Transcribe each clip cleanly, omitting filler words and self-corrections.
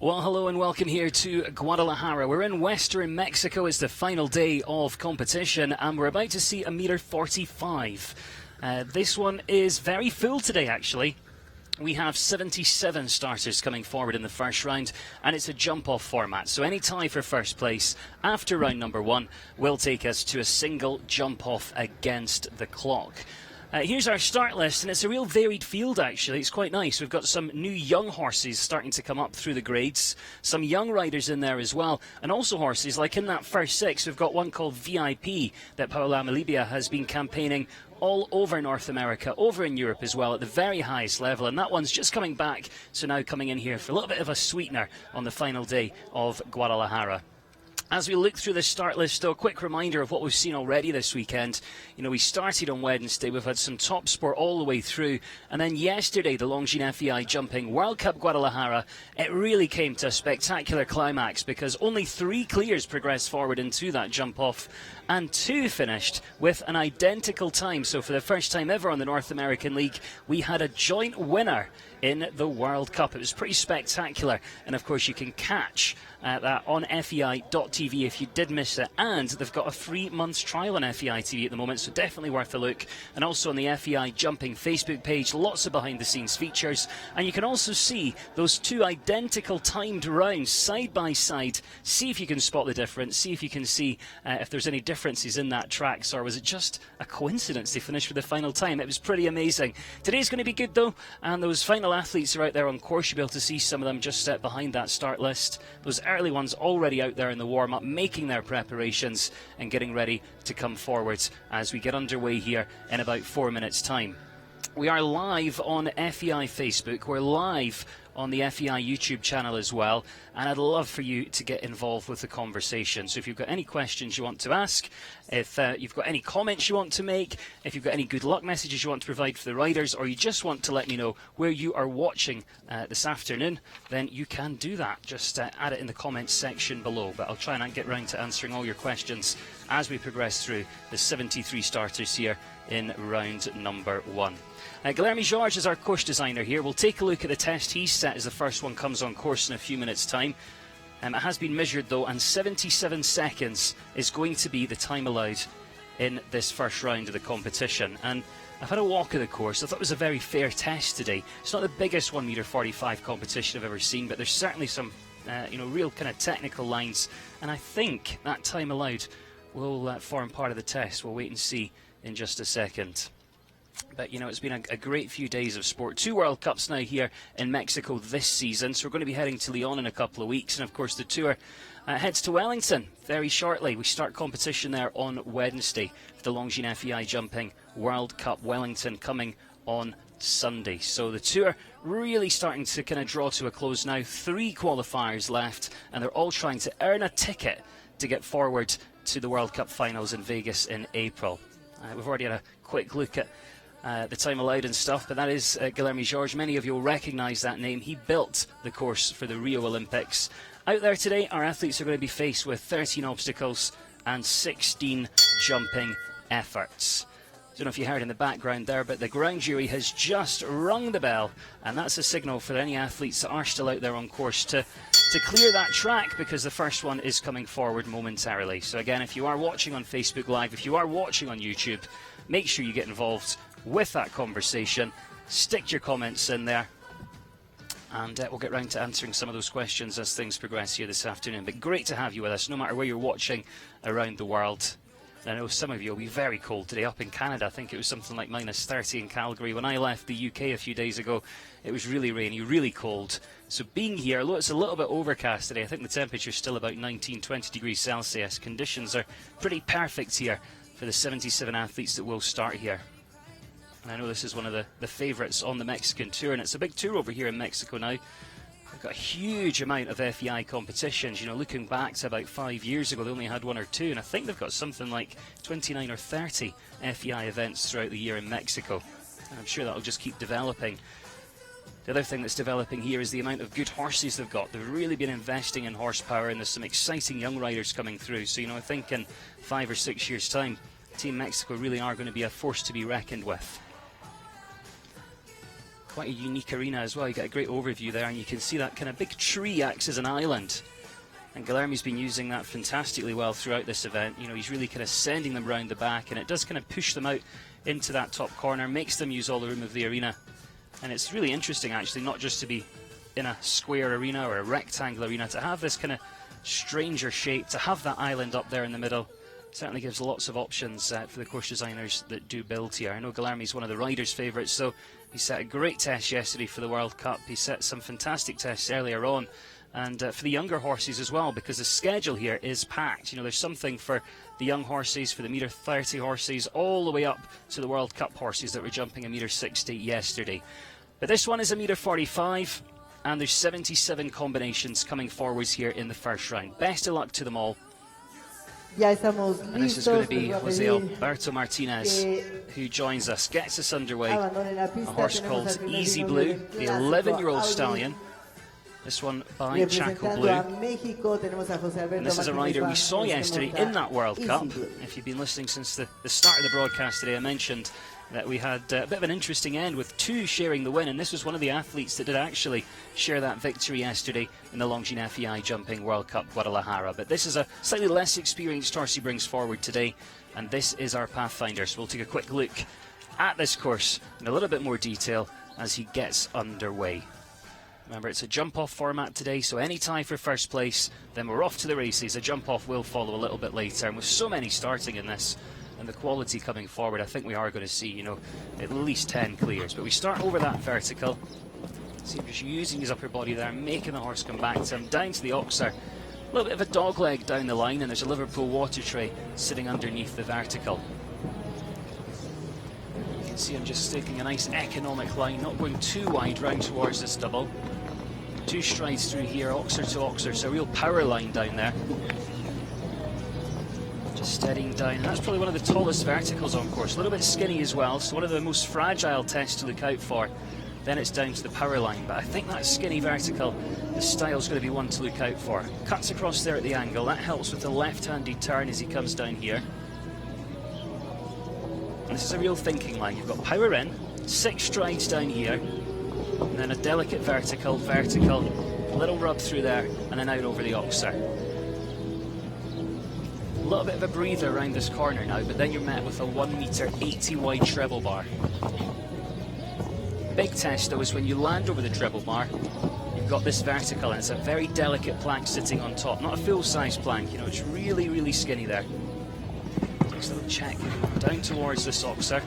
Well, hello and welcome here to Guadalajara. We're in western Mexico. It's the final day of competition and we're about to see a meter 45. This one is very full today, actually. We have 77 starters coming forward in the first round, and it's a jump-off format. So any tie for first place after round number one will take us to a single jump-off against the clock. Here's our start list, and it's a real varied field, actually. It's quite nice. We've got some new young horses starting to come up through the grades, some young riders in there as well, and also horses like in that first six. We've got one called VIP that Paola Melibia has been campaigning all over North America, over in Europe as well, at the very highest level, and that one's just coming back, so now coming in here for a little bit of a sweetener on the final day of Guadalajara. As we look through the start list, though, a quick reminder of what we've seen already this weekend. You know, we started on Wednesday, we've had some top sport all the way through, and then yesterday, the Longines FEI Jumping World Cup Guadalajara, it really came to a spectacular climax because only 3 clears progressed forward into that jump-off, and 2 finished with an identical time. So for the first time ever on the North American League, we had a joint winner in the World Cup. It was pretty spectacular, and of course you can catch that on FEI.tv if you did miss it, and they've got a 3-month trial on FEI TV at the moment, so definitely worth a look. And also on the FEI Jumping Facebook page, lots of behind the scenes features, and you can also see those 2 identical timed rounds side by side. See if you can spot the difference, see if you can see if there's any differences in that tracks, or was it just a coincidence they finished with the final time. It was pretty amazing. Today's going to be good though, and those final athletes are out there on course. You'll be able to see some of them just behind that start list. Those early ones already out there in the warm-up, making their preparations and getting ready to come forward as we get underway here in about 4 minutes' time. We are live on FEI Facebook. We're live on the FEI YouTube channel as well, and I'd love for you to get involved with the conversation. So if you've got any questions you want to ask, if you've got any comments you want to make, if you've got any good luck messages you want to provide for the riders, or you just want to let me know where you are watching this afternoon, then you can do that. Just add it in the comments section below, but I'll try and get round to answering all your questions as we progress through the 73 starters here in round number 1. Guilherme Jorge is our course designer here. We'll take a look at the test he's set as the first one comes on course in a few minutes' time. It has been measured though, and 77 seconds is going to be the time allowed in this first round of the competition. And I've had a walk of the course. I thought it was a very fair test today. It's not the biggest 1 meter 45 competition I've ever seen, but there's certainly some real kind of technical lines, and I think that time allowed will form part of the test. We'll wait and see in just a second. But, you know, it's been a great few days of sport. 2 World Cups now here in Mexico this season, so we're going to be heading to Leon in a couple of weeks. And, of course, the tour heads to Wellington very shortly. We start competition there on Wednesday for the Longines FEI Jumping World Cup. Wellington coming on Sunday. So the tour really starting to kind of draw to a close now. 3 qualifiers left, and they're all trying to earn a ticket to get forward to the World Cup finals in Vegas in April. We've already had a quick look at the time allowed and stuff, but that is Guilherme Jorge. Many of you will recognise that name. He built the course for the Rio Olympics. Out there today, our athletes are going to be faced with 13 obstacles and 16 jumping efforts. I don't know if you heard in the background there, but the ground jury has just rung the bell, and that's a signal for any athletes that are still out there on course to clear that track, because the first one is coming forward momentarily. So again, if you are watching on Facebook Live, if you are watching on YouTube, make sure you get involved with that conversation. Stick your comments in there, and we'll get round to answering some of those questions as things progress here this afternoon. But great to have you with us, no matter where you're watching around the world. I know some of you will be very cold today. Up in Canada, I think it was something like -30 in Calgary. When I left the UK a few days ago, it was really rainy, really cold. So being here, although it's a little bit overcast today, I think the temperature's still about 19-20 degrees Celsius. Conditions are pretty perfect here for the 77 athletes that will start here. And I know this is one of the favourites on the Mexican tour, and it's a big tour over here in Mexico now. They've got a huge amount of FEI competitions. You know, looking back to about 5 years ago, they only had 1 or 2, and I think they've got something like 29 or 30 FEI events throughout the year in Mexico. And I'm sure that'll just keep developing. The other thing that's developing here is the amount of good horses they've got. They've really been investing in horsepower, and there's some exciting young riders coming through. So, you know, I think in 5 or 6 years' time, Team Mexico really are going to be a force to be reckoned with. Quite a unique arena as well. You get a great overview there, and you can see that kind of big tree acts as an island. And Guilherme's been using that fantastically well throughout this event. You know, he's really kind of sending them round the back, and it does kind of push them out into that top corner, makes them use all the room of the arena. And it's really interesting, actually, not just to be in a square arena or a rectangle arena, to have this kind of stranger shape, to have that island up there in the middle. Certainly gives lots of options for the course designers that do build here. I know Guilherme's one of the riders' favourites, so he set a great test yesterday for the World Cup. He set some fantastic tests earlier on, and for the younger horses as well, because the schedule here is packed. You know, there's something for the young horses, for the metre 30 horses, all the way up to the World Cup horses that were jumping a metre 60 yesterday. But this one is a metre 45, and there's 77 combinations coming forwards here in the first round. Best of luck to them all. And this is going to be Jose Alberto Martinez who joins us, gets us underway. A horse called Easy Blue, the 11-year-old stallion. This one by Chaco Blue. And this is a rider we saw yesterday in that World Cup. If you've been listening since the start of the broadcast today, I mentioned that we had a bit of an interesting end with two sharing the win, and this was one of the athletes that did actually share that victory yesterday in the Longines FEI Jumping World Cup Guadalajara. But this is a slightly less experienced horse he brings forward today, and this is our Pathfinder. So we'll take a quick look at this course in a little bit more detail as he gets underway. Remember, it's a jump-off format today, so any tie for first place, then we're off to the races. A jump-off will follow a little bit later, and with so many starting in this, and the quality coming forward, I think we are going to see, you know, at least 10 clears. But we start over that vertical. See him just using his upper body there, making the horse come back to him, down to the oxer. A little bit of a dog leg down the line, and there's a Liverpool water tray sitting underneath the vertical. You can see him just taking a nice economic line, not going too wide round towards this double. 2 strides through here, oxer to oxer, so a real power line down there. Just steadying down. That's probably one of the tallest verticals on course. A little bit skinny as well, so one of the most fragile tests to look out for. Then it's down to the power line, but I think that skinny vertical, the style's going to be one to look out for. Cuts across there at the angle. That helps with the left-handed turn as he comes down here. And this is a real thinking line. You've got power in, 6 strides down here, and then a delicate vertical, little rub through there, and then out over the oxer. A little bit of a breather around this corner now, but then you're met with a 1m80 wide treble bar. Big test though is when you land over the treble bar, you've got this vertical, and it's a very delicate plank sitting on top, not a full-size plank, you know, it's really, really skinny there. Takes a little check down towards this oxer.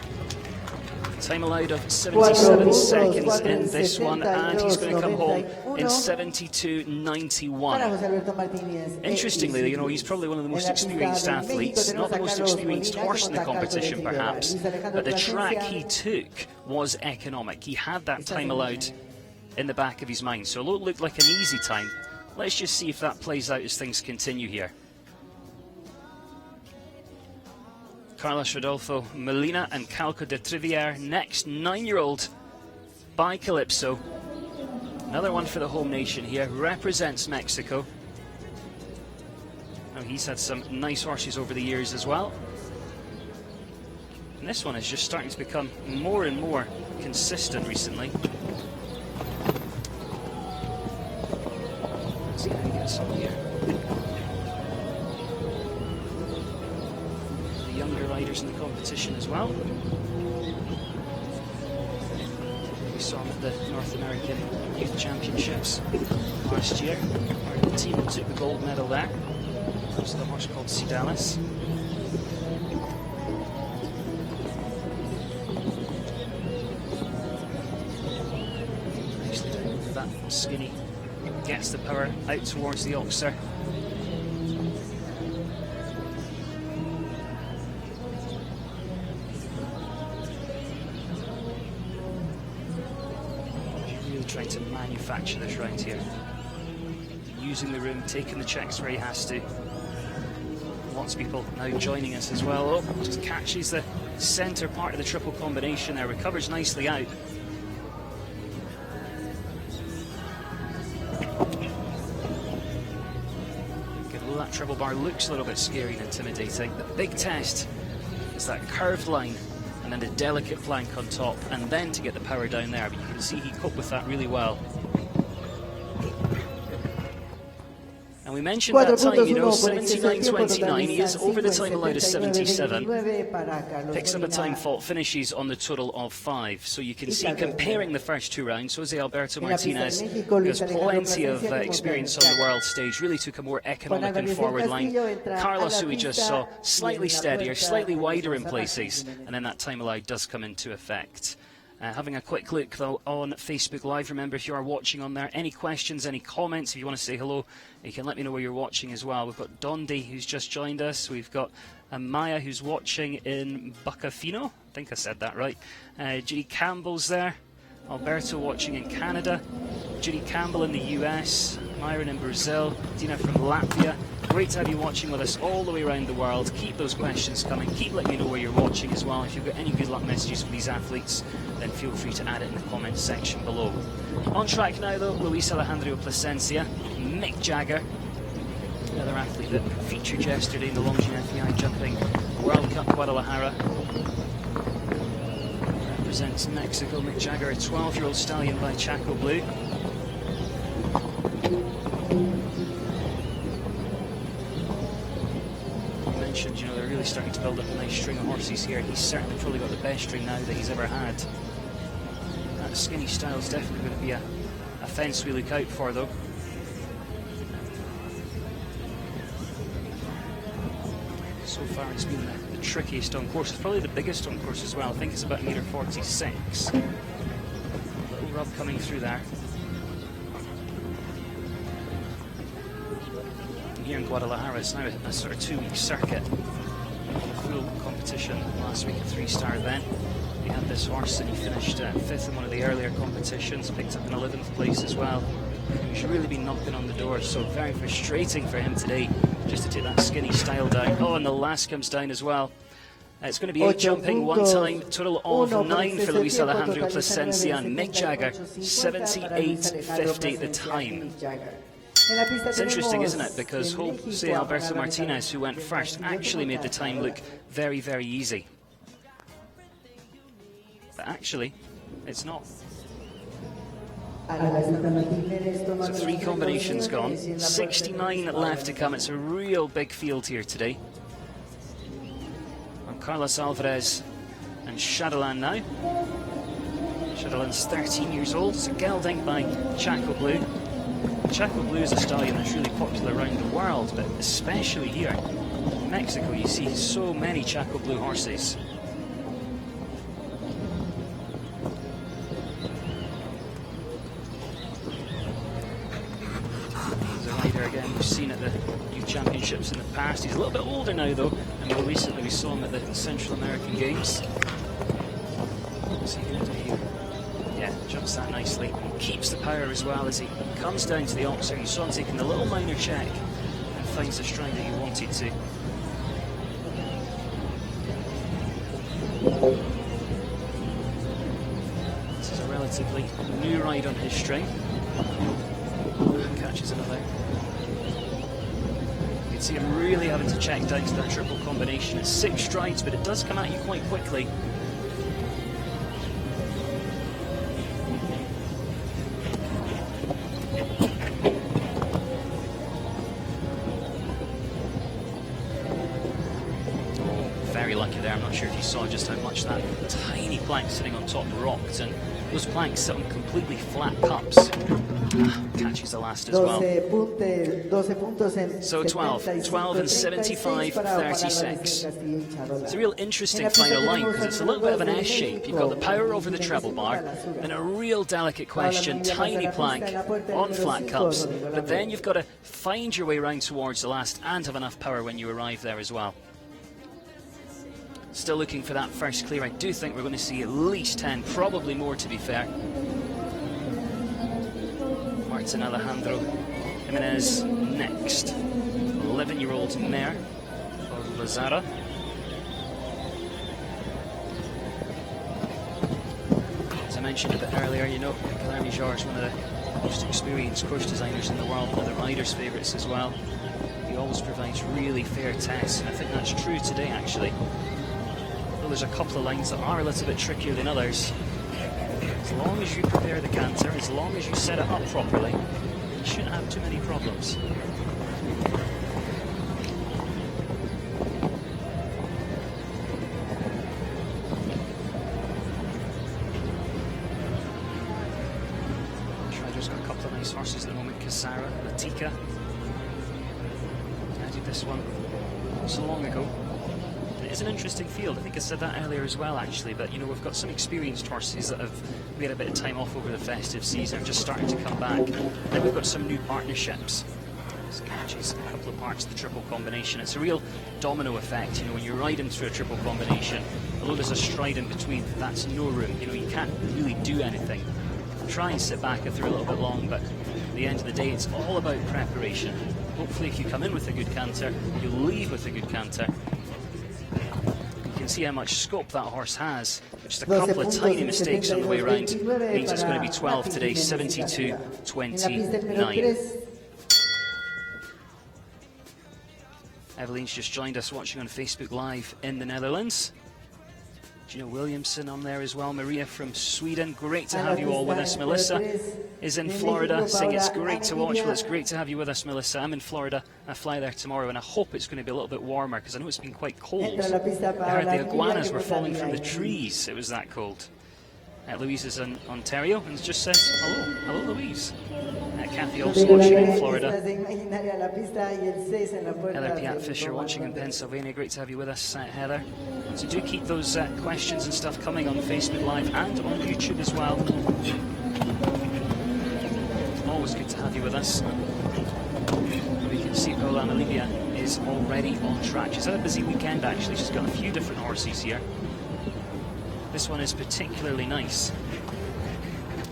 Time allowed of 77 seconds in this one, and he's going to come home in 72.91. Interestingly, you know, he's probably one of the most experienced athletes, not the most experienced horse in the competition perhaps, but the track he took was economic. He had that time allowed in the back of his mind, so although it looked like an easy time, let's just see if that plays out as things continue here. Carlos Rodolfo Molina and Calco de Trivier next, 9-year-old by Calypso. Another one for the home nation here, represents Mexico. Now he's had some nice horses over the years as well. And this one is just starting to become more and more consistent recently. Let's see how he gets on here. Younger riders in the competition as well. We saw him at the North American Youth Championships last year. Our team took the gold medal there. There's the horse called Sidalis. Nicely down with that skinny. Gets the power out towards the oxer. Trying to manufacture this round here, using the room, taking the checks where he has to. Lots of people now joining us as well. Oh, just catches the centre part of the triple combination there, recovers nicely out. Although that treble bar looks a little bit scary and intimidating, the big test is that curved line and then a delicate plank on top, and then to get the power down there. But you can see he coped with that really well. And we mentioned that time, you know, 79.29. He is over the time allowed of 77. Picks up a time fault, finishes on the total of 5. So you can see, comparing the first 2 rounds, Jose Alberto Martinez, who has plenty of experience on the world stage, really took a more economic and forward line. Carlos, who we just saw, slightly steadier, slightly wider in places, and then that time allowed does come into effect. Having a quick look though on Facebook Live. Remember, if you are watching on there, any questions, any comments, if you want to say hello, you can let me know where you're watching as well. We've got Dondi, who's just joined us. We've got Maya, who's watching in Bucafino. I think I said that right. Judy Campbell's there. Alberto watching in Canada. Judy Campbell in the US. Myron in Brazil. Dina from Latvia. Great to have you watching with us all the way around the world. Keep those questions coming. Keep letting me know where you're watching as well. If you've got any good luck messages for these athletes, then feel free to add it in the comments section below. On track now though, Luis Alejandro Plasencia, Mick Jagger, another athlete that featured yesterday in the Longines FEI Jumping World Cup Guadalajara. Represents Mexico. Mick Jagger, a 12-year-old stallion by Chaco Blue. You know, they're really starting to build up a nice string of horses here. He's certainly probably got the best string now that he's ever had. That skinny style is definitely going to be a fence we look out for though. So far it's been the trickiest on course. It's probably the biggest on course as well. I think it's about 1.46 meters. Little rub coming through there. Here in Guadalajara, it's now a sort of 2-week circuit. Full competition last week, a 3-star event. We had this horse and he finished 5th in one of the earlier competitions, picked up an 11th place as well. He should really be knocking on the door, so very frustrating for him today just to take that skinny style down. Oh, and the last comes down as well. It's going to be 8 jumping, 1 time, total of 9 for Luis Alejandro Plasencia, and Mick Jagger, 78.50 the time. It's interesting, isn't it? Because Jose Alberto Martinez, who went first, actually made the time look very, very easy. But actually, it's not. So 3 combinations gone, 69 left to come. It's a real big field here today. And Carlos Alvarez and Shadalan now. Shadalan's 13 years old. It's a gelding by Chaco Blue. Chaco Blue is a stallion that's really popular around the world, but especially here in Mexico, you see so many Chaco Blue horses. He's a rider again we've seen at the youth championships in the past. He's a little bit older now though, and more recently we saw him at the Central American Games. What's he going to do here? Yeah, jumps that nicely. Keeps the power as well as he comes down to the oxer. You saw him taking a little minor check and finds the stride that he wanted to. This is a relatively new ride on his string. Catches another. You can see him really having to check down to that triple combination. It's 6 strides, but it does come at you quite quickly. Very lucky there. I'm not sure if you saw just how much that tiny plank sitting on top rocked, and those planks sit on completely flat cups. Catches the last as well. So 12 and 75.36. It's a real interesting final line because it's a little bit of an S shape. You've got the power over the treble bar, and a real delicate question, tiny plank on flat cups, but then you've got to find your way around towards the last and have enough power when you arrive there as well. Still looking for that first clear. I do think we're going to see at least 10, probably more to be fair. Martin Alejandro Jimenez next. 11-year-old mare for Lazara. As I mentioned a bit earlier, you know, Guilherme Jorge is one of the most experienced course designers in the world, one of the riders' favourites as well. He always provides really fair tests, and I think that's true today actually. Well, there's a couple of lines that are a little bit trickier than others. As long as you prepare the canter, as long as you set it up properly, you shouldn't have too many problems. Schreider's got a couple of nice horses at the moment. Casara, Latika. I did this one not so long ago. It's an interesting field. I think I said that earlier as well, actually, but you know, we've got some experienced horses that have made a bit of time off over the festive season and just starting to come back. Then we've got some new partnerships. This catches a couple of parts of the triple combination. It's a real domino effect, you know, when you're riding through a triple combination, although there's a stride in between, that's no room. You know, you can't really do anything. Try and sit back if they're a little bit long, but at the end of the day, it's all about preparation. Hopefully, if you come in with a good canter, you'll leave with a good canter. You can see how much scope that horse has. Just a couple of tiny mistakes on the way around means it's going to be 12 today, 72-29. Eveline's just joined us watching on Facebook Live in the Netherlands. Gina Williamson on there as well. Maria from Sweden. Great to have you all with us. Melissa is in Florida saying it's great to watch. Well, it's great to have you with us, Melissa. I'm in Florida. I fly there tomorrow, and I hope it's going to be a little bit warmer because I know it's been quite cold. I heard the iguanas were falling from the trees. It was that cold. Louise is in Ontario and just says hello. Hello, Louise. Kathy also watching in Florida. Heather Piat Fisher watching in Pennsylvania. Great to have you with us, Heather. So do keep those questions and stuff coming on Facebook Live and on YouTube as well. Always good to have you with us. We can see Paula Amelia is already on track. She's had a busy weekend, actually. She's got a few different horses here. This one is particularly nice.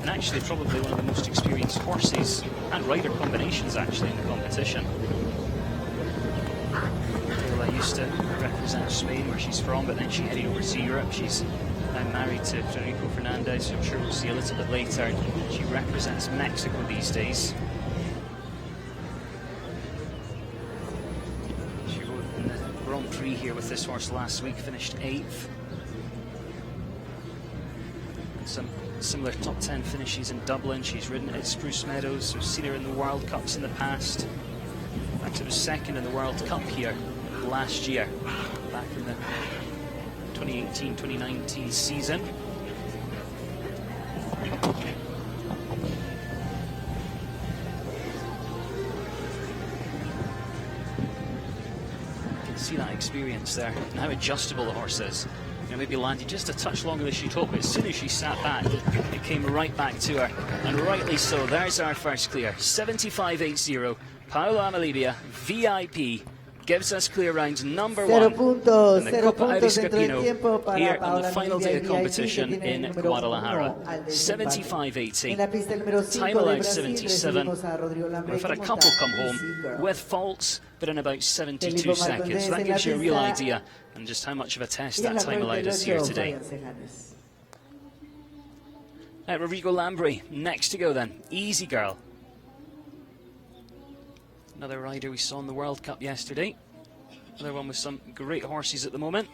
And actually probably one of the most experienced horses and rider combinations actually in the competition. Paula used to represent Spain where she's from, but then she headed over to Europe. She's now married to Federico Fernandez, who I'm sure we'll see a little bit later. She represents Mexico these days. She rode in the Grand Prix here with this horse last week, finished 8th. Some similar top 10 finishes in Dublin. She's ridden at Spruce Meadows. We've seen her in the World Cups in the past. In fact, it was second in the World Cup here last year, back in the 2018-2019 season. You can see that experience there and how adjustable the horse is. You know, maybe landed just a touch longer than she'd hoped, but as soon as she sat back, it came right back to her, and rightly so. There's our first clear. 75.80. Paola Amalibia, VIP, gives us clear round number 1 in the Copa Audi-Scappino here on the final day of competition in Guadalajara. 75.80. Time allowed 77. We've had a couple come home with faults, but in about 72 seconds. So that gives you a real idea and just how much of a test that time allowed us here today. Rodrigo Lambri, next to go then. Easy Girl. Another rider we saw in the World Cup yesterday. Another one with some great horses at the moment.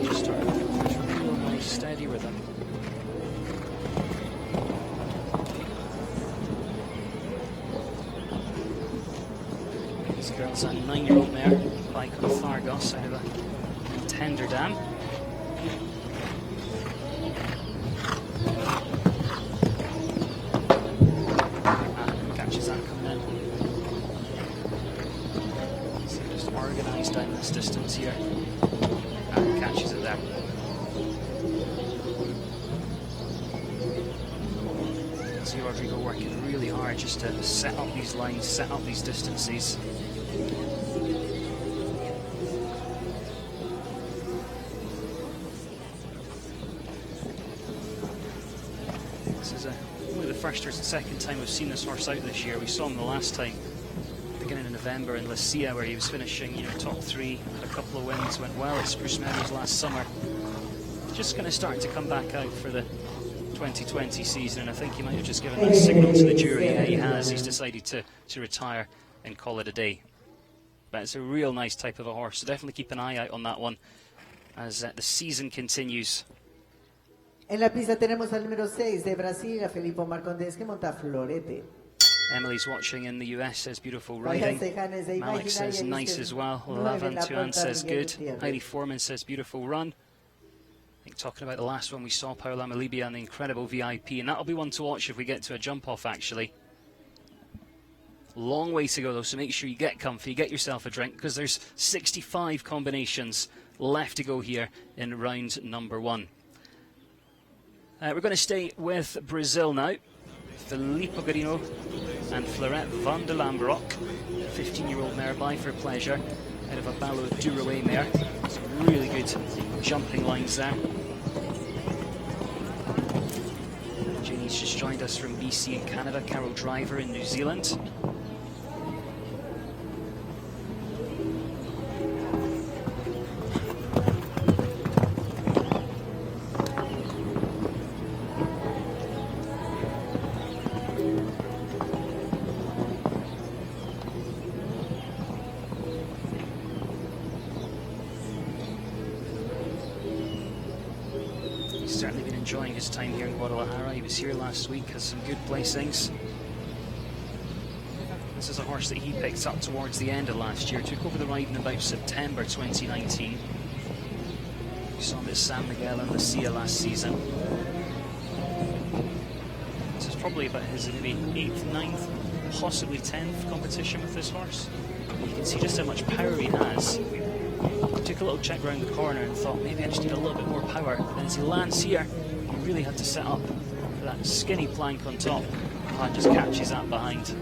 Just start real nice, steady rhythm. This girl's a 9-year-old mare. Bike on Thargos out of a tender dam. Catches that coming in. So just organised down this distance here. And catches it there. See Rodrigo working really hard just to set up these lines, set up these distances. First or second time we've seen this horse out this year. We saw him the last time, beginning of November in Lucia, where he was finishing, you know, top 3, had a couple of wins, went well at Spruce Meadows last summer. just going to start to come back out for the 2020 season, and I think he might have just given that signal to the jury. Yeah, he has. He's decided to retire and call it a day. But it's a real nice type of a horse, so definitely keep an eye out on that one as the season continues. En la pista tenemos al número 6 de Brasil, a Filippo Marcondes, que monta Florete. Emily's watching in the US, says beautiful riding. Malik says nice as well. Lavan Tuan says good. Heidi Foreman says beautiful run. I think talking about the last one we saw, Paola Melibia and the incredible VIP, and that'll be one to watch if we get to a jump off actually. Long way to go though, so make sure you get comfy, get yourself a drink, because there's 65 combinations left to go here in round number 1. We're going to stay with Brazil now. Filippo Garino and Florette van der Lambrock, 15-year-old mare by for pleasure, out of a Ballo Duraway mare. Some really good jumping lines there. Janie's just joined us from BC in Canada, Carol Driver in New Zealand. Certainly been enjoying his time here in Guadalajara. He was here last week, has some good placings. This is a horse that he picked up towards the end of last year, took over the ride in about September 2019. We saw him at San Miguel and Lucia last season. This is probably about his maybe 8th, 9th, possibly 10th competition with this horse. You can see just how much power he has. Took a little check round the corner and thought maybe I just need a little bit more power. And as he lands here, he really had to set up for that skinny plank on top. And just catches that behind.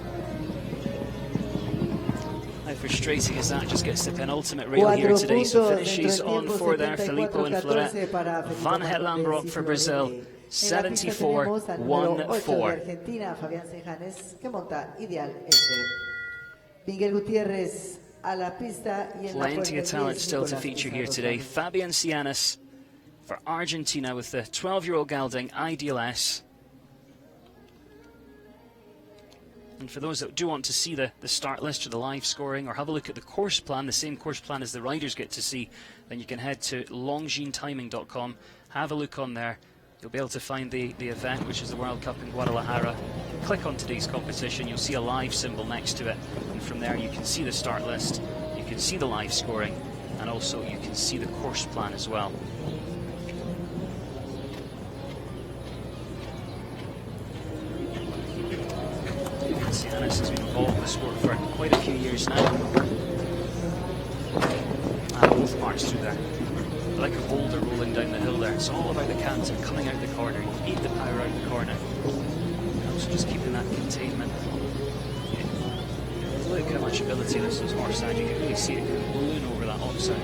How frustrating is that? Just gets the penultimate rail here today. So finishes on 4 there. Filippo and Florette. Van Het Lambrock for Brazil. 74-1-4. Plenty of talent still to feature here today. Fabian Cianis for Argentina with the 12-year-old gelding Ideal S. And for those that do want to see the start list or the live scoring, or have a look at the course plan, the same course plan as the riders get to see, then you can head to longinetiming.com, have a look on there. You'll be able to find the event, which is the World Cup in Guadalajara. Click on today's competition, you'll see a live symbol next to it, and from there you can see the start list, you can see the live scoring, and also you can see the course plan as well. Cianis has been involved in the sport for quite a few years now. And both marched through there. Like a boulder rolling down the hill there. It's all about the canter coming out the corner. You need the power out the corner. And also just keeping that containment. Look how much ability this horse had. You can really see it balloon over that upside.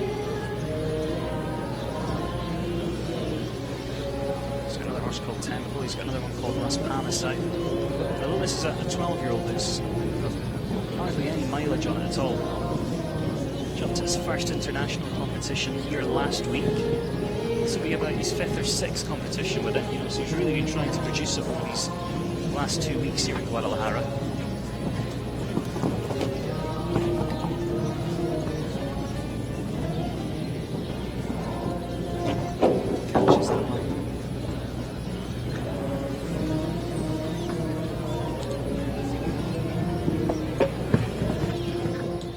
He's got another horse called Temple. He's got another one called Las Palmas out. Although this is a 12-year-old, there's hardly any mileage on it at all. Jumped his first international competition here last week. This will be about his 5th or 6th competition with it, you know, so he's really been trying to produce it over these last 2 weeks here in Guadalajara. Catches that one.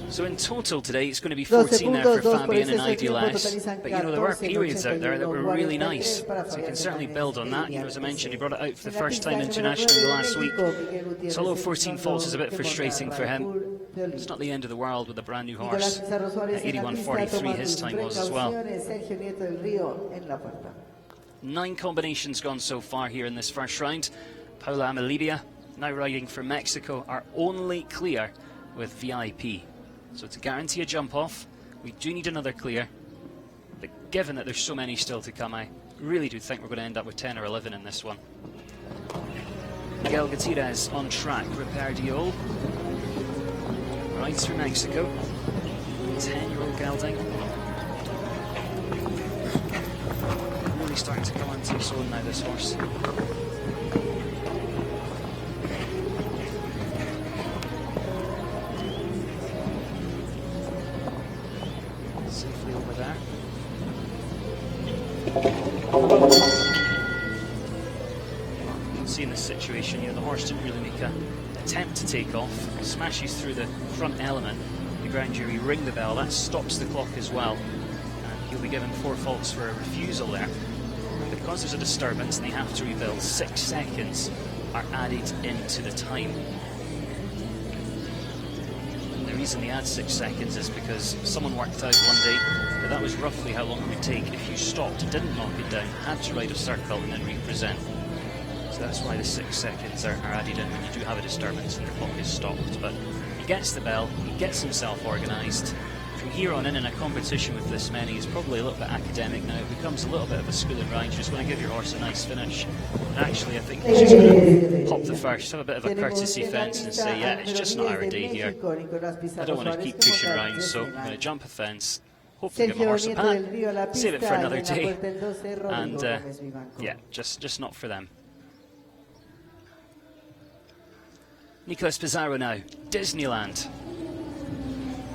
So in total today, it's going to be 14 there for Fabian and Ideal S. But you know, there were periods out there that were really nice. So you can certainly build on that. You know, as I mentioned, he brought it out for the first time internationally last week. So although 14 faults is a bit frustrating for him, it's not the end of the world with a brand new horse. 81.43 his time was as well. 9 combinations gone so far here in this first round. Paula Amelibia, now riding for Mexico, are only clear with VIP. So to guarantee a jump off, we do need another clear. But given that there's so many still to come, I really do think we're going to end up with 10 or 11 in this one. Miguel Gutierrez on track. Repair Diol rides through Mexico. 10-year-old gelding. Really really starting to come into its own now, this horse. Safely over there. You can see in this situation, the horse didn't really make an attempt to take off. Smashes through the front element. The ground jury ring the bell. That stops the clock as well. And he'll be given 4 faults for a refusal there. And because there's a disturbance and they have to rebuild, 6 seconds are added into the time. And the reason they add 6 seconds is because someone worked out one day that that was roughly how long it would take if you stopped, didn't knock it down, had to ride a circle and then represent. So that's why the 6 seconds are added in when you do have a disturbance and the clock is stopped. But he gets the bell, he gets himself organised. From here on in a competition with this many, he's probably a little bit academic now. It becomes a little bit of a school and ride. You just want to give your horse a nice finish. And actually, I think he's just going to pop the first, have a bit of a courtesy fence and say, yeah, it's just not our day here. I don't want to keep pushing around, so I'm going to jump a fence. Hopefully give my horse a pat, save it for another day, and yeah, just not for them. Nicolas Pizarro now, Disneyland.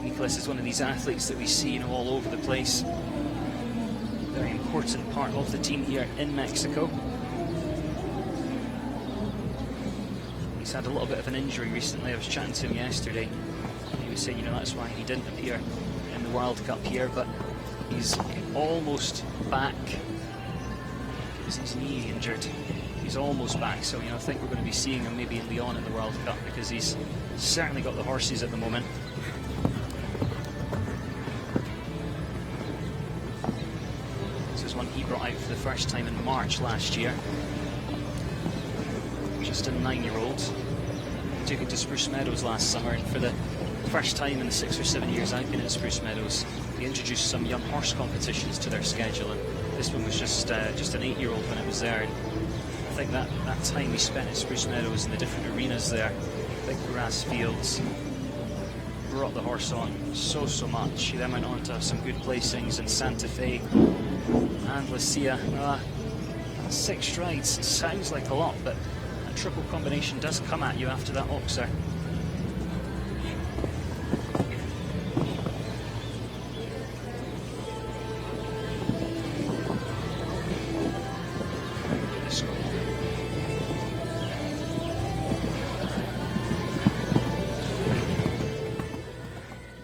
Nicolas is one of these athletes that we see all over the place. Very important part of the team here in Mexico. He's had a little bit of an injury recently. I was chatting to him yesterday. He was saying, that's why he didn't appear in the World Cup here, but he's almost back. It was his knee injured. He's almost back, so I think we're going to be seeing him maybe in Lyon in the World Cup, because he's certainly got the horses at the moment. This is one he brought out for the first time in March last year. Just a 9-year-old. He took it to Spruce Meadows last summer, and for the first time in the 6 or 7 years I've been at Spruce Meadows, they introduced some young horse competitions to their schedule, and this one was just an 8-year-old when it was there. And I think that time we spent at Spruce Meadows in the different arenas there, big grass fields, brought the horse on so much. He then went on to have some good placings in Santa Fe and Lucia. 6 strides sounds like a lot, but a triple combination does come at you after that oxer.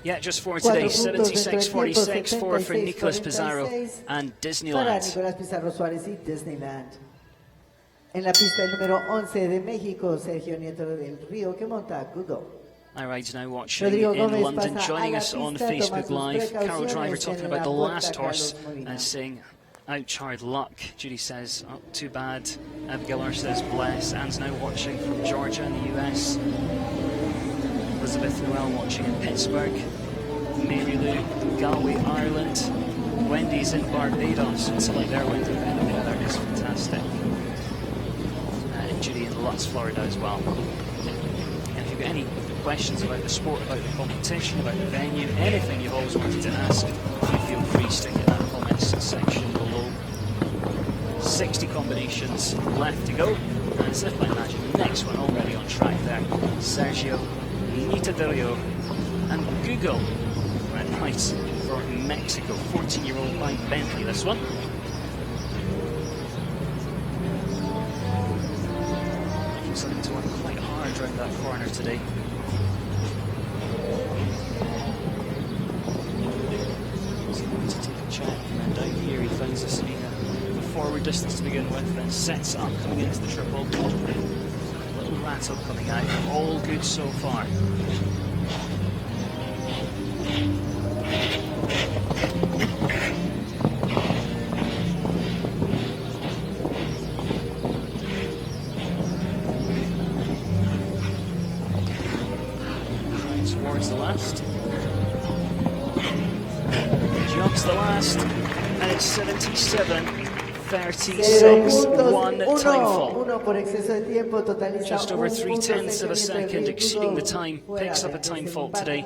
Yeah, just 4 today, 76.46, 4 for Nicolas Pizarro and Disneyland. Nicolas Pizarro Suárez y Disneyland. En la pista el número 11 de México, Sergio Nieto del Río, que monta Google. Our ride's now watching in London, joining us on Facebook Live. Carol Driver talking about the last horse and saying, ouch, hard luck. Judy says, oh, too bad. Abigail says, bless. Anne's now watching from Georgia in the US. Elizabeth Noel watching in Pittsburgh. Mary Lou, Galway, Ireland. Wendy's in Barbados. It's like their winter event. The weather is fantastic. And Judy in Lutz, Florida as well. And if you've got any questions about the sport, about the competition, about the venue, anything you've always wanted to ask, you feel free, stick it in that comments section below. 60 combinations left to go. And as if by magic, the next one already on track there. Sergio Nita Del Rio and Google ran right for Mexico. 14-year-old Mike Bentley, this one. He's looking to work quite hard around that corner today. He's going to take a check, and then down here he finds this being a forward distance to begin with, then sets up coming into the triple. Little rattle coming out, all good so far. Towards the last. Jumps the last, and it's 77.36, 1 time fall. Just over 3/10 of a second, exceeding the time, picks up a time fault today.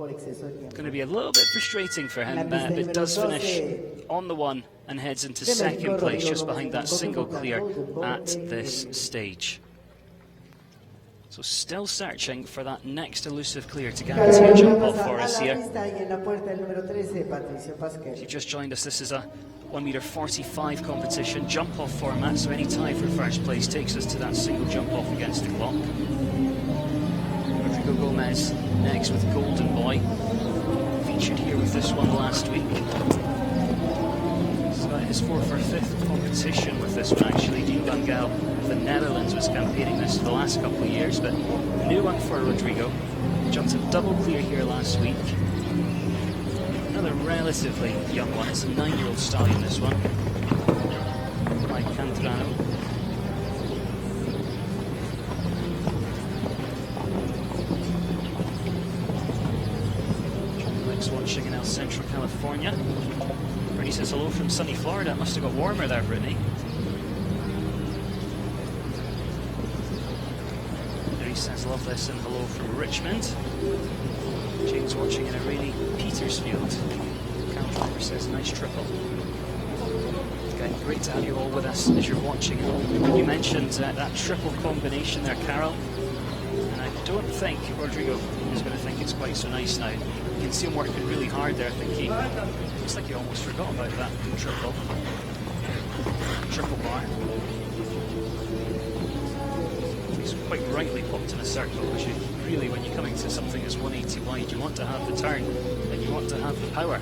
por exceso de tiempo. Going to be a little bit frustrating for him, but it does finish on the 1 and heads into second place, just behind that single clear at this stage. So still searching for that next elusive clear to guarantee a jump off for us here. If you just joined us, this is a 1m45 competition, jump off format, so any tie for first place takes us to that single jump off against the clock. Rodrigo Gomez next with Golden Boy, featured here with this one last week. It's about his 4th or 5th competition with this one actually. Dean Van Gaal of the Netherlands was campaigning this for the last couple of years, but a new one for Rodrigo. Jumped a double clear here last week. Another relatively young one, it's a 9-year-old stallion this one, by Cantrano. Alex watching in El Centro, California. Brittany says hello from sunny Florida. It must have got warmer there, Brittany. Brittany says love this and hello from Richmond. James watching in a rainy Petersfield. Carol says nice triple. Okay, great to have you all with us as you're watching. You mentioned that triple combination there, Carol. And I don't think Rodrigo is going to think it's quite so nice now. You can see him working really hard there. I think he looks like he almost forgot about that triple bar. He's quite rightly popped in a circle, which you really, when you're coming to something that's 180 wide, you want to have the turn and you want to have the power.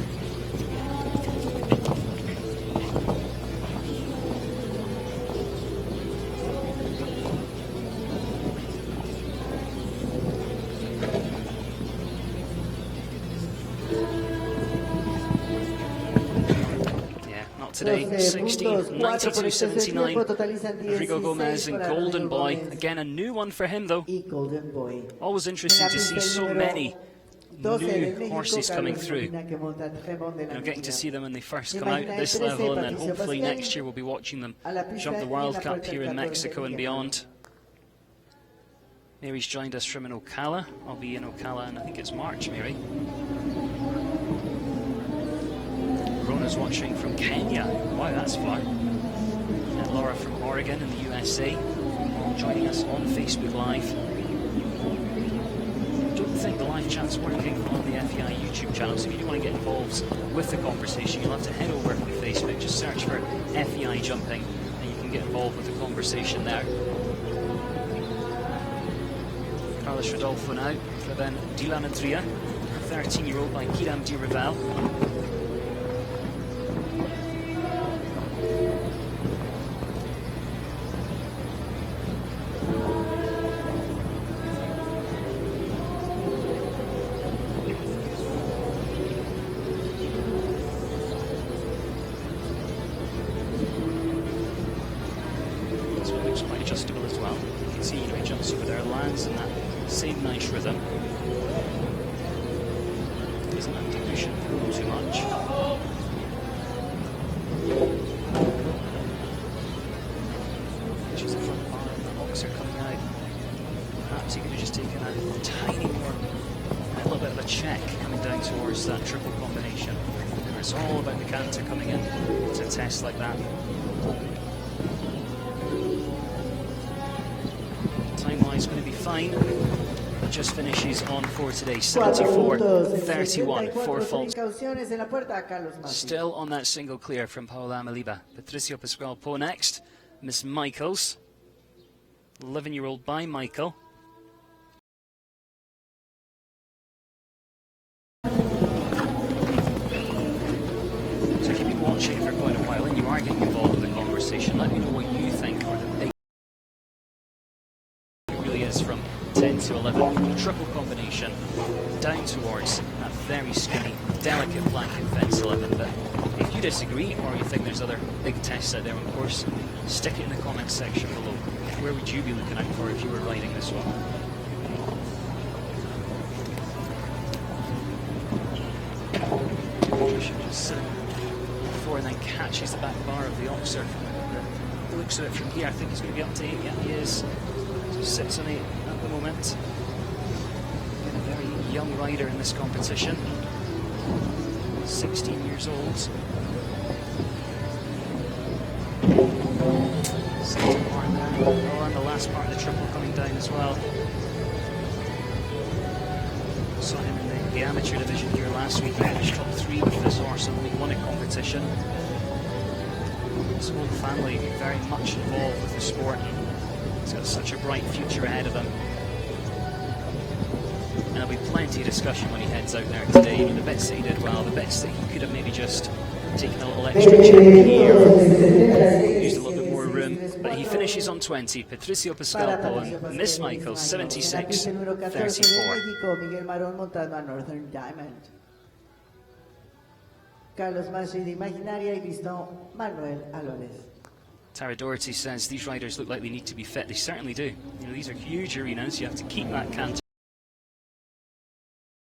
Today, 16, 92, 79, Rodrigo Gomez and Golden Boy. Again, a new one for him though. Always interesting to see so many new horses coming through. Getting to see them when they first come out at this level, and then hopefully next year we'll be watching them jump the World Cup here in Mexico and beyond. Mary's joined us from in Ocala. I'll be in Ocala in, I think it's March, Mary. Rona's watching from Kenya. Wow, that's far. And Laura from Oregon in the USA, all joining us on Facebook Live. I don't think the live chat's working on the FEI YouTube channel, so if you do want to get involved with the conversation, you'll have to head over to Facebook, just search for FEI jumping, and you can get involved with the conversation there. Carlos Rodolfo now for then Dylan Andrea, 13-year-old by Kiram Di Rival. Adjustable as well. You can see he jumps over there, lands in that same nice rhythm. Doesn't have to push and pull too much. Which is the front bar and the hocks are coming out. Perhaps he could have just taken a tiny more, a little bit of a check coming down towards that triple combination. And it's all about the canter coming in to a test like that. Time-wise going to be fine. It just finishes on 4 today, 74-31, 4 faults. Still on that single clear from Paola Amaliba. Patricio Pascual Poe next. Miss Michaels, 11-year-old by Michael. So if you've been watching for quite a while and you are getting involved with the conversation, let me know what you think are the big is from 10 to 11, triple combination down towards that very skinny, delicate blanket fence 11. But if you disagree or you think there's other big tests out there, of course, stick it in the comments section below. Where would you be looking out for if you were riding this one? Just sitting before and then catches the back bar of the Oxer. The looks of it from here, I think he's going to be up to 8. Yeah, he is. So 6 on 8 at the moment. Getting a Very young rider in this competition, 16 years old. Second part there. Oh, and the last part of the triple coming down as well. Saw him in the amateur division here last week. He finished top 3 with this horse and only won a competition. His whole family very much involved with the sport. He's got such a bright future ahead of him. And there'll be plenty of discussion when he heads out there today. You know, the bits that he did well, the bits that he could have maybe just taken a little extra check here, used a little bit more room, but he finishes on 20. Patricio Pascalpo and Miss Michaels 76-34. Miguel Marón montando a Northern Diamond. Carlos Masri de Imaginaria y visto Manuel Álvarez. Tara Doherty says these riders look like they need to be fit. They certainly do. You know, these are huge arenas. You have to keep that canter.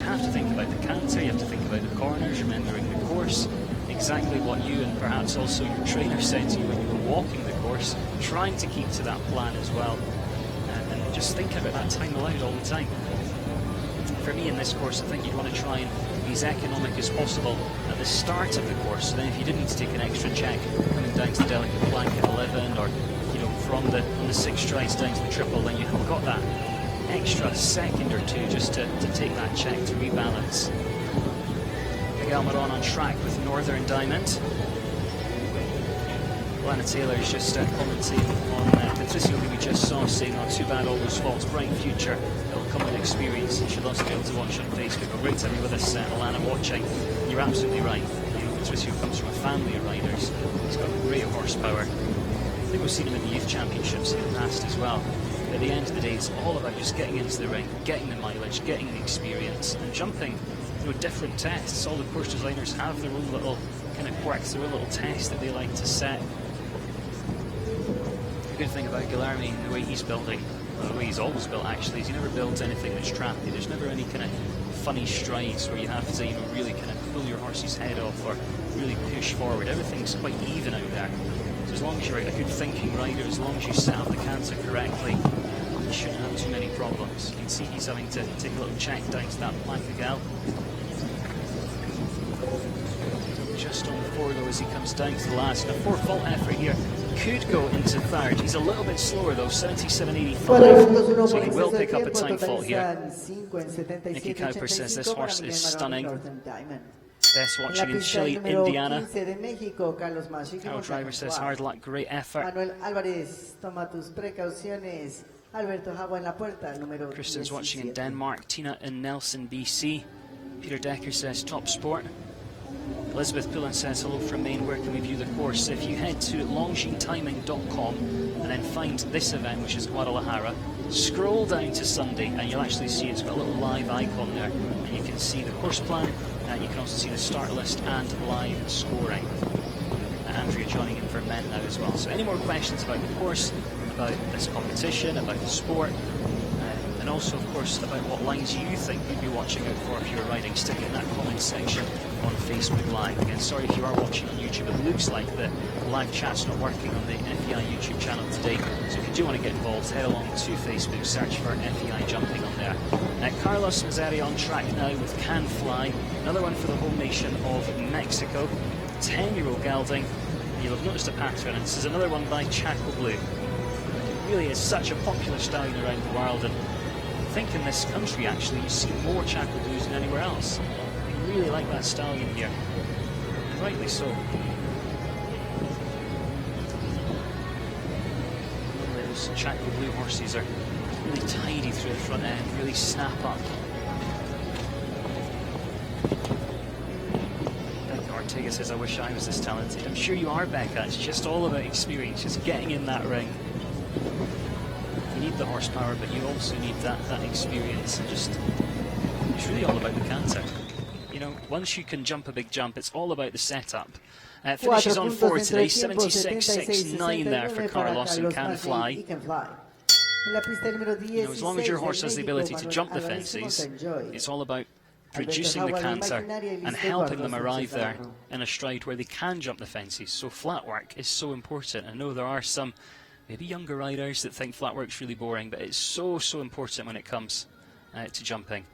You have to think about the canter. You have to think about the corners, remembering the course. Exactly what you and perhaps also your trainer said to you when you were walking the course, trying to keep to that plan as well, and just think about that time allowed all the time. For me in this course, I think you'd want to try and be as economic as possible at the start of the course. So then if you did need to take an extra check coming down to the delicate flank at 11, or you know, from the 6 strides down to the triple, then you have got that extra second or two just to take that check to rebalance. Miguel Marón on track with Northern Diamond. Lana Taylor is just commenting on Patricio, who we just saw, saying, "Not too bad, all those faults, bright future, it'll come with experience." And she'll also be able to watch on Facebook. Well, great to have you with us, Alana, watching. You're absolutely right. You know, Patricio comes from a family of riders. He's got great horsepower. I think we've seen him in the youth championships in the past as well. But at the end of the day, it's all about just getting into the ring, getting the mileage, getting the experience, and jumping, you know, different tests. All the course designers have their own little kind of quirks, their own little tests that they like to set. The good thing about Guilherme and the way he's building, well, the way he's always built actually, is he never builds anything that's trappy. There's never any kind of funny strides where you have to, you know, really kind of pull your horse's head off or really push forward. Everything's quite even out there. So as long as you're a good thinking rider, as long as you set up the canter correctly, you shouldn't have too many problems. You can see he's having to take a little check down to that Blanc de Gal. Just on the 4 though as he comes down to the last. A 4 fault effort here. Could go into third. He's a little bit slower though, 77.85. So he will pick up a time fault here. Nicky Cowper says this horse is stunning. Best watching in Chile, Indiana. Our driver says hard luck, great effort. Manuel Álvarez, toma tus precauciones. Alberto Jabo en la puerta, número Kristen's watching in Denmark. Tina in Nelson, BC. Peter Decker says top sport. Elizabeth Pullen says hello from Maine, where can we view the course? If you head to longinetiming.com and then find this event, which is Guadalajara, scroll down to Sunday and you'll actually see it's got a little live icon there, and you can see the course plan, and you can also see the start list and live scoring. Andrea joining in for men now as well. So any more questions about the course, about this competition, about the sport, and also of course about what lines you think you'd be watching out for if you're riding, stick it in that comment section on Facebook Live. Again, sorry if you are watching on YouTube, it looks like the live chat's not working on the FEI YouTube channel today, so if you do want to get involved, head along to Facebook, search for FEI Jumping on there. Carlos Mazzari on track now with Can Fly, another one for the home nation of Mexico, 10-year-old gelding. You'll have noticed a pattern, and this is another one by Chaco Blue. It really is such a popular stallion around the world, and I think in this country actually you see more Chaco Blues than anywhere else. They really like that stallion here, and rightly so. Those Chaco Blue horses are really tidy through the front end, really snap up. Becca Ortega says, I wish I was this talented. I'm sure you are, Becca. It's just all about experience, just getting in that ring. You need the horsepower, but you also need that experience, and just, it's really all about the canter. You know, once you can jump a big jump, it's all about the setup. Finishes on 4 today, 76.69 there for Carlos and Can Fly. You know, as long as your horse has the ability to jump the fences, it's all about producing the canter and helping them arrive there in a stride where they can jump the fences. So flat work is so important. I know there are some maybe younger riders that think flat work's really boring, but it's so important when it comes to jumping.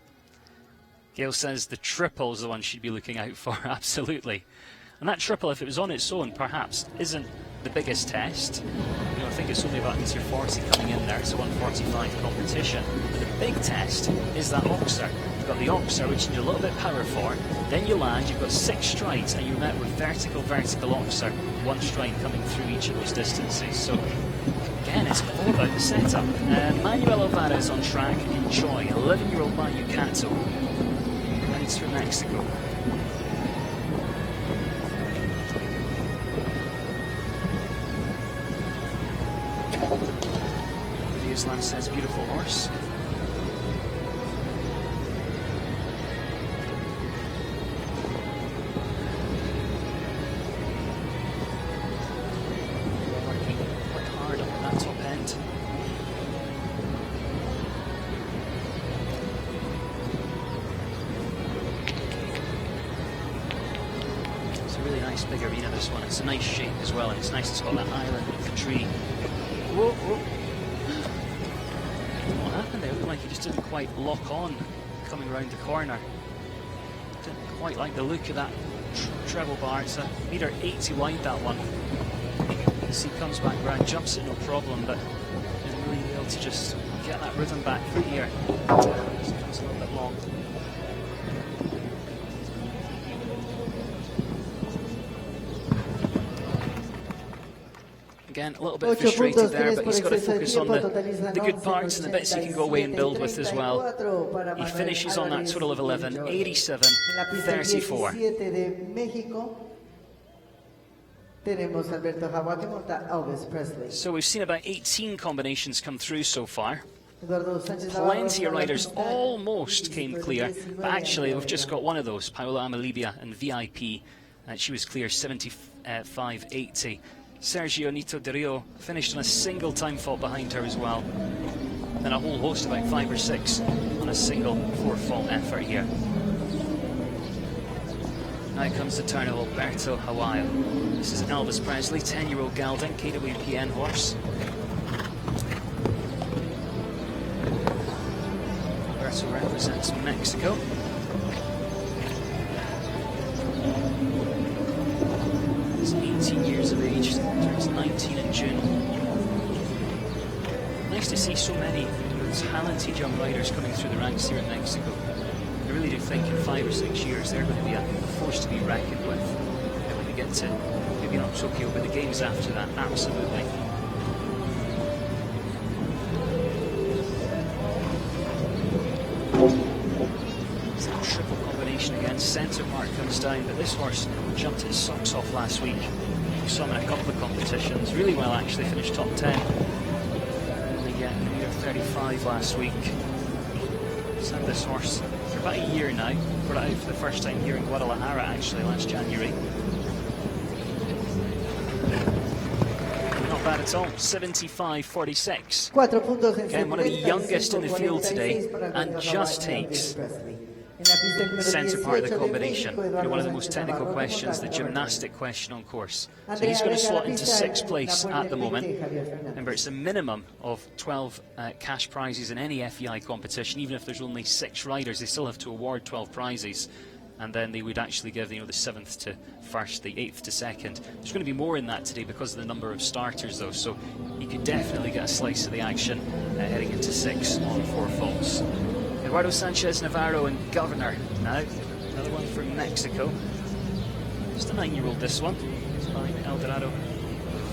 Gail says the triple is the one she'd be looking out for, absolutely. And that triple, if it was on its own, perhaps isn't the biggest test. You know, I think it's only about 1.40 m coming in there. It's a 1:45 competition. But the big test is that Oxer. You've got the Oxer, which you need a little bit of power for. Then you land, you've got 6 strides, and you're met with vertical Oxer, 1 stride coming through each of those distances. So, again, it's all about the setup. Manuel Alvarez on track. Enjoy. 11-year-old Manu Cato. Rides from Mexico. Islam says beautiful horse. Working quite hard on that top end. It's a really nice big arena, this one. It's a nice shape as well, and it's nice it's got that island with the tree. Whoa, whoa. What happened there? It looked like he just didn't quite lock on coming around the corner. Didn't quite like the look of that treble bar. It's a metre 80 wide, that one. As he comes back round, jumps it no problem, but isn't really able to just get that rhythm back from here. Just comes a little bit long. Again, a little bit frustrated there, but he's got to focus on the good parts and the bits he can go away and build with as well. He finishes on that total of 11, 87.34. So we've seen about 18 combinations come through so far. Plenty of riders almost came clear, but actually we've just got one of those, Paola Amalibia and VIP. She was clear 75.80. Sergio Nito de Rio finished on a single time fault behind her as well. And a whole host, about 5 or 6, on a single 4-fault effort here. Now comes the turn of Alberto Hawaii. This is Elvis Presley, 10-year-old gelding, KWPN horse. Alberto represents Mexico. He's 18 years of age, turns 19 in June. Nice to see so many talented young riders coming through the ranks here in Mexico. I really do think in 5 or 6 years they're going to be a force to be reckoned with. And when they get to, maybe not Tokyo, but the games after that, absolutely. It's a triple combination again. Centre Park comes down, but this horse jumped his socks off last week. We saw him in a couple of competitions, really well actually, finished top 10. Only getting metre 35 last week. He's had this horse for about a year now. Brought it out for the first time here in Guadalajara actually last January. Not bad at all, 75.46. Again, one of the youngest in the field today, and just takes centre part of the combination. One of the most technical questions, the gymnastic question on course. So he's going to slot into 6th place at the moment. Remember, it's a minimum of 12 cash prizes in any FEI competition. Even if there's only 6 riders, they still have to award 12 prizes. And then they would actually give, the 7th to 1st, the 8th to 2nd. There's going to be more in that today because of the number of starters, though. So you could definitely get a slice of the action heading into 6 on 4 faults. Eduardo Sanchez Navarro and Governor now. Another one from Mexico. Just a 9-year-old, this one. It's by Eldorado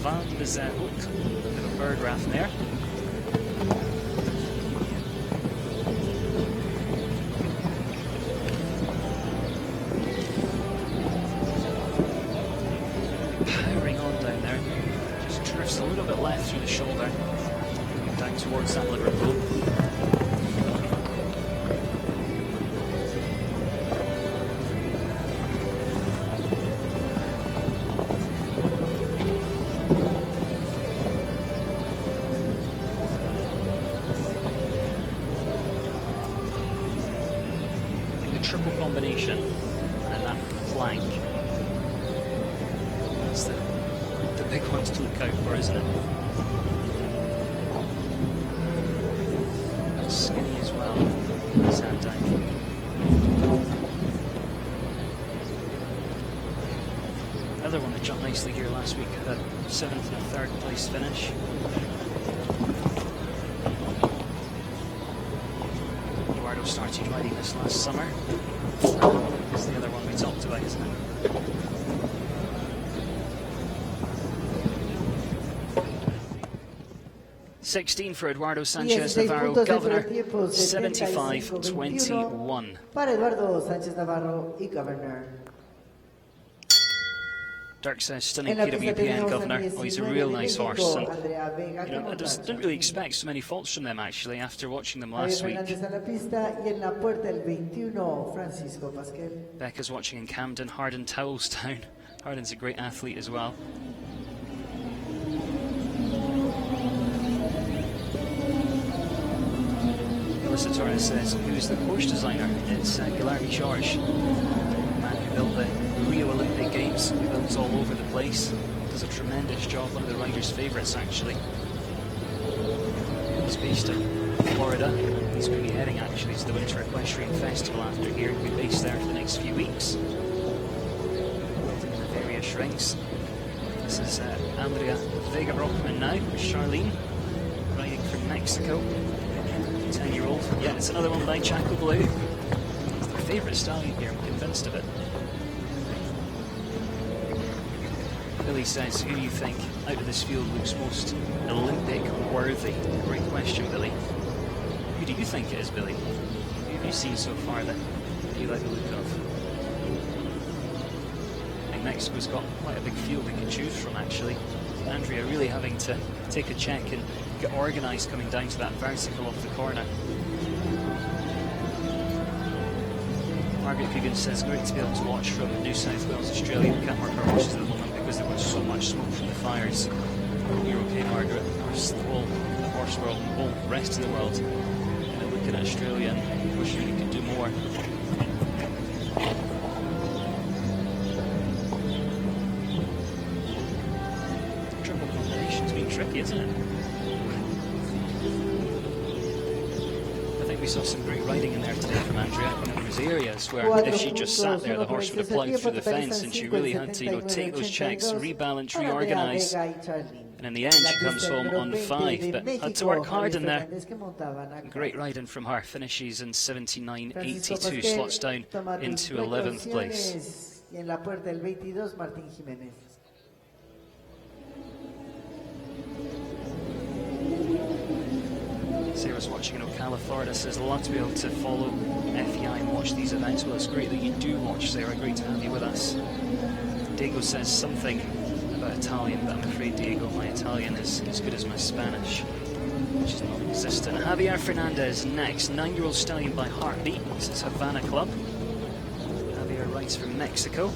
Van de Zeehoek. Bit of a bird graph in there. Powering on down there. Just drifts a little bit left through the shoulder. Down towards that Liverpool. Triple combination and that flank. That's the big ones to look out for, isn't it? That's skinny as well. Sandyke. nicely here last week, a 7th and a 3rd place finish. Eduardo started riding this last summer. It's the other one we talked about, isn't it? $16 for Eduardo Sanchez Navarro, Governor, 75-21. Para Eduardo Sánchez Navarro y Governor. Dirk says stunning PWPN Governor. Oh, he's a real nice horse. And, you know, I didn't really expect so many faults from them actually after watching them last week. Becca's watching in Camden, Harden Towelstown. Harden's a great athlete as well. Melissa Torres says, who's the course designer? It's Guilherme Jorge, the man who built the Rio Olympic Games. He builds all over the place. Does a tremendous job, one of the riders' favourites actually. He's based in Florida. He's going to be heading actually to the Winter Equestrian Festival after here. He'll be based there for the next few weeks. Building in the various rings. This is Andrea Vega Brockman now with Charlene, riding from Mexico. 10-year-old. Yeah, it's another one by Chaco Blue. It's their favourite stallion here, I'm convinced of it. Billy says, who do you think out of this field looks most Olympic worthy? Great question, Billy. Who do you think it is, Billy? Who have you seen so far that you like the look of? I think Mexico's got quite a big field we can choose from, actually. Andrea really having to take a check and get organised coming down to that vertical off the corner. Margaret Coogan says, great to be able to watch from New South Wales, Australia. We can't work our horses at the moment because there was so much smoke from the fires. You're okay, Margaret. Of course, the whole horse world and the whole rest of the world, you know, looking at Australia and wishing you could do more. Triple combination's been tricky, isn't it? We saw some great riding in there today from Andrea. You know, there was areas where if she just sat there, the horse would have plugged through the fence, and she really had to, you know, take those checks, rebalance, reorganise. And in the end, she comes home on 5, but had to work hard in there. Great riding from her. Finishes in 79.82, slots down into 11th place. Sarah's watching in Ocala, Florida, says, love to be able to follow FEI and watch these events. Well, it's great that you do watch, Sarah. Great to have you with us. Diego says something about Italian, but I'm afraid, Diego, my Italian is as good as my Spanish, which is non-existent. Javier Fernandez next, 9-year-old stallion by Heartbeat. This is Havana Club. Javier rides from Mexico.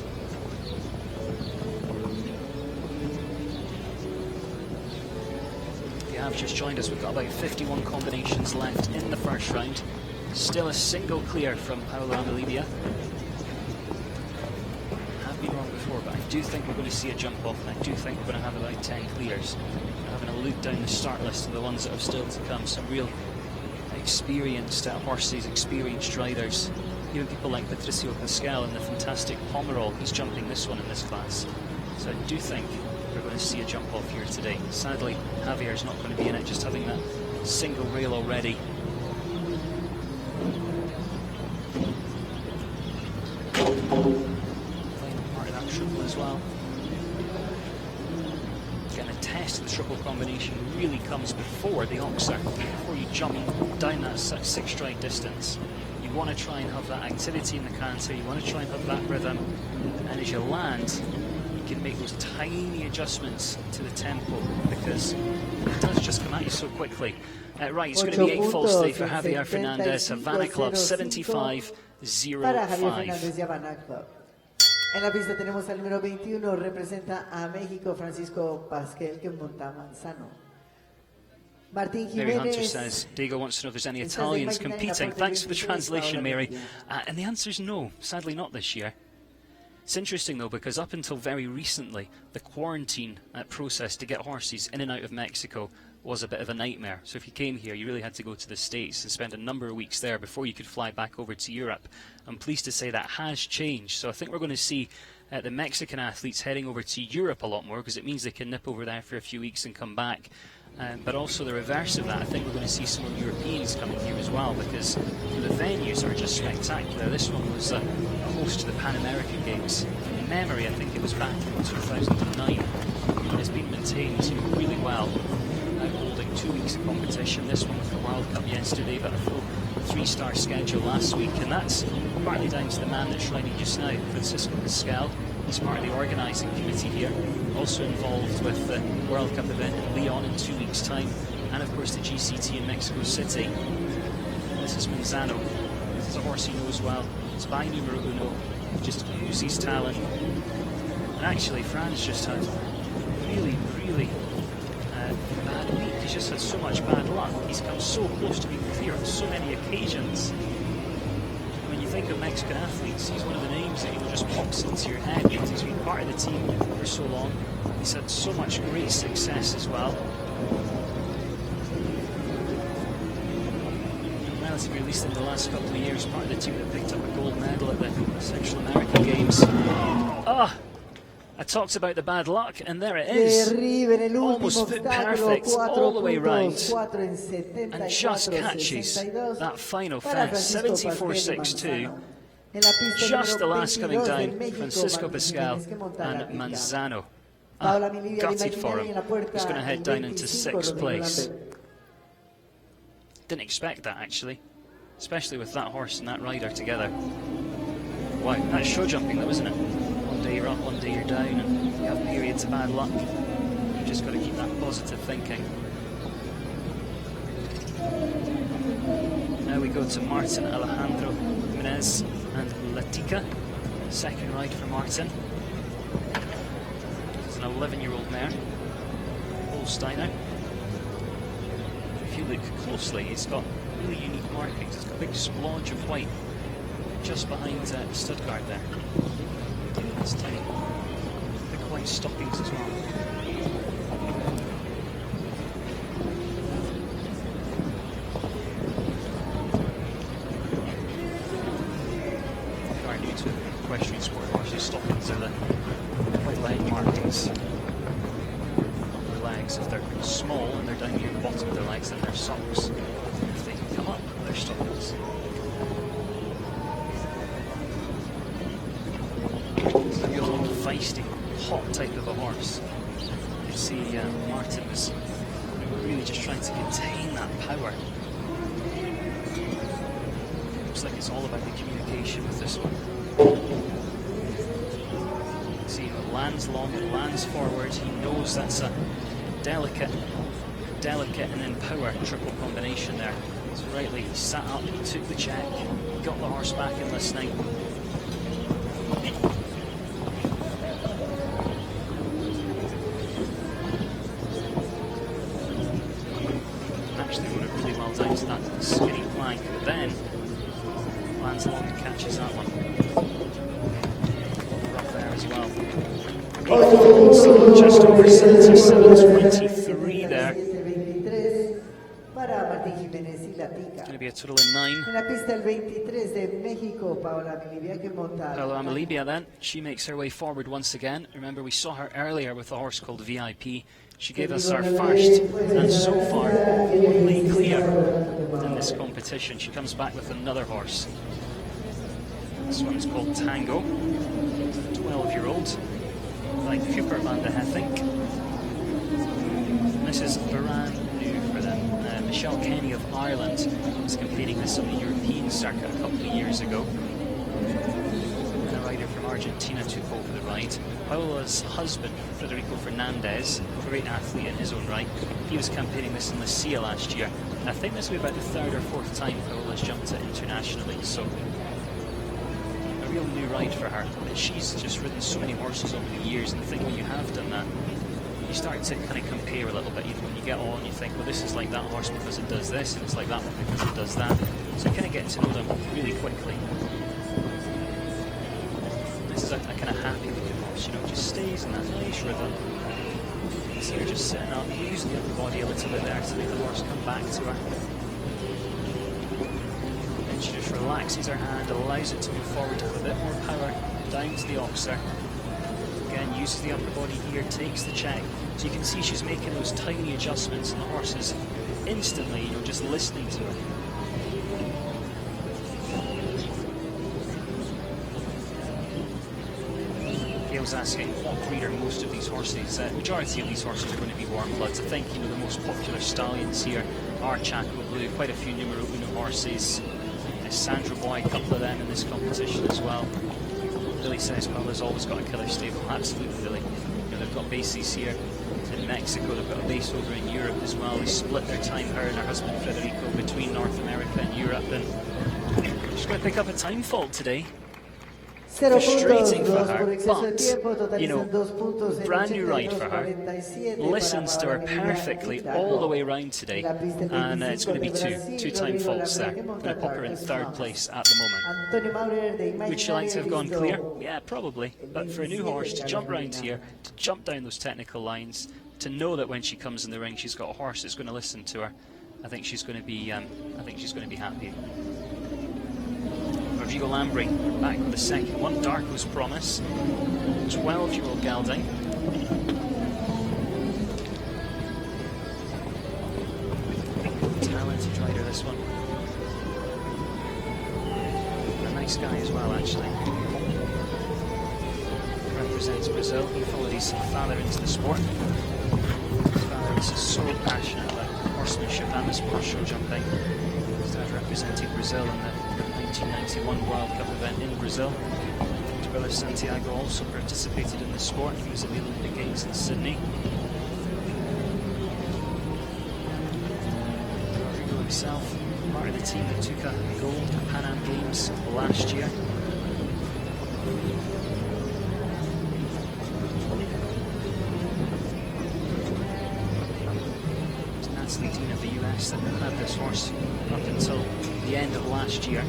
Have just joined us, we've got about 51 combinations left in the first round. Still a single clear from Paolo Amelibia. Have been wrong before, but I do think we're going to see a jump off, and I do think we're going to have about 10 clears. We're having a look down the start list of the ones that have still to come. Some real experienced horses, experienced riders. Even people like Patricio Pascal and the fantastic Pomerol. He's jumping this one in this class. So I do think we're going to see a jump off here today. Sadly, Javier's not going to be in it, just having that single rail already. Final part of that triple as well. Again, a test of the triple combination really comes before the oxer, before you jump down that 6-stride distance. You want to try and have that activity in the canter, you want to try and have that rhythm, and as you land, can make those tiny adjustments to the tempo because it does just come at you so quickly. Right, it's going to be 8 falls today for Javier Fernandez, Havana Club, 75.05. En la pista tenemos al número 21, representa a México, Francisco Pasquel, que monta Manzano. Martin Mary Hunter Jiménez says, Diego wants to know if there's any Italians competing. Thanks for the translation, Mary. And the answer is no, sadly not this year. It's interesting though, because up until very recently, the quarantine process to get horses in and out of Mexico was a bit of a nightmare. So if you came here, you really had to go to the States and spend a number of weeks there before you could fly back over to Europe. I'm pleased to say that has changed. So I think we're going to see the Mexican athletes heading over to Europe a lot more, because it means they can nip over there for a few weeks and come back. But also the reverse of that, I think we're going to see some more Europeans coming here as well, because the venues are just spectacular. This one was a host to the Pan American Games. From memory, I think it was back in 2009. And it's been maintained really well, holding 2 weeks of competition. This one with the World Cup yesterday, but a full 3-star schedule last week, and that's partly down to the man that's riding just now, Francisco Pascal. He's part of the organising committee here, also involved with the World Cup event in Leon in 2 weeks' time, and of course the GCT in Mexico City. This is Manzano. This is a horse he knows well. It's by numero uno, just oozes talent. And actually, Fran's just had really bad week. He's just had so much bad luck. He's come so close to being clear on so many occasions. When you think of Mexican athletes, he's one of the names that just pops into your head because he's been part of the team for so long. He's had so much great success as well. Relatively, at least in the last couple of years, part of the team that picked up a gold medal at the Central American Games. I talked about the bad luck, and there it is. Almost foot perfect all the way round, and just catches that final fence, 74.62. Just the last coming down, Francisco Pascal and Manzano. Gutted for him. He's going to head down into 6th place. Didn't expect that, actually, especially with that horse and that rider together. Wow, that's show jumping though, isn't it? One day you're up, one day you're down, and you have periods of bad luck. You've just got to keep that positive thinking. Now we go to Martin Alejandro Jimenez and Latica. Second ride for Martin. It's an 11-year-old mare, Holsteiner. If you look closely, it's got really unique markings. It's got a big splodge of white just behind Stuttgart there. It's tiny. Big white stockings as well. If you are new to equestrian sport, horses' stockings are the white leg markings on their legs. If they're small and they're down near the bottom of their legs, then they're socks. If they come up, they're stockings. Feisty, hot type of a horse. You see Martin was really just trying to contain that power. Looks like it's all about the communication with this one. See, it lands long, it lands forward. He knows that's a delicate and then power triple combination there. So rightly, he sat up, he took the check, got the horse back in listening. Down to that skinny plank, but then lands along and catches that one. Rough there as well. So just over 77.23 there. It's going to be a total of 9. Paola Amalibia then, she makes her way forward once again. Remember, we saw her earlier with a horse called VIP. She gave us our first, and so far, only clear in this competition. She comes back with another horse. This one's called Tango, 12-year-old, like Cooper van de Hethink. This is brand new for them. Michelle Kenny of Ireland was competing this on the European circuit a couple of years ago. And a rider from Argentina took over the ride. Paola's husband, Federico Fernandez, a great athlete in his own right, he was campaigning this in Lucia last year. And I think this will be about the 3rd or 4th time Paola's jumped it internationally, so a real new ride for her. But she's just ridden so many horses over the years, and I think when you have done that, you start to kind of compare a little bit. Even when you get on, you think, well, this is like that horse because it does this, and it's like that one because it does that. So you kind of get to know them really quickly. This is a kind of happy looking horse, you know, just stays in that nice rhythm. You see her just sitting up, using the upper body a little bit there to make the horse come back to her. And she just relaxes her hand, allows it to move forward to have a bit more power down to the oxer. Again, uses the upper body here, takes the check. So you can see she's making those tiny adjustments, and the horses instantly, you know, just listening to her. Gail's asking what breed are most of these horses. Majority of these horses are going to be warm bloods. I think, you know, the most popular stallions here are Chaco Blue, quite a few numero uno horses. Sandra Boy, a couple of them in this competition as well. Billy says Paula's always got a killer stable. Absolutely, Billy. You know, they've got bases here in Mexico, they've got a base over in Europe as well. They split their time, her and her husband Federico, between North America and Europe, and she's going to pick up a time fault today. Frustrating for her, but, you know, brand new ride for her. Listens to her perfectly all the way around today, and it's going to be two time faults there. Going to pop her in third place at the moment. Would she like to have gone clear? Yeah, probably. But for a new horse to jump around here, to jump down those technical lines, to know that when she comes in the ring, she's got a horse that's going to listen to her, I think she's going to be happy. Rodrigo Lambry back with the second one. Darko's Promise, 12-year-old gelding. Talented rider, this one. A nice guy as well, actually. Represents Brazil. He followed his father into the sport. His father was so passionate about horsemanship and the sport show jumping. His dad represented Brazil in the 1991 World Cup event in Brazil. His brother Santiago also participated in the sport. He was at the Olympic Games in Sydney. Rodrigo himself, part of the team that took a gold at Pan Am Games last year. It's Natalie Dean of the US that had this horse up until the end of last year.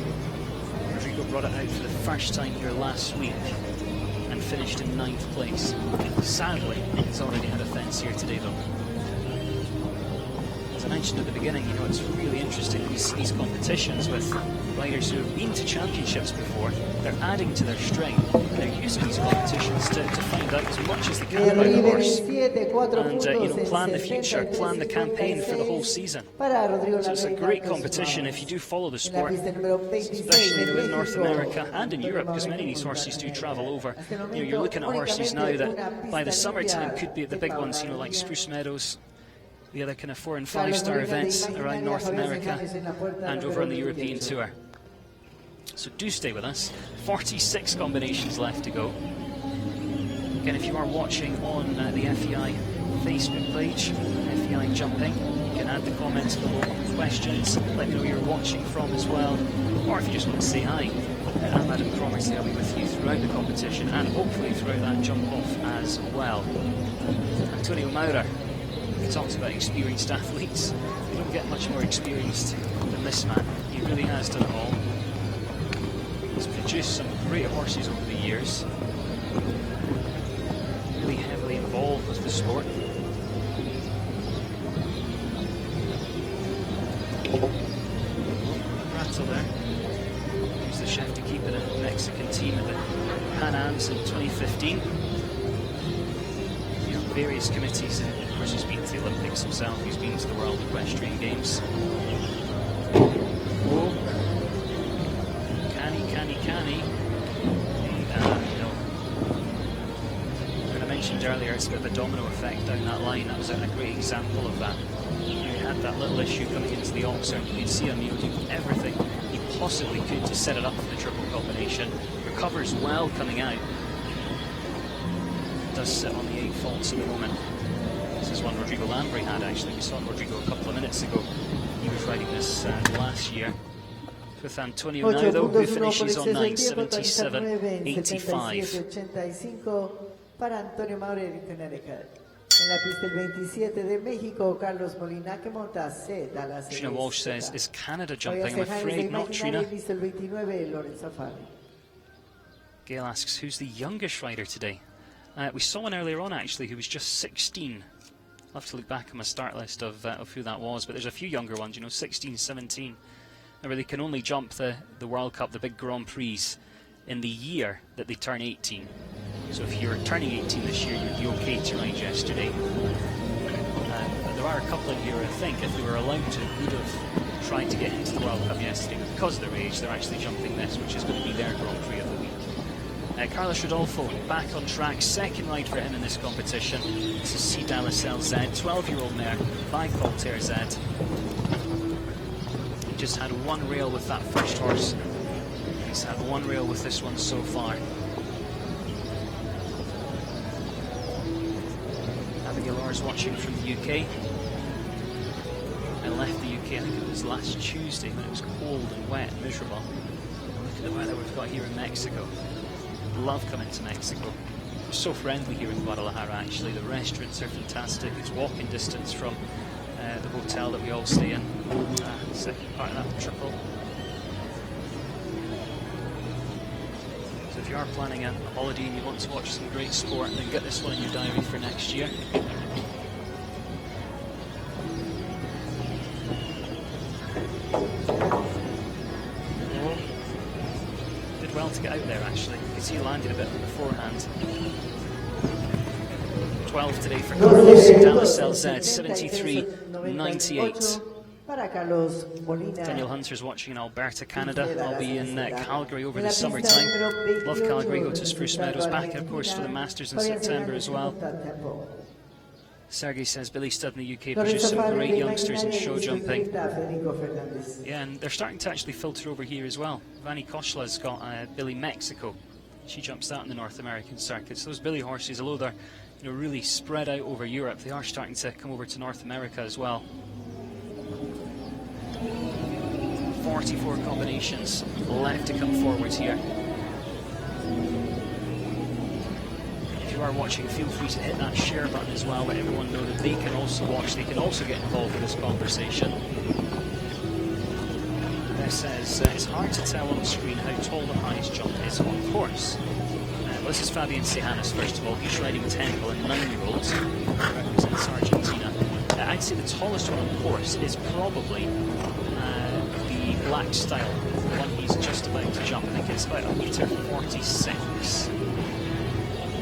Rodrigo brought it out for the first time here last week and finished in 9th place. Sadly, he's already had a fence here today though. As I mentioned at the beginning, you know, it's really interesting, these competitions with riders who have been to championships before. They're adding to their string, and they're using these competitions to find out as much as they can about the horse, and you know, plan the future, plan the campaign for the whole season. So it's a great competition if you do follow the sport, especially in North America and in Europe, because many of these horses do travel over. You know, you're looking at horses now that by the summertime could be at the big ones, you know, like Spruce Meadows, the other kind of 4- and 5-star events around North America and over on the European Tour. So do stay with us. 46 combinations left to go. Again, if you are watching on the FEI Facebook page, FEI Jumping, you can add the comments below, questions, let me know where you're watching from as well, or if you just want to say hi, I'm Adam Cromarty. I'll be with you throughout the competition and hopefully throughout that jump off as well. Antonio Maura, we talked about experienced athletes. You don't get much more experienced than this man. He really has done it all. He's produced some great horses over the years. Really heavily involved with the sport. Rattle there. He was the chef to keep in a Mexican team at the Pan Ams in 2015. You know, various committees, and of course he's been to the Olympics himself, he's been to the World Equestrian Games. Whoa. Canny. No. When I mentioned earlier, it's a bit of a domino effect down that line. That was a great example of that. He had that little issue coming into the Oxford. You could see him, you know, do everything he possibly could to set it up for the triple combination. Recovers well coming out. Does sit on the 8 faults at the moment. This is one Rodrigo Lambry had actually. We saw Rodrigo a couple of minutes ago. He was riding this last year. With Antonio now, though, who finishes on 9:77.85. Para Antonio Maura in Connecticut. En la pista el 27 de México, Carlos Molina, que monta C. Trina Walsh says, is Canada jumping? I'm afraid not, Trina. Gail asks, who's the youngest rider today? We saw one earlier on, actually, who was just 16. I'll have to look back on my start list of who that was, but there's a few younger ones, you know, 16, 17. Now, they can only jump the World Cup, the big Grand Prix, in the year that they turn 18. So if you're turning 18 this year, you'd be okay to ride yesterday. There are a couple in here, I think, if they were allowed to, would have tried to get into the World Cup yesterday, but because of their age, they're actually jumping this, which is going to be their Grand Prix of the week. Carlos Rodolfo back on track, second ride for him in this competition. This is C. Dallasel Z, 12-year-old mare by Voltaire Z. He just had one rail with that first horse. He's had one rail with this one so far. Abigail Orr's watching from the UK. I left the UK, I think it was last Tuesday, when it was cold and wet and miserable. Look at the weather we've got here in Mexico. Love coming to Mexico. We're so friendly here in Guadalajara, actually. The restaurants are fantastic. It's walking distance from the hotel that we all stay in. Second part of that triple. So if you are planning a holiday and you want to watch some great sport, then get this one in your diary for next year. Well to get out there, actually. You can see he landed a bit on the forehand. 12 today for Carlos Dallasel Z, 73.98. Daniel Hunter's watching in Alberta, Canada. I'll be in Calgary over the summertime. Love Calgary, go to Spruce Meadows, back of course for the Masters in September as well. Sergey says Billy Stud in the UK produced some great youngsters in show jumping. Yeah, and they're starting to actually filter over here as well. Vanny Koshla's got Billy Mexico. She jumps that in the North American circuit. So those Billy horses, although they're really spread out over Europe, they are starting to come over to North America as well. 44 combinations left to come forward here. If you are watching, feel free to hit that share button as well, let everyone know that they can also watch, they can also get involved with this conversation. This says, it's hard to tell on the screen how tall the highest jump is on course. Well, this is Fabian Sejanes, first of all. He's riding Temple, a 9-year-old, represents Argentina. I'd say the tallest one on course is probably the Black Style, the one he's just about to jump. I think it's about 1.46 m.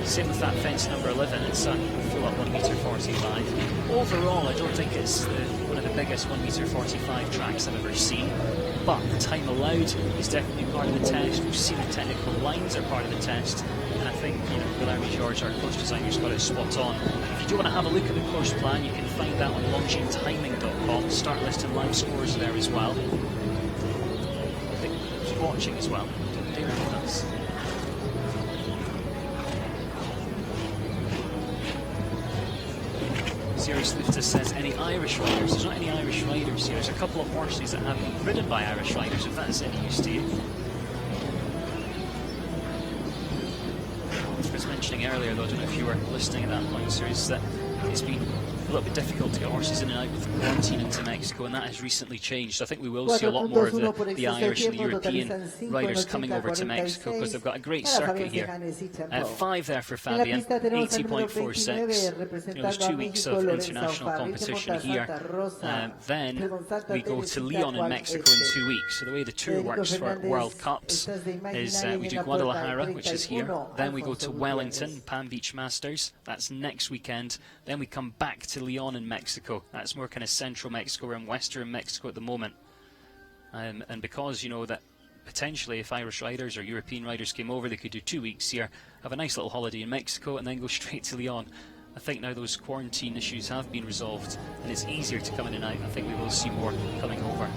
Same with that fence number 11, it's a full-up 1.45 m. Overall, I don't think it's one of the biggest 1.45 m tracks I've ever seen, but the time allowed is definitely part of the test. We've seen the technical lines are part of the test, and I think Guilherme Jorge, our course designer's got it spot on. If you do want to have a look at the course plan, you can find that on longinetiming.com. Start list and live scores there as well. Keep watching as well. Don't dare with us. Sirius Lifter says, any Irish riders? There's not any Irish riders here. There's a couple of horses that have been ridden by Irish riders, if that's any use to you. I was mentioning earlier, though, I don't know if you were listening at that point, Sirius, that it's been a little bit difficult to get horses in and out with quarantine into Mexico, and that has recently changed. I think we will see a lot more of the Irish and the European riders coming over to Mexico because they've got a great circuit here. 5 there for Fabian, 80.46. There's 2 weeks of international competition here. Then we go to Leon in Mexico in 2 weeks. So the way the tour works for World Cups is we do Guadalajara, which is here. Then we go to Wellington, Palm Beach Masters. That's next weekend. Then we come back to Leon in Mexico. That's more kind of central Mexico. We're in western Mexico at the moment. And because, that potentially if Irish riders or European riders came over, they could do 2 weeks here, have a nice little holiday in Mexico, and then go straight to Leon. I think now those quarantine issues have been resolved, and it's easier to come in and out. I think we will see more coming over.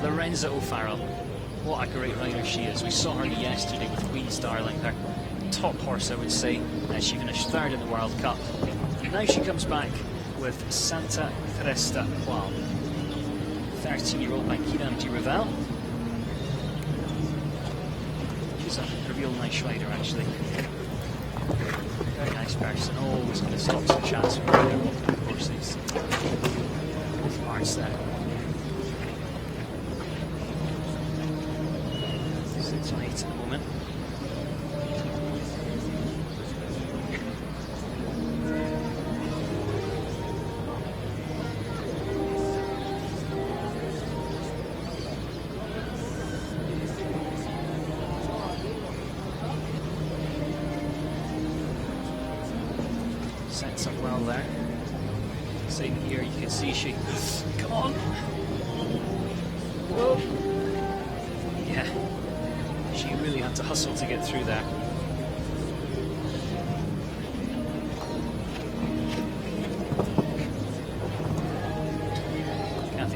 Lorenza O'Farrell. What a great rider she is. We saw her yesterday with Queen's Darling, her top horse, I would say. She finished 3rd in the World Cup. Now she comes back with Santa Cresta Qual. 13-year-old Banquina de Revel. She's a real nice rider, actually. Very nice person. Always going to stop some chats from there walking the courses. Both parts there. 6 on 8 at the moment. Sets up well there. Same here, you can see she... Come on! Whoa! Yeah, she really had to hustle to get through there.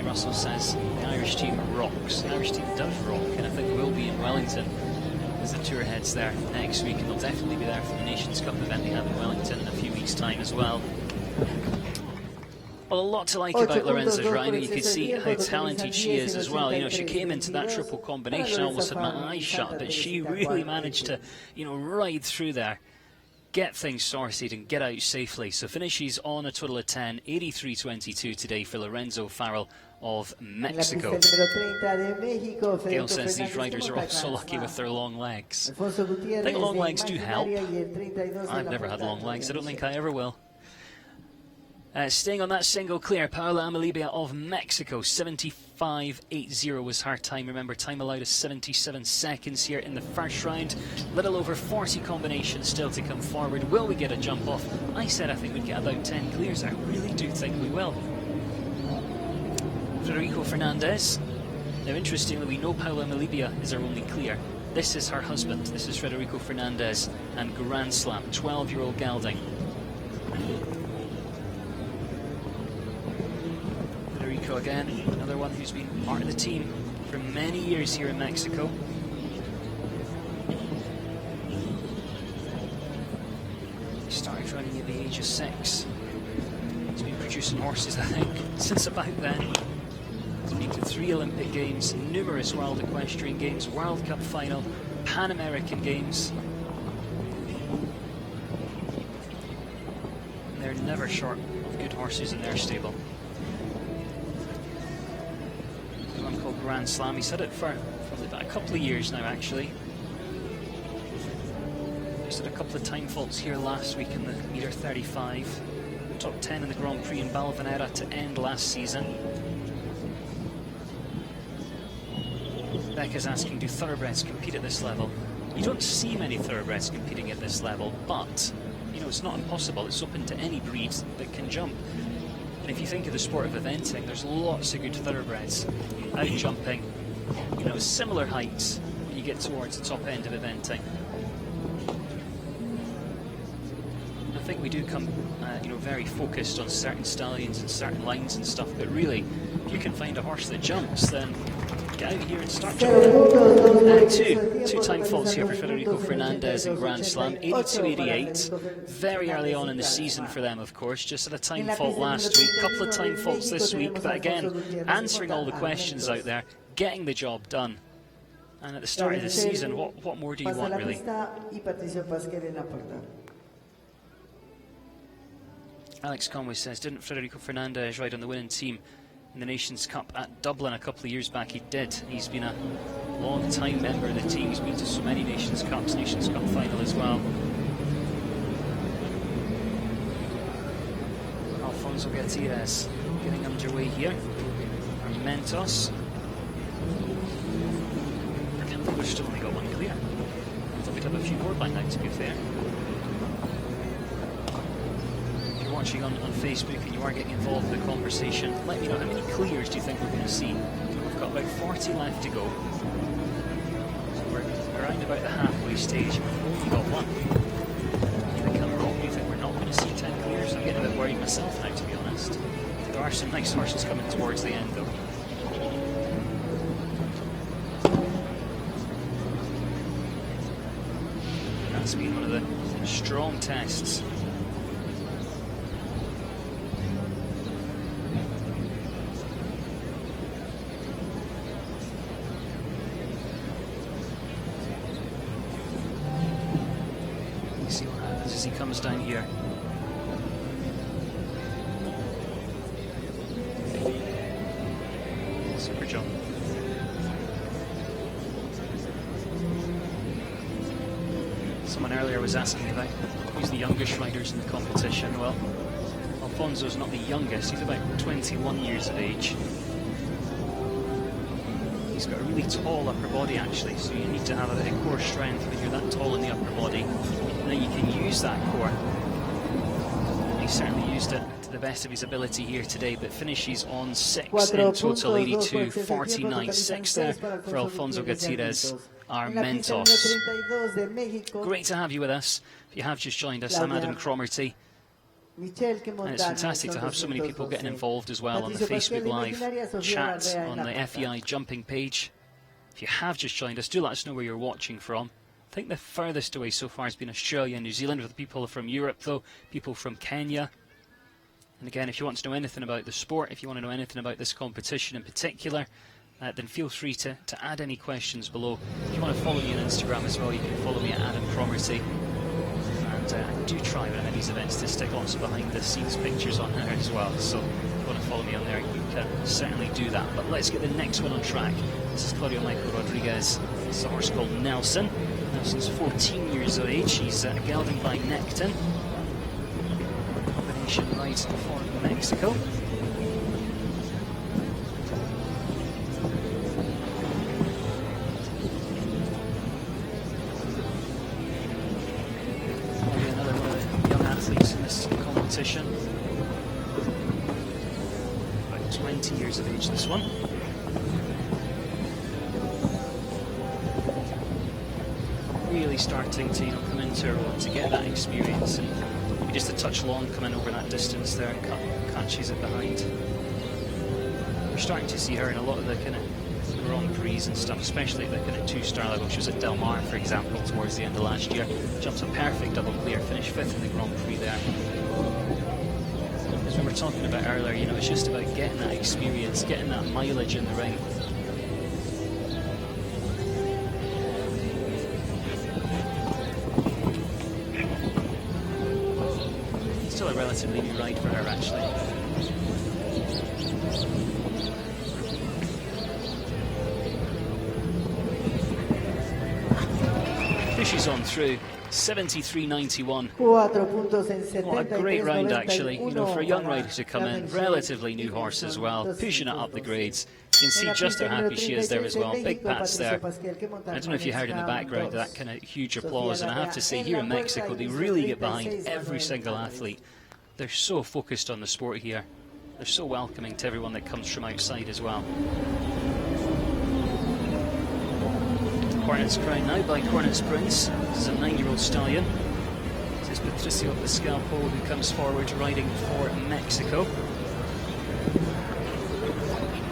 Russell says the Irish team rocks. The Irish team does rock, and I think will be in Wellington as the tour heads there next week, and they'll definitely be there for the Nations Cup event they have in Wellington in a few weeks' time as well. Well, a lot to like about Lorenzo's riding. You can see how talented she is as well. You know, she came into that triple combination, I almost had my eyes shut, but she really managed to, you know, ride through there, get things sorted and get out safely. So finishes on a total of 10, 83.22 today for Lorenzo Farrell of Mexico. Gail says these riders are all so lucky with their long legs. I think long legs do help. I've never had long legs. I don't think I ever will. Staying on that single clear, Paola Amalibia of Mexico, 75.80 was her time. Remember, time allowed is 77 seconds here in the first round. Little over 40 combinations still to come forward. Will we get a jump off? I said I think we'd get about 10 clears. I really do think we will. Federico Fernandez. Now, interestingly, we know Paola Amalibia is our only clear. This is her husband. This is Federico Fernandez and Grand Slam, 12-year-old gelding. Federico again, another one who's been part of the team for many years here in Mexico. He started running at the age of 6. He's been producing horses, I think, since about then. He's been to 3 Olympic Games, numerous World Equestrian Games, World Cup final, Pan American Games. And they're never short of good horses in their stable. One called Grand Slam. He's had it for probably about a couple of years now, actually. Just had a couple of time faults here last week in the metre 35. Top 10 in the Grand Prix in Valvanera to end last season. Becca's asking, do thoroughbreds compete at this level? You don't see many thoroughbreds competing at this level, but you know, it's not impossible. It's open to any breed that can jump. And if you think of the sport of eventing, there's lots of good thoroughbreds out jumping, you know, similar heights when you get towards the top end of eventing. I think we do come, you know, very focused on certain stallions and certain lines and stuff, but really, if you can find a horse that jumps, then get out here and start jumping. Two time faults here for Federico Fernandez in Grand Slam, 82.88. Very early on in the season for them, of course. Just had a time fault last week, couple of time faults this week, but again, answering all the questions out there, getting the job done. And at the start of the season, what more do you want, really? Alex Conway says, didn't Federico Fernandez ride on the winning team in the Nations Cup at Dublin a couple of years back? He did. He's been a long time member of the team. He's been to so many Nations Cups, Nations Cup final as well. Alfonso Gutierrez getting underway here. Mentos. I can't believe we've still only got one clear. I thought we'd have a few more by now, to be fair. Watching on Facebook and you are getting involved in the conversation, let me know how many clears do you think we're going to see. We've got about 40 left to go. So we're around about the halfway stage. We've only got one. You think I'm wrong? You think we're not going to see 10 clears? I'm getting a bit worried myself now, to be honest. There are some nice horses coming towards the end, though. That's been one of the strong tests. As he comes down here. Super jump. Someone earlier was asking about who's the youngest riders in the competition. Well, Alfonso's not the youngest, he's about 21 years of age. He's got a really tall upper body actually, so you need to have a bit of core strength when you're that tall in the upper body. And then you can use that core. He certainly used it to the best of his ability here today, but finishes on 6 4 in total, puntos, 82, 2 49, 6 there for Alfonso Gutierrez, our En la pista número Mentos. 32 de México, Great to have you with us. If you have just joined us, I'm Adam Cromarty. Michelle que And it's fantastic to have so many people getting involved as well on the Facebook Live chat, on the FEI jumping page. If you have just joined us, do let us know where you're watching from. I think the furthest away so far has been Australia and New Zealand, with people from Europe though, people from Kenya. And again, if you want to know anything about the sport, if you want to know anything about this competition in particular, then feel free to add any questions below. If you want to follow me on Instagram as well, you can follow me at Adam Cromarty. And I do try when I'm at these events to stick lots of behind the scenes pictures on there as well. So if you want to follow me on there, you can certainly do that. But let's get the next one on track. This is Claudio Michael Rodriguez. It's a horse called Nelson. Nelson's 14 years of age. He's gelding by Necton. Combination rides for Mexico. Probably another one of the young athletes in this competition. About 20 years of age, this one. Really starting to come into a road to get that experience, and maybe just a touch long coming over that distance there and catches it behind. We're starting to see her in a lot of the kind of Grand Prix and stuff, especially at the kind of 2-star level. She was at Del Mar, for example, towards the end of last year. Jumped a perfect double clear, finished 5th in the Grand Prix there. As we were talking about earlier, it's just about getting that experience, getting that mileage in the ring. Still a relatively new ride for her, actually. Pushes on through, 73.91. What a great round, actually. For a young rider to come in, relatively new horse as well, pushing it up the grades. You can see just how happy she is there as well. Big pats there. I don't know if you heard in the background that kind of huge applause, and I have to say, here in Mexico, they really get behind every single athlete. They're so focused on the sport here. They're so welcoming to everyone that comes from outside as well. Cornet's Crown now by Cornet's Prince. This is a 9-year-old stallion. This is Patricio Pascalpo, who comes forward riding for Mexico.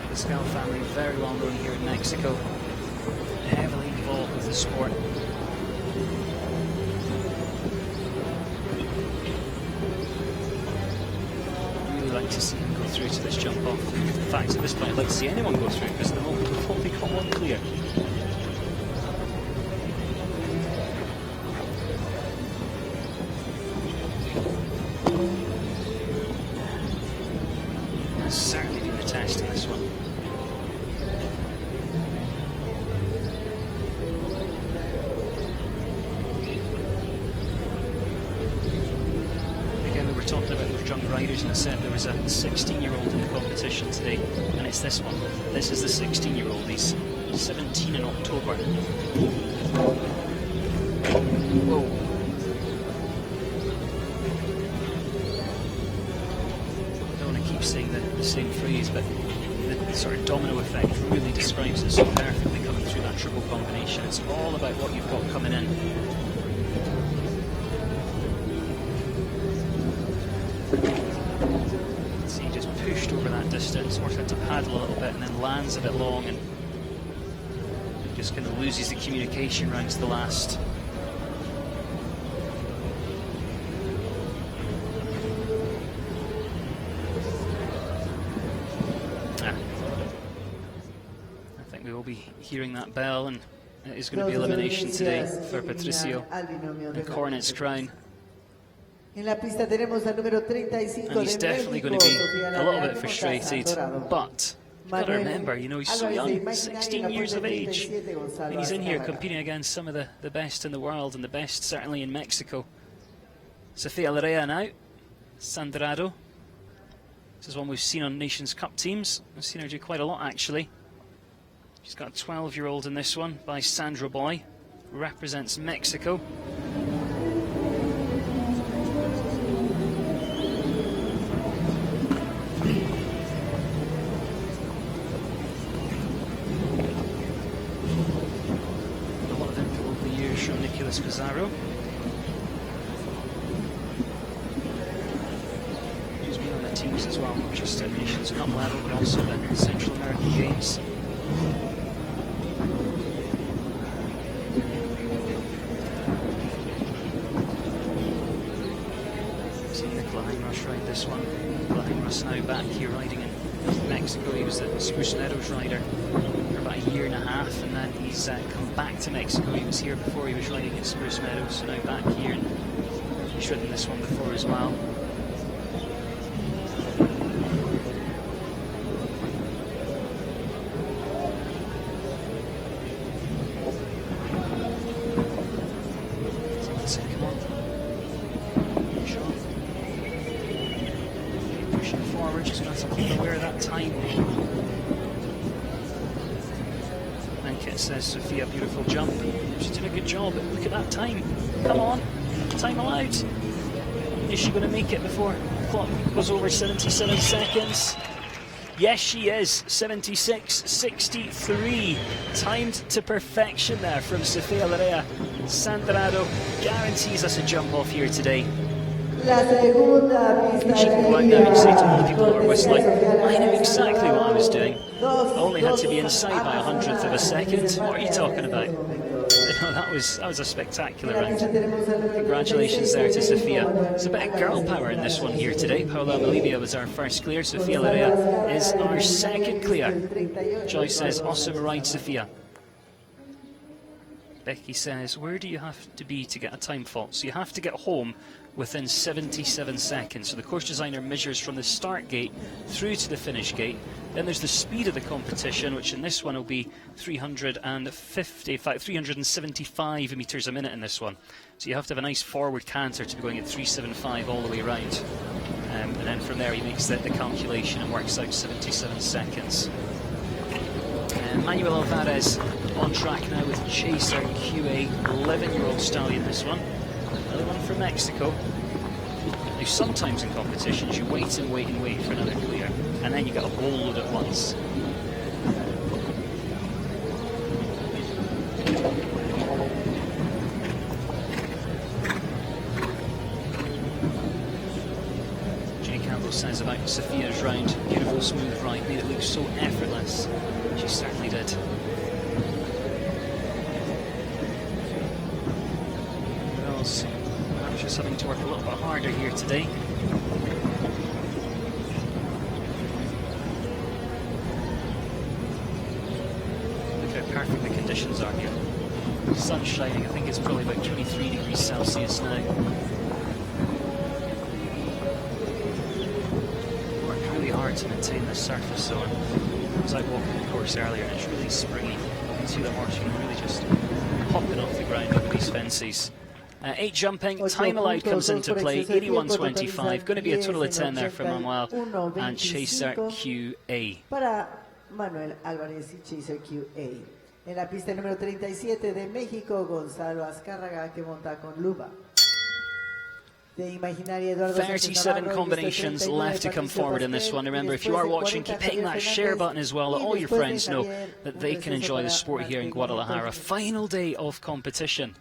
The Pascal family, very well known here in Mexico, heavily involved with the sport. Really like to see him go through to this jump off. In fact, at this point, I'd like to see anyone go through, because at the moment we've only got one clear. Certainly been the test in this one. Again, we were talking about those young riders, and I said there was a 16-year-old in the competition today, and it's this one. This is the 16-year-old. He's 17 in October. Whoa. Saying the same phrase, but the sort of domino effect really describes it so perfectly coming through that triple combination. It's all about what you've got coming in. See, he just pushed over that distance, or had to paddle a little bit and then lands a bit long and just kind of loses the communication round to the last. Be hearing that bell, and it is going to be elimination today for Patricio and Cornet's Crown. And he's definitely going to be a little bit frustrated, but you've got to remember, he's so young, 16 years of age, and he's in here competing against some of the best in the world, and the best certainly in Mexico. Sofia Larrea now, Sandrado. This is one we've seen on Nations Cup teams. We've seen her do quite a lot, actually. She's got a 12-year-old in this one by Sandra Boy, represents Mexico. Carlos Pizarro. He's been on the teams as well, not just at Nations Cup level, but also at Central American Games. Ride this one. Guadalajara's now back here riding in Mexico. He was the Spruce Meadows rider for about a year and a half, and then he's come back to Mexico. He was here before, he was riding at Spruce Meadows, so now back here, and he's ridden this one before as well. Just got to keep aware of that time. And it says Sophia, beautiful jump. She's doing a good job. Look at that time. Come on. Time allowed. Is she going to make it before the clock goes over 77 seconds? Yes, she is. 76.63. Timed to perfection there from Sofia Lorea. Sandrado guarantees us a jump off here today. She can go out now and say to all the people who are whistling, I knew exactly what I was doing. I only had to be inside by 100th of a second. What are you talking about? No, that was a spectacular round. Congratulations there to Sofia. It's a bit of girl power in this one here today. Paula Bolivia was our first clear. Sofia Lorea is our second clear. Joyce says, awesome ride, Sofia. Becky says, where do you have to be to get a time fault? So you have to get home within 77 seconds. So the course designer measures from the start gate through to the finish gate. Then there's the speed of the competition, which in this one will be 375 meters a minute in this one. So you have to have a nice forward canter to be going at 375 all the way around. And then from there he makes the calculation and works out 77 seconds. Manuel Alvarez on track now with Chaser QA, 11-year-old stallion this one. Another one from Mexico. Now sometimes in competitions you wait and wait and wait for another clear, and then you get a whole load at once. Jay Campbell says about Sophia's round, beautiful smooth ride, made it look so effortless. She certainly did. Well, I'm just having to work a little bit harder here today. Look how perfect the conditions are here. The sun's shining, I think it's probably about 23 degrees Celsius now. Worked really hard to maintain the surface, so I was out walking the course earlier and it's really springy. You can see the horse really just hopping off the ground over these fences. 8 jumping, time allowed comes into play, 81.25, going to be a total of 10 there from Manuel and Chaser QA. Para Manuel Álvarez y Chaser QA. En la pista número 37 de México, Gonzalo Azcárraga, que monta con Luba. 37 combinations left to come forward in this one. Remember, if you are watching, keep hitting that share button as well. Let all your friends know that they can enjoy the sport here in Guadalajara. Final day of competition.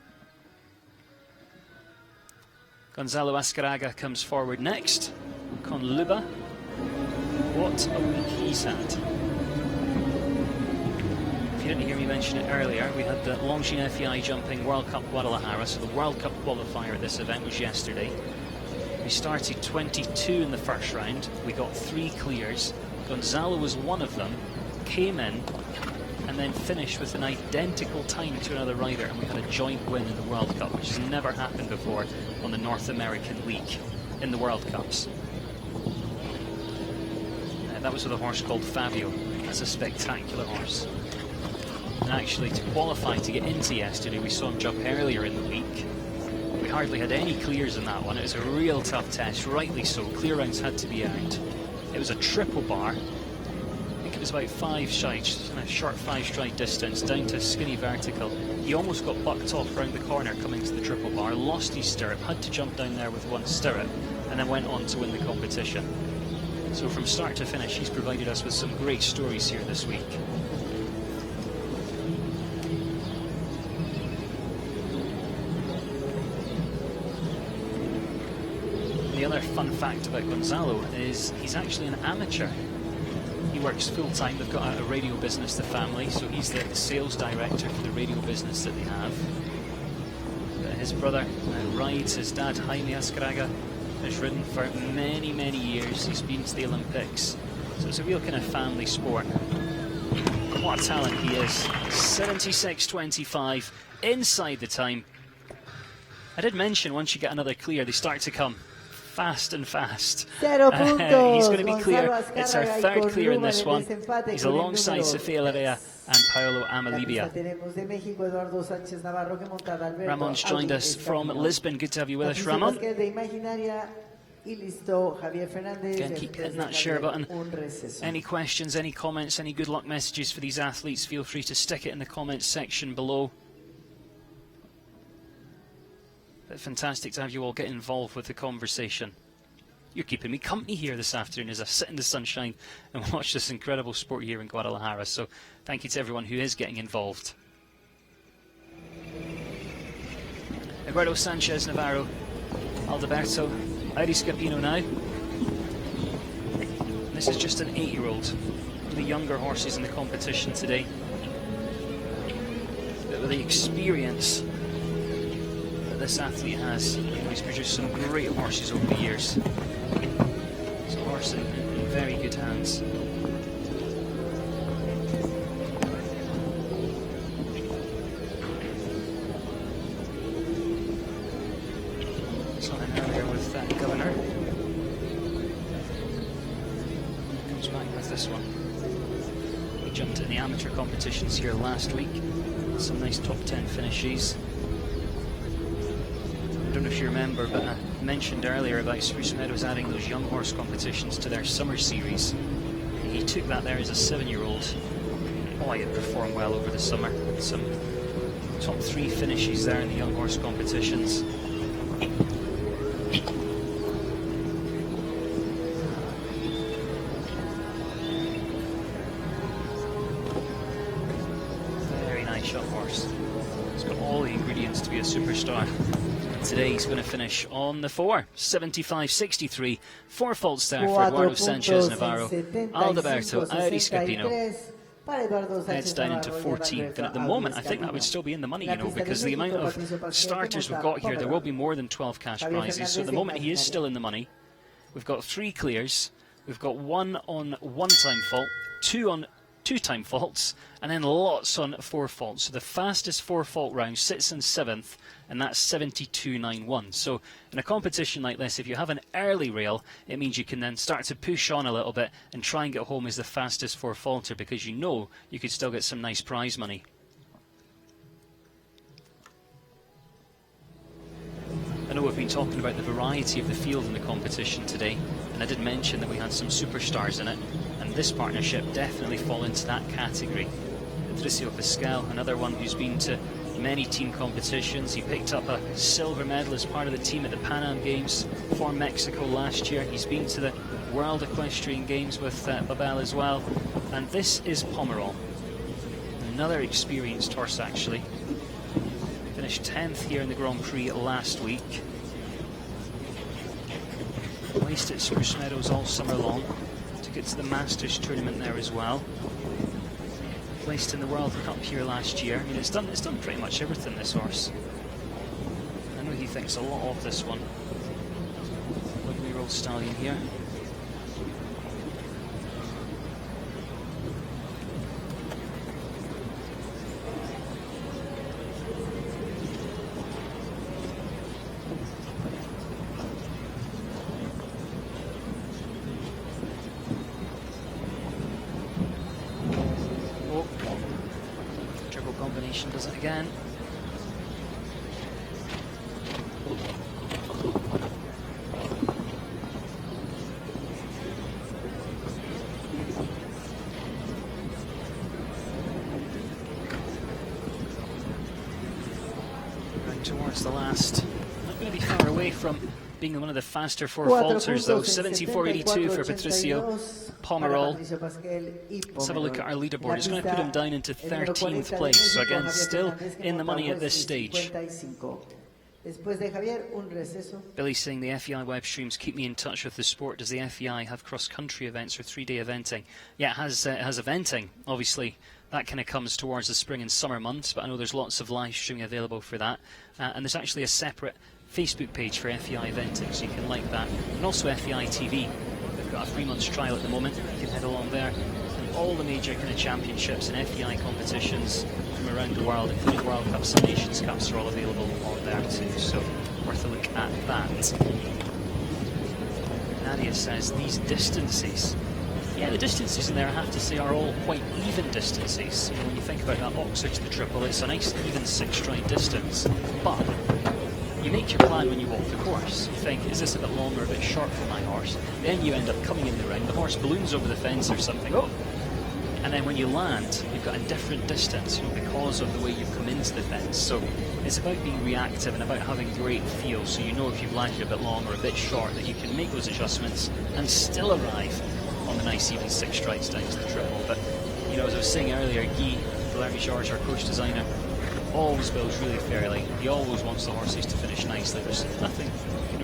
Gonzalo Azcárraga comes forward next. Con Luba. What a week he's had. If you didn't hear me mention it earlier, we had the Longines FEI Jumping World Cup Guadalajara, so the World Cup qualifier at this event was yesterday. We started 22 in the first round, we got 3 clears. Gonzalo was one of them, came in, and then finished with an identical time to another rider, and we had a joint win in the World Cup, which has never happened before on the North American League in the World Cups. That was with a horse called Fabio. That's a spectacular horse. And actually, to qualify to get into yesterday, we saw him jump earlier in the week. We hardly had any clears in that one. It was a real tough test, rightly so. Clear rounds had to be earned. It was a triple bar. I think it was about 5 strides, a short 5 stride distance, down to a skinny vertical. He almost got bucked off round the corner coming to the triple bar, lost his stirrup, had to jump down there with one stirrup, and then went on to win the competition. So from start to finish, he's provided us with some great stories here this week. the other fun fact about Gonzalo is he's actually an amateur. He works full-time. They've got a radio business, the family, so he's the sales director for the radio business that they have. His brother rides. His dad, Jaime Azcárraga, has ridden for many, many years. He's been to the Olympics. So it's a real kind of family sport. What a talent he is. 76.25 inside the time. I did mention once you get another clear, they start to come fast and fast. He's going to be clear. It's our third clear in this one. He's alongside Sofia Larea and Paolo Amalibia. Ramon's joined us from Lisbon. Good to have you with us, Ramon. Again, keep hitting that share button. Any questions, any comments, any good luck messages for these athletes, feel free to stick it in the comments section below. But fantastic to have you all get involved with the conversation. You're keeping me company here this afternoon as I sit in the sunshine and watch this incredible sport here in Guadalajara. So thank you to everyone who is getting involved. Eduardo Sanchez Navarro, Alberto, Audi-Scappino now. This is just an 8-year-old. One of the younger horses in the competition today. But with the experience that this athlete has, he's produced some great horses over the years. It's a horse in very good hands. Saw him earlier with that Governor. Comes back with this one. He jumped in the amateur competitions here last week. Some nice top 10 finishes. I don't know if you remember, but I mentioned earlier about Spruce Meadows adding those young horse competitions to their summer series. He took that there as a 7-year-old. Boy, it performed well over the summer. Some top 3 finishes there in the young horse competitions. Very nice young horse. He's got all the ingredients to be a superstar. Today he's going to finish on the 4, 75.63. 4 faults there for Eduardo Sanchez Navarro. Alberto Audi-Scappino heads down into 14th, and at the moment I think that would still be in the money, you know, because the amount of starters we've got here, there will be more than 12 cash prizes, so at the moment he is still in the money. We've got 3 clears, we've got 1 on 1-time fault, 2 on 2-time faults, and then lots on 4 faults. So the fastest 4 fault round sits in 7th, and that's 72.91. So in a competition like this, if you have an early rail, it means you can then start to push on a little bit and try and get home as the fastest 4 faulter, because you know you could still get some nice prize money. I know we've been talking about the variety of the field in the competition today, and I did mention that we had some superstars in it, and this partnership definitely fall into that category. Patricio Pascal, another one who's been to many team competitions. He picked up a silver medal as part of the team at the Pan Am Games for Mexico last year. He's been to the World Equestrian Games with Babel as well. And this is Pomerol, another experienced horse actually. Finished 10th here in the Grand Prix last week. Placed at Spruce Meadows all summer long. Took it to the Masters tournament there as well. Placed in the World Cup here last year. I mean, it's done pretty much everything, this horse. I know he thinks a lot of this one. 11-year-old stallion here. Does it again. Going towards the last. Not going to be far away from being one of the faster 4 falters though. 74.82 for Patricio Pomerol. Let's have a look at our leaderboard. It's going to put him down into 13th place. So again, still in the money at this stage. Después de Javier, un receso. Billy saying the FEI web streams keep me in touch with the sport. Does the FEI have cross-country events or 3-day eventing? Yeah, it has eventing. Obviously, that kind of comes towards the spring and summer months, but I know there's lots of live streaming available for that. And there's actually a separate Facebook page for FEI eventing, so you can like that. And also FEI TV. They've got a 3-month trial at the moment. You can head along there. And all the major kind of championships and FEI competitions from around the world, including World Cups and Nations Cups, are all available on there too, so worth a look at that. Nadia says these distances, yeah, the distances in there I have to say are all quite even distances. You know, when you think about that Oxford to the triple, it's a nice even 6-stride distance, but you make your plan when you walk the course. You think, is this a bit long or a bit short for my horse? Then you end up coming in the ring, the horse balloons over the fence or something, oh! And then when you land, you've got a different distance, you know, because of the way you've come into the fence. So it's about being reactive and about having great feel, so you know if you've landed a bit long or a bit short, that you can make those adjustments and still arrive on the nice even 6 strides down to the triple. But, you know, as I was saying earlier, Guy Delerme-Georges, our course designer, always builds really fairly. He always wants the horses to finish nicely. There's nothing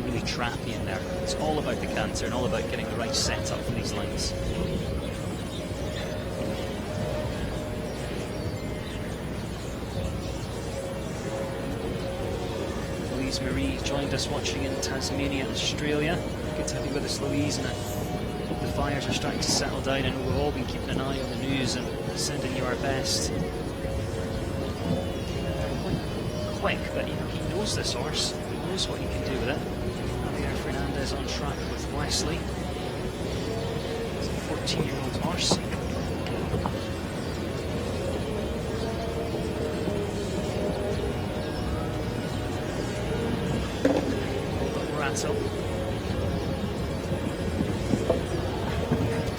really trappy in there. It's all about the canter and all about getting the right setup for these lines. Marie joined us watching in Tasmania, Australia. Good to have you with us, Louise, and I hope the fires are starting to settle down. I know we've all been keeping an eye on the news and sending you our best. Quick, but you know, he knows this horse. He knows what he can do with it. Javier Fernandez on track with Wesley. It's a 14-year-old horse.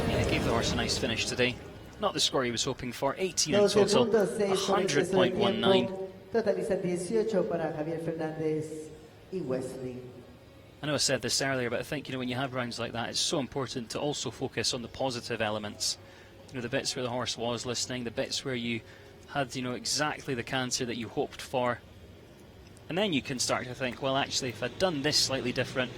Yeah, gave the horse a nice finish today. Not the score he was hoping for. 18 in total, 100.19. Totaliza 18 para Javier Fernández y Wesley. I know I said this earlier, but I think, you know, when you have rounds like that, it's so important to also focus on the positive elements. You know, the bits where the horse was listening, the bits where you had, you know, exactly the canter that you hoped for. And then you can start to think, well, actually, if I'd done this slightly different,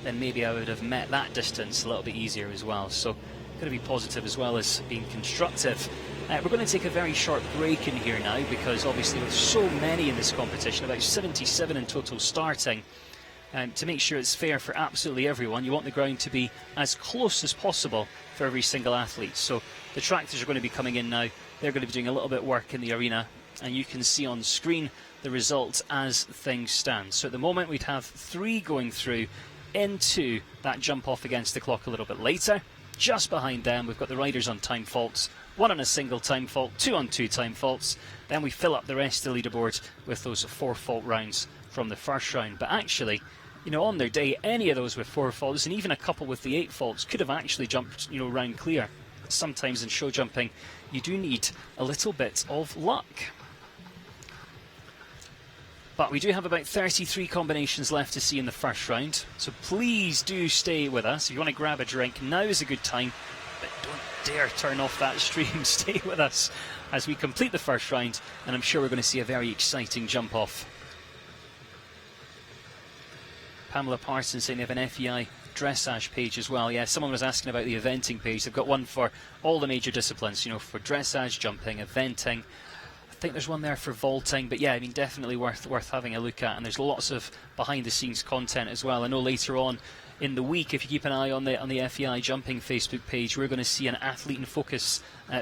then maybe I would have met that distance a little bit easier as well. So, got to be positive as well as being constructive. We're going to take a very short break in here now, because obviously with so many in this competition, about 77 in total starting, to make sure it's fair for absolutely everyone, you want the ground to be as close as possible for every single athlete. So the tractors are going to be coming in now. They're going to be doing a little bit of work in the arena, and you can see on screen the results as things stand. So at the moment we'd have 3 going through into that jump off against the clock a little bit later. Just behind them we've got the riders on time faults, 1 on a single time fault, 2 on 2 time faults. Then we fill up the rest of the leaderboard with those 4 fault rounds from the first round. But actually, you know, on their day, any of those with 4 faults and even a couple with the 8 faults could have actually jumped, you know, round clear. Sometimes in show jumping you do need a little bit of luck. But we do have about 33 combinations left to see in the first round, so please do stay with us. If you want to grab a drink, now is a good time, but don't dare turn off that stream. Stay with us as we complete the first round, and I'm sure we're going to see a very exciting jump off. Pamela Parsons saying they have an FEI dressage page as well. Yeah, someone was asking about the eventing page. They've got one for all the major disciplines, you know, for dressage, jumping, eventing. I think there's one there for vaulting, but yeah, I mean, definitely worth having a look at. And there's lots of behind-the-scenes content as well. I know later on in the week, if you keep an eye on the FEI jumping Facebook page, we're going to see an athlete in focus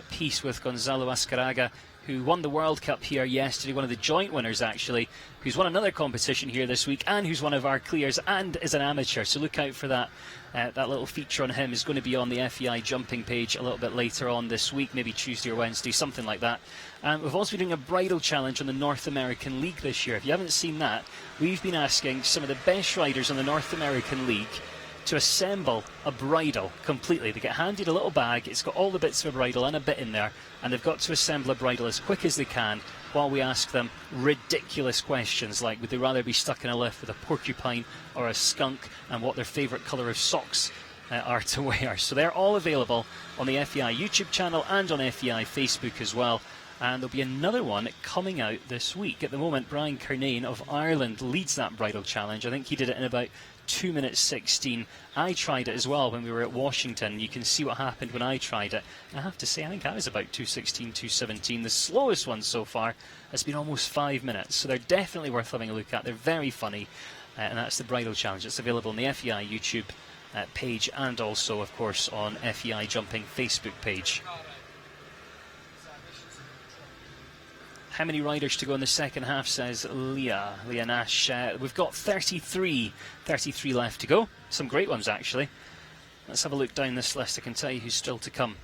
piece with Gonzalo Azcárraga, who won the World Cup here yesterday, one of the joint winners actually, who's won another competition here this week, and who's one of our clears and is an amateur. So look out for that. That little feature on him is going to be on the FEI jumping page a little bit later on this week, maybe Tuesday or Wednesday, something like that. We've also been doing a bridle challenge on the North American League this year. If you haven't seen that, we've been asking some of the best riders on the North American League to assemble a bridle completely. They get handed a little bag, it's got all the bits of a bridle and a bit in there, and they've got to assemble a bridle as quick as they can while we ask them ridiculous questions like, would they rather be stuck in a lift with a porcupine or a skunk, and what their favourite colour of socks are to wear. So they're all available on the FEI YouTube channel and on FEI Facebook as well. And there'll be another one coming out this week. At the moment, Brian Kernane of Ireland leads that bridal challenge. I think he did it in about 2 minutes 16. I tried it as well when we were at Washington. You can see what happened when I tried it. I have to say, I think I was about 2:16, 2:17. The slowest one so far has been almost 5 minutes. So they're definitely worth having a look at. They're very funny. And that's the bridal challenge. It's available on the FEI YouTube page and also, of course, on FEI Jumping Facebook page. How many riders to go in the second half, says Leah Nash. We've got 33 left to go. Some great ones, actually. Let's have a look down this list. I can tell you who's still to come.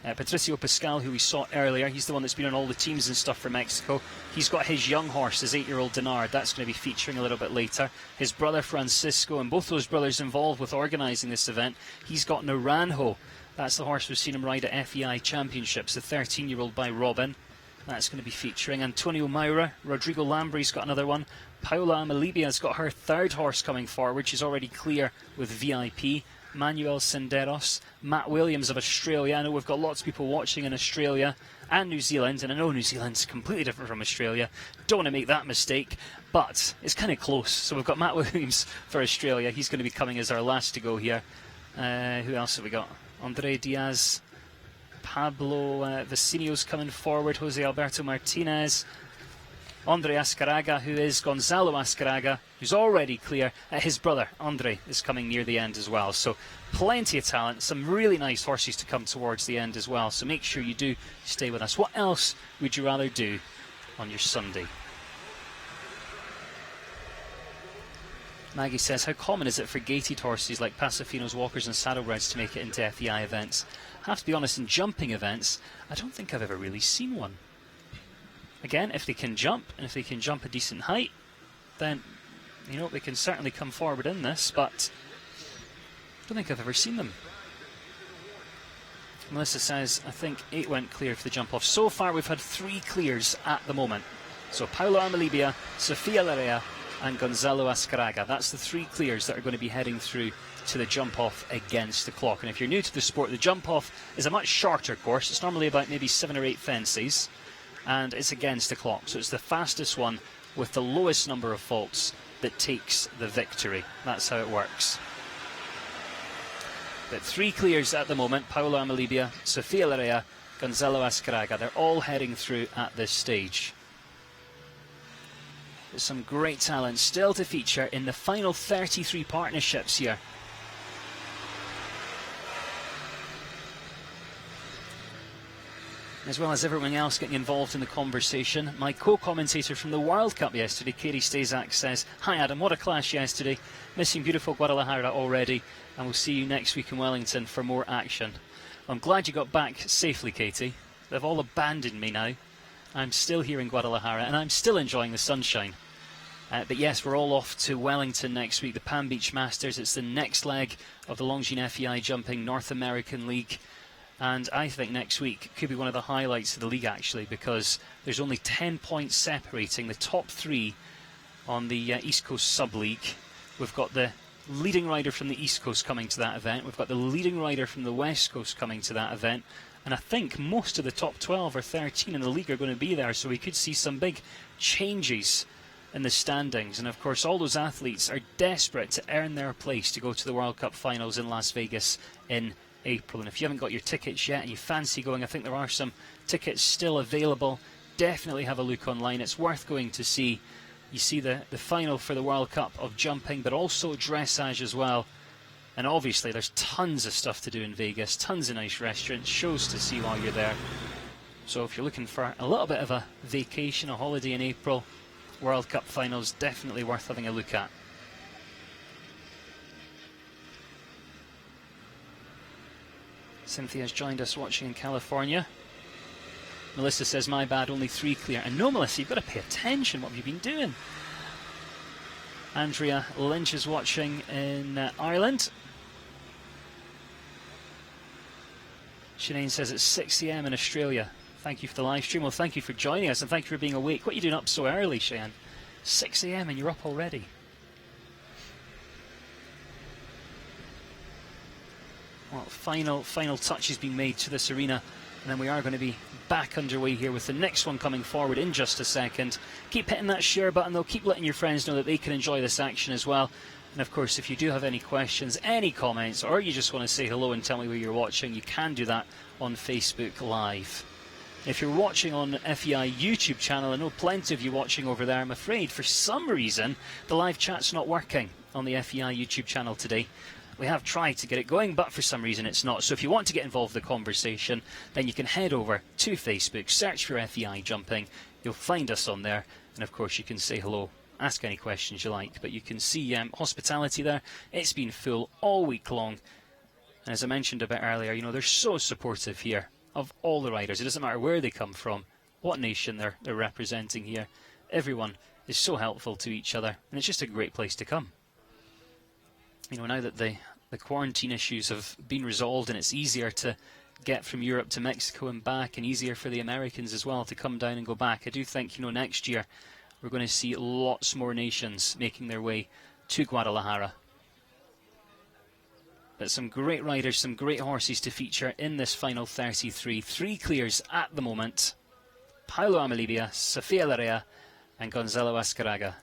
Patricio Pascal, who we saw earlier, he's the one that's been on all the teams and stuff for Mexico. He's got his young horse, his 8-year-old Denard. That's going to be featuring a little bit later. His brother Francisco, and both those brothers involved with organising this event. He's got Naranjo. That's the horse we've seen him ride at FEI Championships, the 13-year-old by Robin. That's going to be featuring Antonio Maura. Rodrigo Lambri's got another one. Paula Amalibia's got her third horse coming forward. She's already clear with VIP. Manuel Senderos. Matt Williams of Australia. I know we've got lots of people watching in Australia and New Zealand, and I know New Zealand's completely different from Australia. Don't want to make that mistake, but it's kind of close. So we've got Matt Williams for Australia. He's going to be coming as our last to go here. Who else have we got? Andre Diaz. Pablo Vicinio's coming forward, Jose Alberto Martinez, Andre Ascaraga, who is Gonzalo Ascaraga, who's already clear. His brother, Andre, is coming near the end as well. So plenty of talent, some really nice horses to come towards the end as well. So make sure you do stay with us. What else would you rather do on your Sunday? Maggie says, how common is it for gated horses like Pasafinos, Walkers and Saddlebreds to make it into FEI events? I have to be honest, in jumping events, I don't think I've ever really seen one. Again, if they can jump, and if they can jump a decent height, then, you know, they can certainly come forward in this, but I don't think I've ever seen them. Melissa says, I think 8 went clear for the jump off. So far, we've had 3 clears at the moment. So Paolo Amalibia, Sofia Larea, and Gonzalo Ascaraga. That's the 3 clears that are going to be heading through to the jump off against the clock. And if you're new to the sport, the jump off is a much shorter course. It's normally about maybe 7 or 8 fences, and it's against the clock. So it's the fastest one with the lowest number of faults that takes the victory. That's how it works. But 3 clears at the moment. Paolo Amalibia, Sofia Larea, Gonzalo Ascaraga. They're all heading through at this stage. There's some great talent still to feature in the final 33 partnerships here. As well as everyone else getting involved in the conversation. My co-commentator from the World Cup yesterday, Katie Stazak, says, hi Adam, what a clash yesterday. Missing beautiful Guadalajara already, and we'll see you next week in Wellington for more action. I'm glad you got back safely, Katie. They've all abandoned me now. I'm still here in Guadalajara, and I'm still enjoying the sunshine. But yes, we're all off to Wellington next week, the Palm Beach Masters. It's the next leg of the Longines FEI Jumping North American League. And I think next week could be one of the highlights of the league, actually, because there's only 10 points separating the top 3 on the East Coast Sub-League. We've got the leading rider from the East Coast coming to that event. We've got the leading rider from the West Coast coming to that event. And I think most of the top 12 or 13 in the league are going to be there, so we could see some big changes in the standings. And of course, all those athletes are desperate to earn their place to go to the World Cup finals in Las Vegas in April. And if you haven't got your tickets yet and you fancy going, I think there are some tickets still available. Definitely have a look online. It's worth going to see. You see the final for the World Cup of jumping, but also dressage as well. And obviously there's tons of stuff to do in Vegas, tons of nice restaurants, shows to see while you're there. So if you're looking for a little bit of a vacation, a holiday in April, World Cup finals definitely worth having a look at. Cynthia's joined us watching in California. Melissa says, my bad, only 3 clear. And no, Melissa, you've got to pay attention. What have you been doing? Andrea Lynch is watching in Ireland. Sinead says it's 6 AM in Australia. Thank you for the live stream. Well, thank you for joining us and thank you for being awake. What are you doing up so early, Sinead? 6 AM and you're up already. final touches being made to this arena, and then we are going to be back underway here with the next one coming forward in just a second. Keep hitting that share button though, keep letting your friends know that they can enjoy this action as well. And of course, if you do have any questions, any comments, or you just want to say hello and tell me where you're watching, you can do that on Facebook Live. If you're watching on FEI YouTube channel, I know plenty of you watching over there. I'm afraid for some reason the live chat's not working on the FEI YouTube channel today. We have tried to get it going, but for some reason it's not. So if you want to get involved in the conversation, then you can head over to Facebook, search for FEI Jumping. You'll find us on there, and of course you can say hello, ask any questions you like. But you can see hospitality there. It's been full all week long. And as I mentioned a bit earlier, you know, they're so supportive here of all the riders. It doesn't matter where they come from, what nation they're representing here. Everyone is so helpful to each other, and it's just a great place to come. You know, now that the quarantine issues have been resolved and it's easier to get from Europe to Mexico and back, and easier for the Americans as well to come down and go back, I do think, you know, next year we're going to see lots more nations making their way to Guadalajara. But some great riders, some great horses to feature in this final 33. 3 clears at the moment. Paulo Amalibia, Sofia Larea and Gonzalo Azcárraga.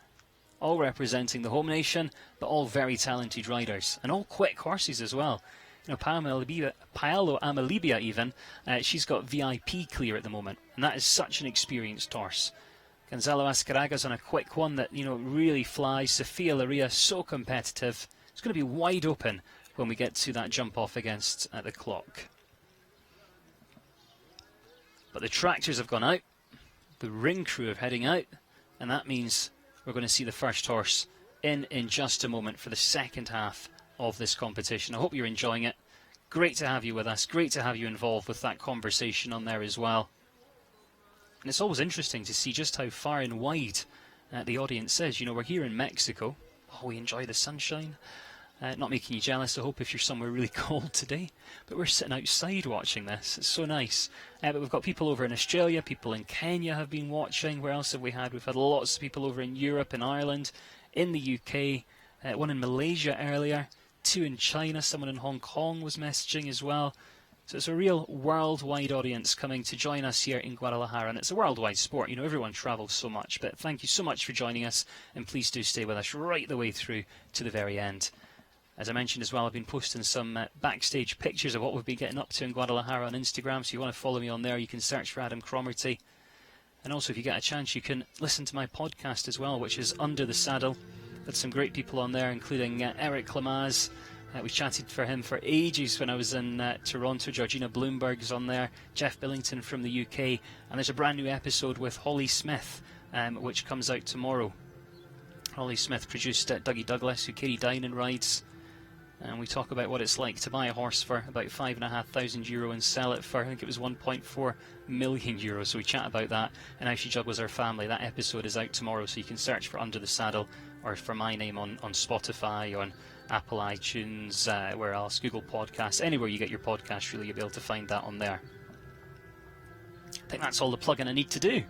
All representing the home nation, but all very talented riders. And all quick horses as well. You know, Paulo Amalibia even, she's got VIP clear at the moment. And that is such an experienced horse. Gonzalo Azcárraga's on a quick one that, you know, really flies. Sofia Larea, so competitive. It's going to be wide open when we get to that jump off against the clock. But the tractors have gone out. The ring crew are heading out. And that means we're going to see the first horse in just a moment for the second half of this competition. I hope you're enjoying it. Great to have you with us. Great to have you involved with that conversation on there as well. And it's always interesting to see just how far and wide the audience is. You know, we're here in Mexico. Oh, we enjoy the sunshine. Not making you jealous, I hope, if you're somewhere really cold today. But we're sitting outside watching this. It's so nice. But we've got people over in Australia, people in Kenya have been watching. Where else have we had? We've had lots of people over in Europe, in Ireland, in the UK. One in Malaysia earlier. 2 in China. Someone in Hong Kong was messaging as well. So it's a real worldwide audience coming to join us here in Guadalajara. And it's a worldwide sport. You know, everyone travels so much. But thank you so much for joining us. And please do stay with us right the way through to the very end. As I mentioned as well, I've been posting some backstage pictures of what we've been getting up to in Guadalajara on Instagram. So if you want to follow me on there, you can search for Adam Cromarty. And also, if you get a chance, you can listen to my podcast as well, which is Under the Saddle. With some great people on there, including Eric Lamaze. We chatted for him for ages when I was in Toronto. Georgina Bloomberg's on there. Jeff Billington from the UK. And there's a brand new episode with Holly Smith, which comes out tomorrow. Holly Smith produced Dougie Douglas, who Katie Dinan rides. And we talk about what it's like to buy a horse for about €5,500 and sell it for, I think it was €1.4 million. So we chat about that and how she juggles her family. That episode is out tomorrow, so you can search for Under the Saddle or for my name on Spotify, on Apple iTunes, where else, Google Podcasts, anywhere you get your podcast, really, you'll be able to find that on there. I think that's all the plugging I need to do.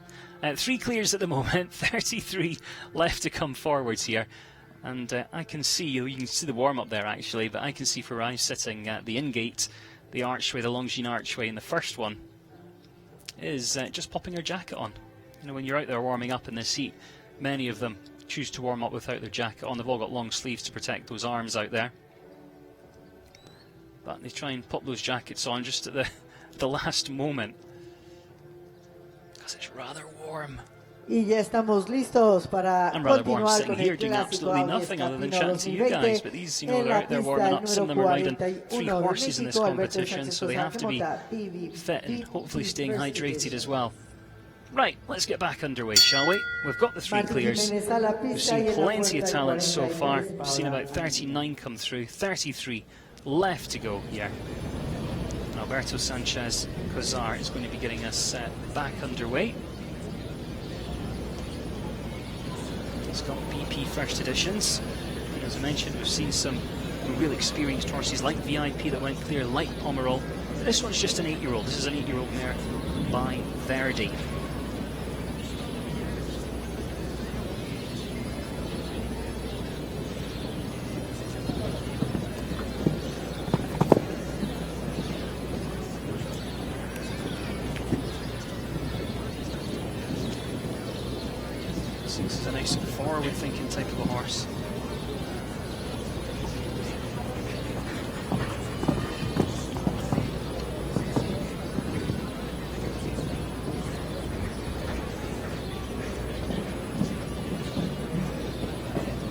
3 clears at the moment, 33 left to come forwards here. And I can see, you can see the warm-up there actually, but I can see Farai sitting at the in-gate, the archway, the Longines archway, and the first one is just popping her jacket on. You know, when you're out there warming up in this heat, many of them choose to warm up without their jacket on. They've all got long sleeves to protect those arms out there. But they try and pop those jackets on just at the last moment, because it's rather warm. Y ya estamos listos para I'm rather warm continuar sitting con here el doing clásico absolutely nothing other than Audi-Scappino chatting to you guys. 2020 But these, you know, en they're la out there pista warming del up. Some of them número are riding 41 3 de horses in this México, Alberto competition, Sánchez so they have to be Mota, fit and hopefully staying hydrated as well. Right, let's get back underway, shall we? We've got the 3 clears. We've seen plenty of talent so far. We've seen about 39 come through, 33 left to go here. And Alberto Sanchez Cozar is going to be getting us back underway. He's got BP first editions. And as I mentioned, we've seen some real experienced horses like VIP that went clear, like Pomerol. This one's just an 8-year-old. This is an 8-year-old mare by Verdi. This is a nice forward-thinking type of a horse.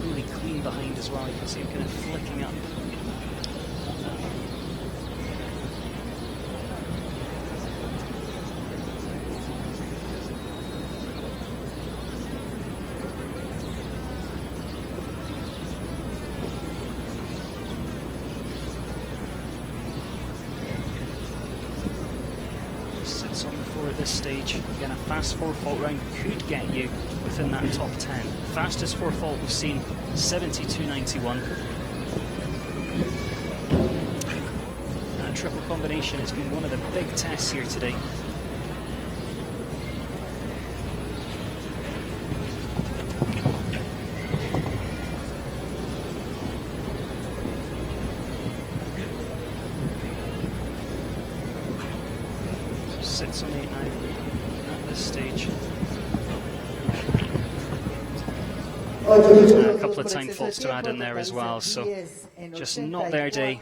Really clean behind as well. You can see him kind of flicking up. Sits on the floor at this stage. Again, a fast four-fault round could get you within that top 10. Fastest four-fault we've seen, 72.91. That triple combination has been one of the big tests here today. Sits on 8 now at this stage. A couple of time faults to add in there as well, so just not their day.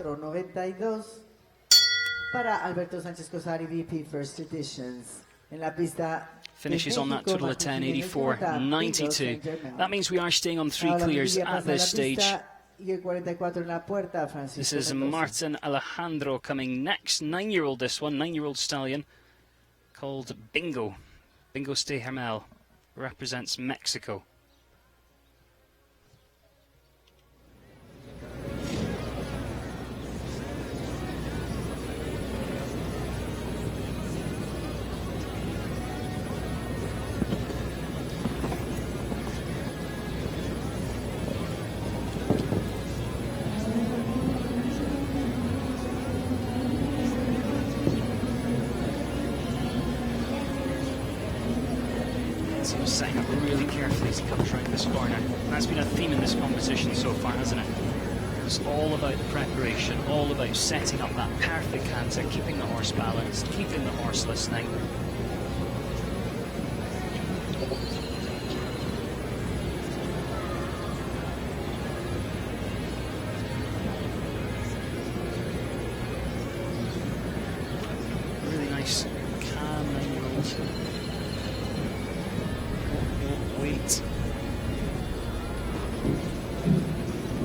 Finishes on that total of 10.84.92. That means we are staying on 3 clears at this stage. This is Martin Alejandro coming next. 9-year-old this one, 9-year-old stallion called Bingo. Bingo Ste Hermel represents Mexico. So he's setting up really carefully as he comes around this corner. That's been a theme in this competition so far, hasn't it? It's all about the preparation, all about setting up that perfect canter, keeping the horse balanced, keeping the horse listening. Really nice, calm 9-year-old. Wait.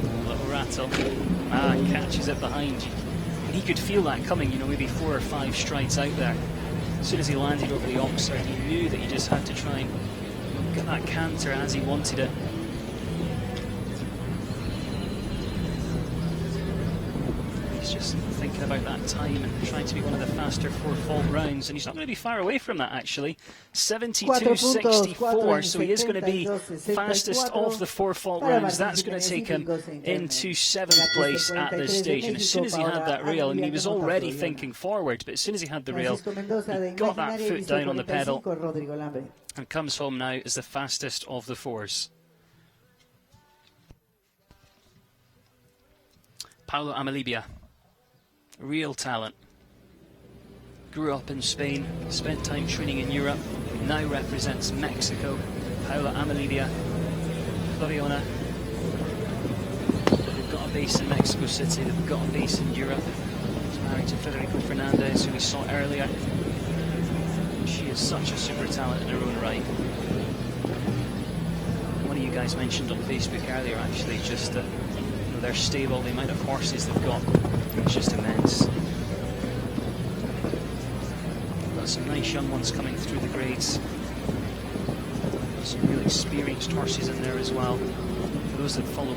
A little rattle. Catches it behind. And he could feel that coming, you know, maybe 4 or 5 strides out there. As soon as he landed over the Oxford, he knew that he just had to try and get that canter as he wanted it. He's just thinking about that time and trying to be one of the faster four-fault rounds, and he's not going to be far away from that actually. 72.64, so he is going to be fastest of the four-fault rounds. That's going to take him into 7th place at this stage, and as soon as he had that rail, I mean, he was already thinking forward, but as soon as he had the rail, he got that foot down on the pedal and comes home now as the fastest of the fours. Paulo Amalibia, real talent. Grew up in Spain, spent time training in Europe, now represents Mexico. Paulo Amalibia, Clariona. They've got a base in Mexico City, they've got a base in Europe. He's married to Federico Fernandez, who we saw earlier. She is such a super talent in her own right. One of you guys mentioned on Facebook earlier actually just that their stable, the amount of horses they've got, it's just immense. Got some nice young ones coming through the grades. Some really experienced horses in there as well. For those that follow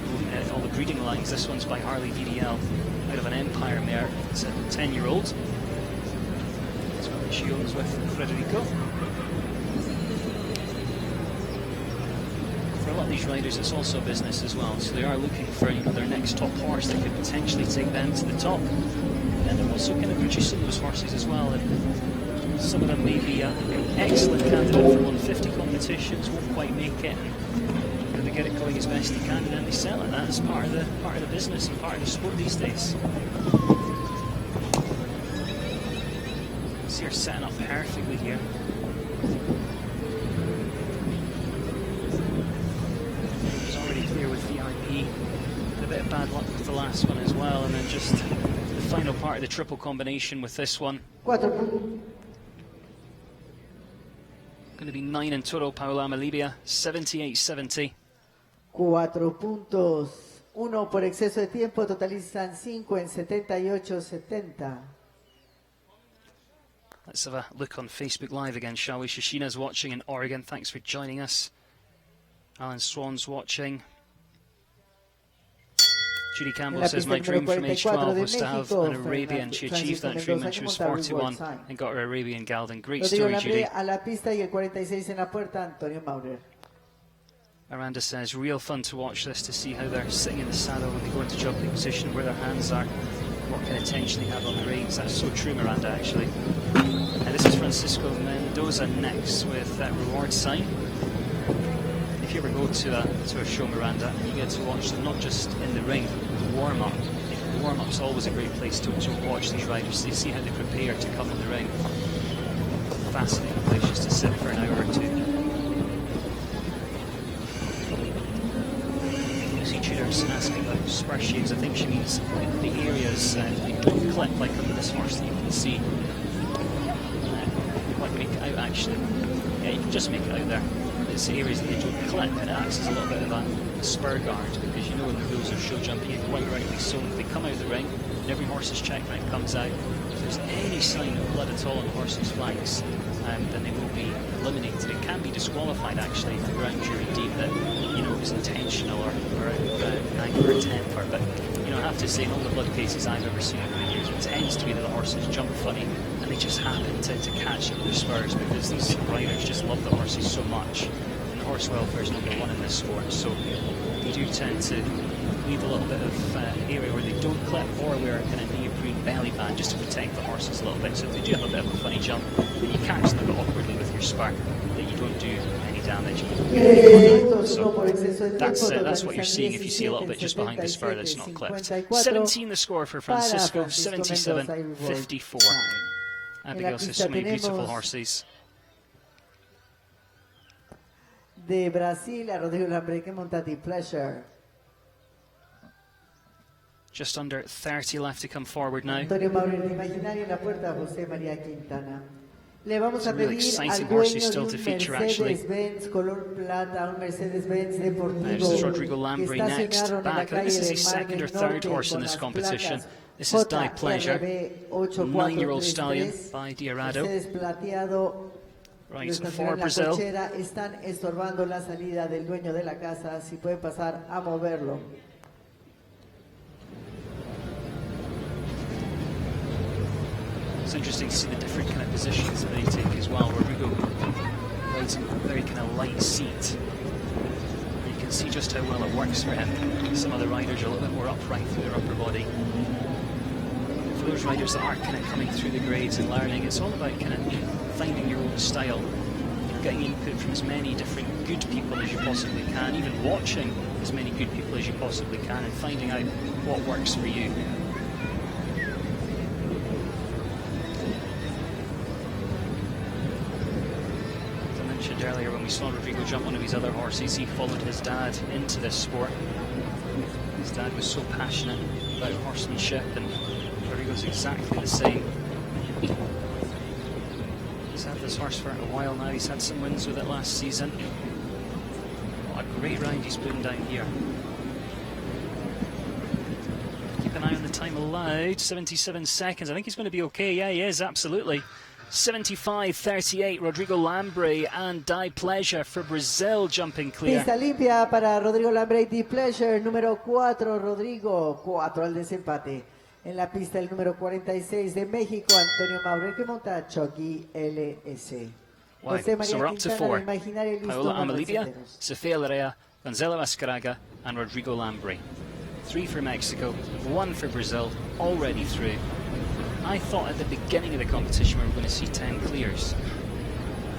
all the breeding lines, this one's by Harley VDL, out of an Empire mare. It's a 10-year-old. That's what she owns with Federico. For a lot of these riders, it's also business as well, so they are looking for, you know, their next top horse that could potentially take them to the top. And they're also kind of producing those horses as well, and some of them may be an excellent candidate for 150 competitions, won't quite make it, and they get it going as best they can, and then they sell it. That's part of the business and part of the sport these days. See her setting up perfectly here. He had a bit of bad luck with the last one as well, and then just the final part of the triple combination with this one. 4 Going to be 9 in total. Paola Amalibia, 78-70. 4 puntos. 1 por exceso de tiempo, totalizan 5 en 78-70. Let's have a look on Facebook Live again, shall we? Shashina's watching in Oregon. Thanks for joining us. Alan Swan's watching. Judy Campbell says, my dream from age 12 was to have an Arabian. She achieved that dream when she was 41 and got her Arabian Gelding. Great story, Judy. A la pista y el 46 en la puerta, Antonio Maurer. Miranda says, real fun to watch this, to see how they're sitting in the saddle when they go into jumping position, where their hands are, what kind of tension they have on the reins. That's so true, Miranda, actually. This is Francisco Mendoza next with that reward sign. If you ever go to a show, Miranda, you get to watch them not just in the ring, the warm-up. The warm-up's always a great place to watch these riders. They see how they prepare to come in the ring. Fascinating place just to sit for an hour or two. Lucy Tudor's asking about spur shades. I think she means the areas that don't clip, like under this horse that you can see. Make it out actually. Yeah, you can just make it out there. It's areas that they don't clip, and it acts as a little bit of a spur guard, because you know in the rules of show jumping, and quite rightly so, if they come out the ring, and every horse is checked when it comes out. If there's any sign of blood at all on the horse's flanks, then they will be eliminated. It can be disqualified actually if the ground jury deem that, you know, it was intentional or anger or temper. But you know, I have to say, in all the blood cases I've ever seen over the years, it tends to be that the horses jump funny and they just happen to catch it with their spurs, because these riders just love the horses so much. And the horse welfare is #1 in this sport, so they do tend to leave a little bit of area where they don't clip, or wear a kind of neoprene belly band just to protect the horses a little bit. So if they do have a bit of a funny jump and you catch them a bit awkwardly with your spur, that you don't do any damage. So that's what you're seeing if you see a little bit just behind the spur that's not clipped. 17 the score for Francisco, 77-54. Abigail says, so many beautiful horses. De Brasil a Rodrigo Lambre, que monta The Pleasure. Just under 30 left to come forward now. Antonio Maurer de Imaginario en la puerta, José María Quintana. Le vamos a really pedir exciting al horses dueño still de to un feature, actually. Mercedes-Benz color plata, un Mercedes-Benz deportivo, This is Rodrigo Lambre que next estacionaron en la back. I think calle this is his del Mar second del or third Norte horse in con this las competition. placas This is Die Pleasure, JRB 9-year-old stallion 8433, by Diarado. Mercedes plateado. Right, Lo for estacionaron en la Brazil. cochera, están estorbando la salida del dueño de la casa. Si puede pasar a moverlo. It's interesting to see the different kind of positions that they take as well. Rodrigo rides in a very kind of light seat. You can see just how well it works for him. Some other riders are a little bit more upright through their upper body. For those riders that are kind of coming through the grades and learning, it's all about kind of finding your own style, getting input from as many different good people as you possibly can, even watching as many good people as you possibly can, and finding out what works for you. Earlier when we saw Rodrigo jump one of his other horses, he followed his dad into this sport. His dad was so passionate about horsemanship, and Rodrigo's exactly the same. He's had this horse for a while now. He's had some wins with it last season. What a great ride he's putting down here. Keep an eye on the time allowed, 77 seconds. I think he's going to be okay. Yeah, he is, absolutely. 75-38, Rodrigo Lambre and Die Pleasure for Brazil jumping clear. Pista limpia para Rodrigo Lambre y The Pleasure, número 4, Rodrigo, 4 al desempate. En la pista el número 46 de México, Antonio Maurer, que monta Chucky LS. Wow. So we're up to 4. Paola Amalibia, Sofia Larea, Gonzalo Ascaraga and Rodrigo Lambre. 3 for Mexico, 1 for Brazil, already through. I thought at the beginning of the competition we were going to see 10 clears.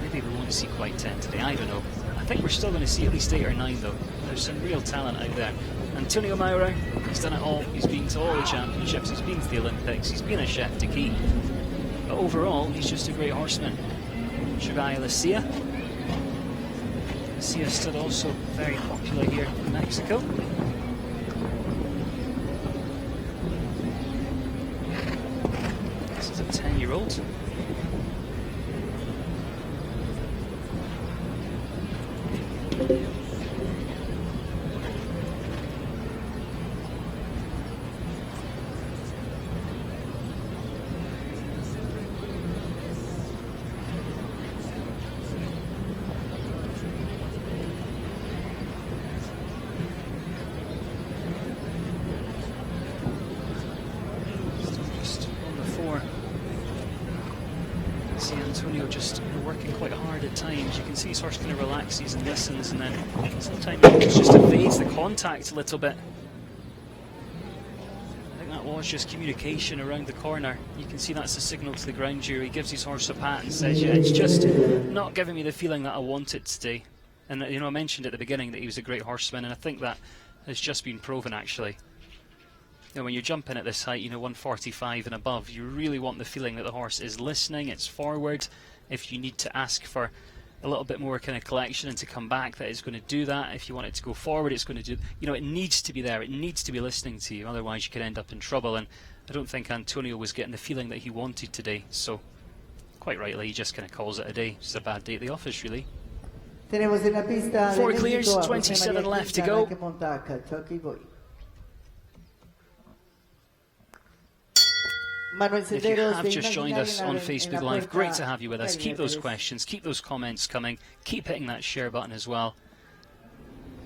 Maybe we won't see quite 10 today, I don't know. I think we're still going to see at least 8 or 9 though. There's some real talent out there. Antonio Maurer, he's done it all. He's been to all the championships, he's been to the Olympics, he's been a chef de keep. But overall, he's just a great horseman. Shugaya Lucia. Lucia still also very popular here in Mexico. See Antonio just working quite hard at times. You can see his horse kind of relaxes and listens, and then sometimes he just evades the contact a little bit. I think that was just communication around the corner. You can see that's the signal to the ground jury. He gives his horse a pat and says, yeah, it's just not giving me the feeling that I want it today. And you know, I mentioned at the beginning that he was a great horseman, and I think that has just been proven actually. You know, when you're jumping at this height, you know, 145 and above, you really want the feeling that the horse is listening, it's forward. If you need to ask for a little bit more kind of collection and to come back, that it's going to do that. If you want it to go forward, it's going to do, you know, it needs to be there, it needs to be listening to you, otherwise you could end up in trouble. And I don't think Antonio was getting the feeling that he wanted today, so quite rightly he just kind of calls it a day. It's a bad day at the office, really. Four clears, 27 left to go. If you have just joined us on Facebook Live, great to have you with us. Keep those questions, keep those comments coming, keep hitting that share button as well.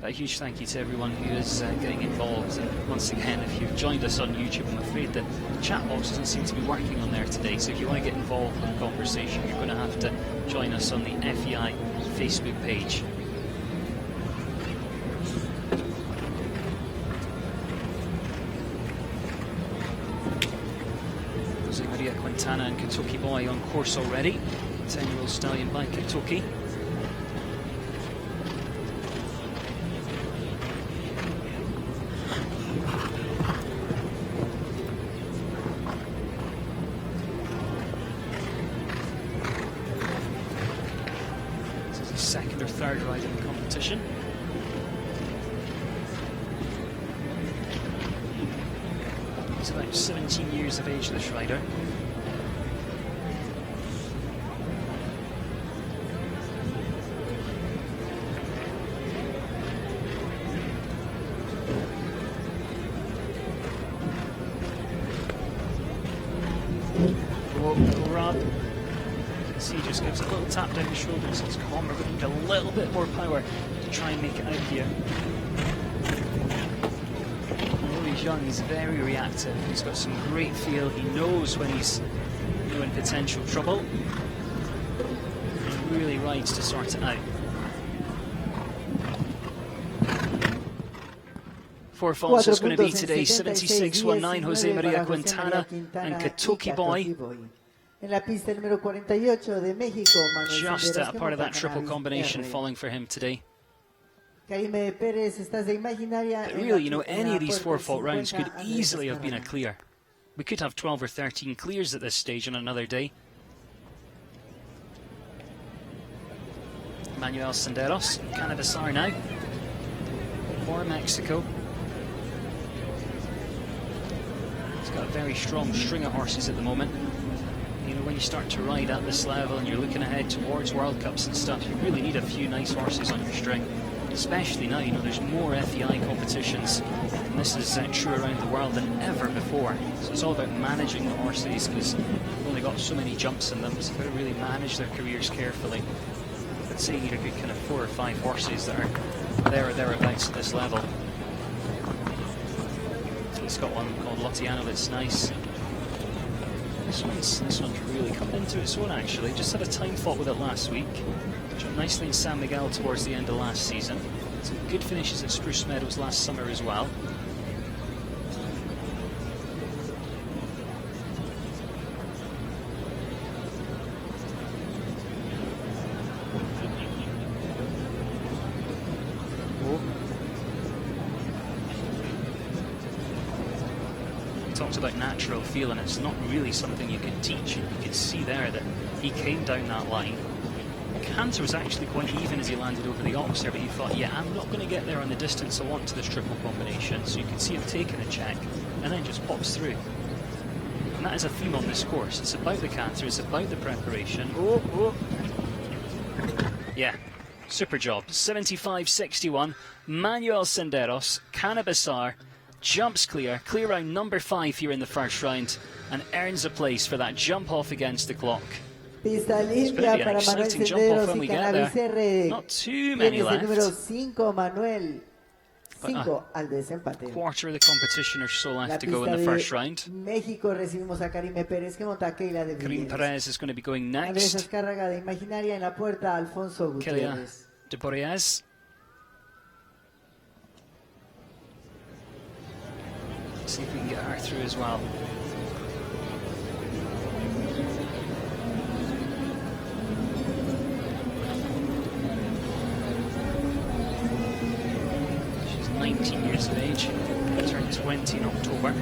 A huge thank you to everyone who is getting involved. And once again, if you've joined us on YouTube, I'm afraid the chat box doesn't seem to be working on there today. So if you want to get involved in the conversation, you're going to have to join us on the FEI Facebook page. Maria Quintana and Kentucky Boy on course already. 10-year-old stallion by Kentucky. This is his second or third ride in the competition. He's about 17 years of age, this rider. Little rub. You can see he just gives a little tap down the shoulder and says, come on, we're going to need a little bit more power to try and make it out here. He's young, he's very reactive, he's got some great feel, he knows when he's in potential trouble. He really rides to sort it out. Four falls is going to be today, 76-19, Jose Maria Quintana and Kentucky Boy. Just a part of that triple combination falling for him today. But really, you know, any of these four-fault rounds could easily have been a clear. We could have 12 or 13 clears at this stage on another day. Manuel Senderos, Cannabisar now, for Mexico. He's got a very strong string of horses at the moment. You know, when you start to ride at this level and you're looking ahead towards World Cups and stuff, you really need a few nice horses on your string. Especially now, you know, there's more FEI competitions, and this is true around the world than ever before. So it's all about managing the horses, because they've only got so many jumps in them, so they've got to really manage their careers carefully. I'd say you need a good kind of 4 or 5 horses that are there or thereabouts at this level. He's got one called Lottiano that's nice. This one's really come into its own actually. Just had a time fault with it last week. Jumped nicely in San Miguel towards the end of last season. Some good finishes at Spruce Meadows last summer as well. Talks about natural feel, and it's not really something you can teach. You can see there that he came down that line. Canter was actually quite even as he landed over the ox there, but he thought, yeah, I'm not going to get there on the distance I want to this triple combination. So you can see him taking a check and then just pops through. And that is a theme on this course. It's about the canter, it's about the preparation. Yeah, Super job. 75.61. Manuel Senderos, Cannabisar, jumps clear round number 5 here in the first round, and earns a place for that jump off against the clock. Pista It's going to limpia be an para Manuel exciting jump off Senderos when y we get there. Cannabisar. Not too many Tienes el número left. 5, Manuel. But, 5 al desempate. Quarter of the competition or so La left to go pista in the de first round. México recibimos a Karime Pérez que monta a Keila de Karim Villegas. Perez is going to be going Andrés next. Azcárraga de Imaginaria en la puerta, Alfonso Kelia Gutiérrez. de Boreas. See if we can get her through as well. She's 19 years of age, turned 20 in October.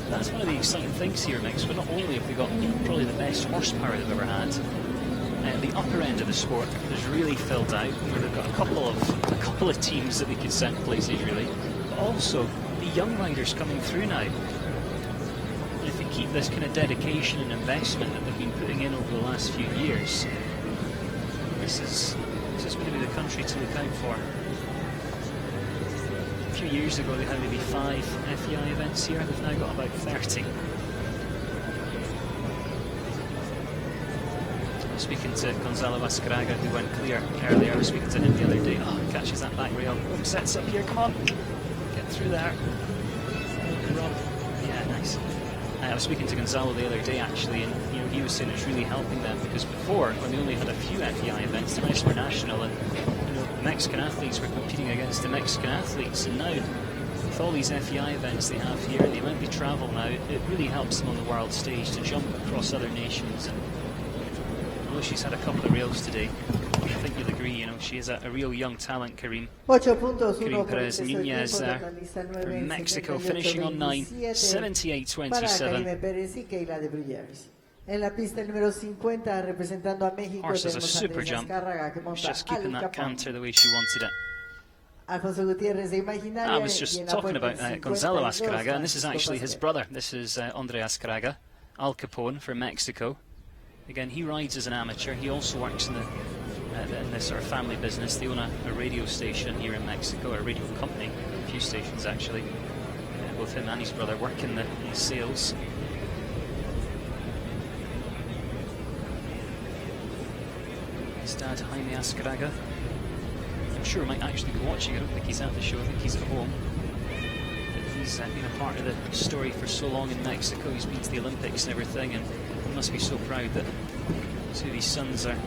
That's one of the exciting things here, Mix. But not only have we got probably the best horsepower they've ever had, the upper end of the sport is really filled out, where they've got a couple of teams that they could send places really, but also the young riders coming through now. And if they keep this kind of dedication and investment that they've been putting in over the last few years, this is going to be the country to look out for. A few years ago they had maybe 5 FEI events here, they've now got about 30. Speaking to Gonzalo Azcárraga, who went clear earlier. I was speaking to him the other day. Oh, catches that back rail. Boom, sets up here. Come on, get through there. Rob, yeah, nice. I was speaking to Gonzalo the other day actually, and he was saying it's really helping them because before, when they only had a few FEI events, the rest were national, and the Mexican athletes were competing against the Mexican athletes, and now with all these FEI events they have here, the amount they travel now, it really helps them on the world stage to jump across other nations. And she's had a couple of rails today, I think you'll agree, she is a real young talent, Karim. 8 puntos, Karim Perez Nunez there from Mexico, finishing on 9, 78.27. Para Karime Pérez y Keila de Villegas. En la pista el número 50, representando a México, Horse has a tenemos a super Andrés jump. Azcárraga que She's monta just keeping Al that Capón. canter the way she wanted it. Alfonso Gutiérrez de Imaginaria. I was y just en la talking puerta about el Gonzalo 52, Azcárraga, and this is Francisco actually his Pasquel. brother. This is Andre Azcárraga, Al Capone from Mexico. Again, he rides as an amateur. He also works in this sort of family business. They own a radio station here in Mexico, a radio company, a few stations actually. Both him and his brother work in the sales. His dad, Jaime Azcárraga. I'm sure we might actually be watching. I don't think he's at the show. I think he's at home. But he's been a part of the story for so long in Mexico. He's been to the Olympics and everything, and he must be so proud that two of his sons are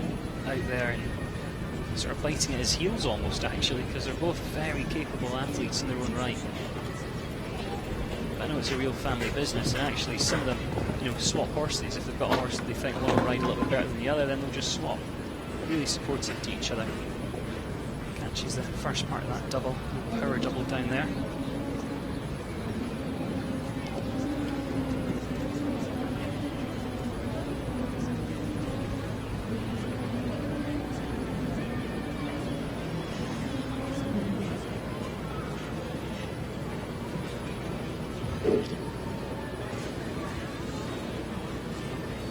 out there and sort of biting at his heels almost, actually, because they're both very capable athletes in their own right. But I know it's a real family business, and actually some of them, swap horses. If they've got a horse that they think will ride a little bit better than the other, then they'll just swap. Really supportive to each other. Catches the first part of that double, power double down there.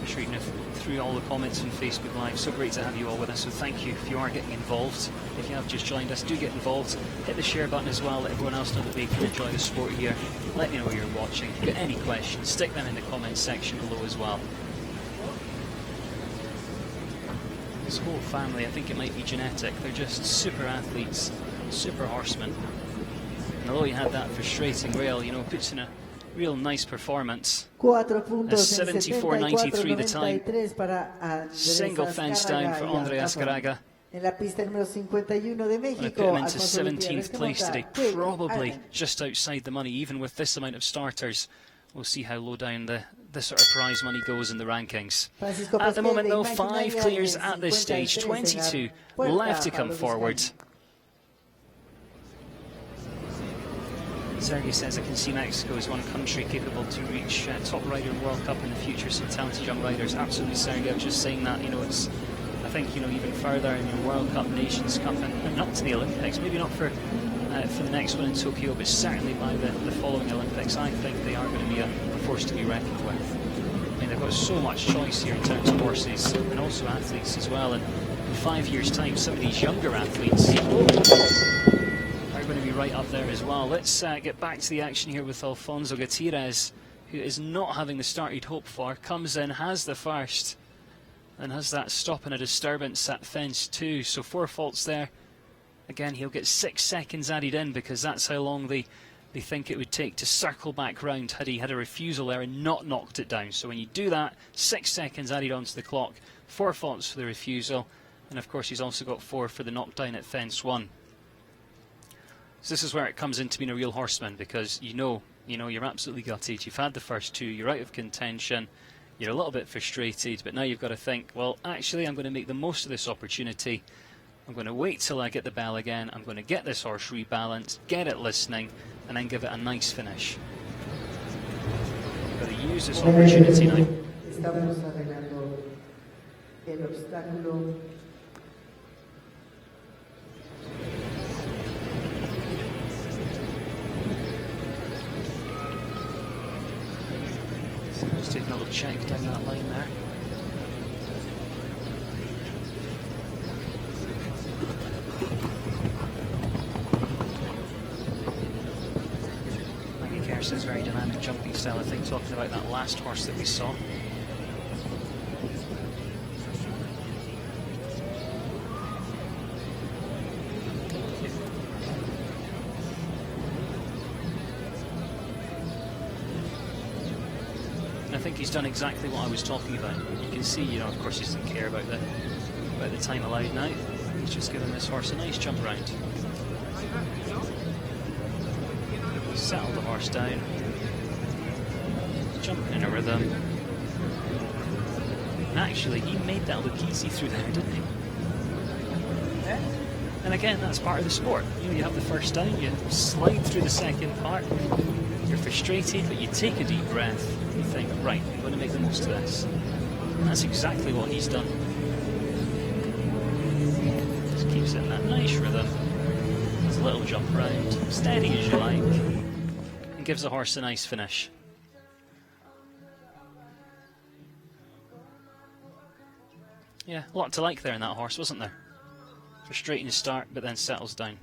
Just reading through all the comments on Facebook Live. So great to have you all with us, so thank you if you are getting involved. If you have just joined us, do get involved. Hit the share button as well, let everyone else know that they can enjoy the sport here. Let me know where you're watching. If you've got any questions, stick them in the comments section below as well. This whole family, I think it might be genetic. They're just super athletes, super horsemen. And although he had that frustrating rail, puts in a real nice performance. 4 puntos en 74.93 the time. 74-93 para Andrés Single fence down for Azcárraga y Andre Al Capón. Azcárraga. En la pista número 51 de I put México, him into Alfonso 17th Gutiérrez que place monta today, Quick probably Allen. just outside the money, even with this amount of starters. We'll see how low down the sort of prize money goes in the rankings. Francisco At the Pasquel moment de though, Imaginaria 5 clears en at this stage, 53 en la 22 puerta, left to come Pablo forward. Vizcaíno. Sergey says, I can see Mexico as one country capable to reach top rider in World Cup in the future, some talented young riders. Absolutely, Sergey, I was just saying that, it's, I think, even further in the World Cup, Nations Cup, and not to the Olympics, maybe not for the next one in Tokyo, but certainly by the following Olympics, I think they are going to be a force to be reckoned with. I mean, they've got so much choice here in terms of horses, and also athletes as well, and in 5 years' time, some of these younger athletes are going to be right up there as well. Let's get back to the action here with Alfonso Gutierrez, who is not having the start he'd hoped for. Comes in, has the first, and has that stop and a disturbance at fence 2. So 4 faults there. Again, he'll get 6 seconds added in because that's how long they think it would take to circle back round had he had a refusal there and not knocked it down. So when you do that, 6 seconds added onto the clock, 4 faults for the refusal, and of course he's also got 4 for the knockdown at fence 1. So this is where it comes into being a real horseman, because you know you're absolutely gutted. You've had the first 2, you're out of contention, you're a little bit frustrated, but now you've got to think, well, actually I'm going to make the most of this opportunity. I'm going to wait till I get the bell again. I'm going to get this horse rebalanced, get it listening, and then give it a nice finish. I've got to use this opportunity now. Estamos arreglando el obstáculo. So just taking a little check down that line there. Says very dynamic jumping style, I think, talking about that last horse that we saw. And I think he's done exactly what I was talking about. You can see, of course he doesn't care about the time allowed now. He's just given this horse a nice jump round. Settle the horse down, jumping in a rhythm. And actually, he made that look easy through there, didn't he? And again, that's part of the sport. You have the first down, you slide through the second part, you're frustrated, but you take a deep breath, and you think, right, I'm going to make the most of this. And that's exactly what he's done. Just keeps it in that nice rhythm. There's a little jump round, steady as you like. And gives the horse a nice finish. Yeah, a lot to like there in that horse, wasn't there? Frustrating start, but then settles down.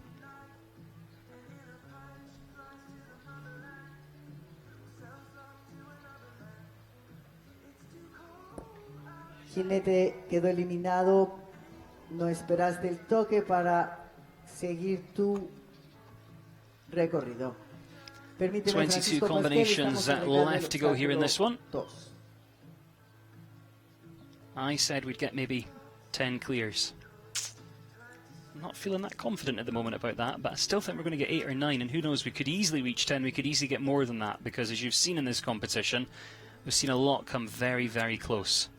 Jinete quedó eliminado. No esperaste el toque para seguir tu recorrido. 22 combinations left to go here in this one. I said we'd get maybe 10 clears. I'm not feeling that confident at the moment about that, but I still think we're going to get 8 or 9, and who knows, we could easily reach 10, we could easily get more than that, because as you've seen in this competition, we've seen a lot come very, very close.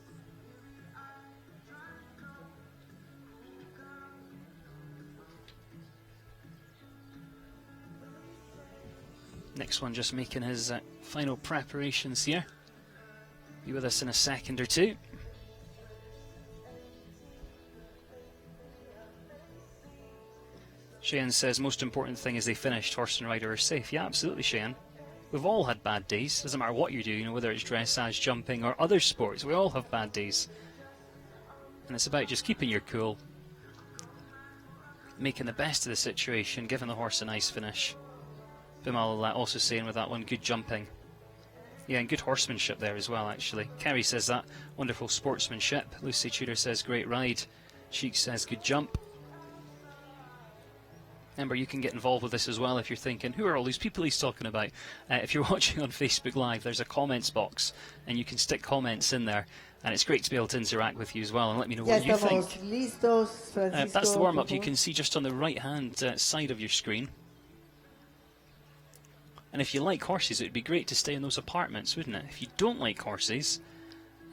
Next one just making his final preparations here. Be with us in a second or two. Cheyenne says most important thing is they finished, horse and rider are safe. Yeah, absolutely, Cheyenne. We've all had bad days. Doesn't matter what you do, whether it's dressage, jumping, or other sports. We all have bad days. And it's about just keeping your cool, making the best of the situation, giving the horse a nice finish. Bimal also saying with that one, good jumping. Yeah, and good horsemanship there as well, actually. Kerry says that, wonderful sportsmanship. Lucy Tudor says, great ride. Sheik says, good jump. Remember, you can get involved with this as well if you're thinking, who are all these people he's talking about? If you're watching on Facebook Live, there's a comments box, and you can stick comments in there. And it's great to be able to interact with you as well and let me know what you think. That's the warm-up you can see just on the right-hand side of your screen. And if you like horses, it would be great to stay in those apartments, wouldn't it? If you don't like horses,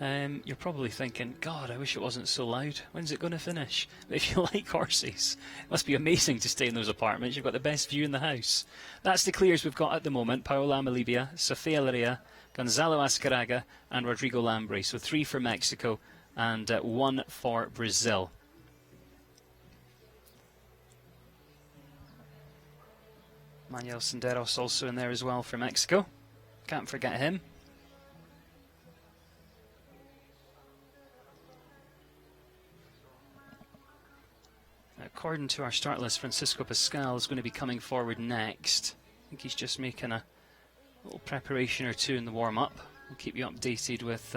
you're probably thinking, God, I wish it wasn't so loud. When's it going to finish? But if you like horses, it must be amazing to stay in those apartments. You've got the best view in the house. That's the clears we've got at the moment. Paola Amalibia, Sofia Larea, Gonzalo Ascaraga and Rodrigo Lambre. So 3 for Mexico and 1 for Brazil. Manuel Senderos also in there as well for Mexico. Can't forget him. According to our start list, Francisco Pascal is going to be coming forward next. I think he's just making a little preparation or two in the warm-up. We'll keep you updated with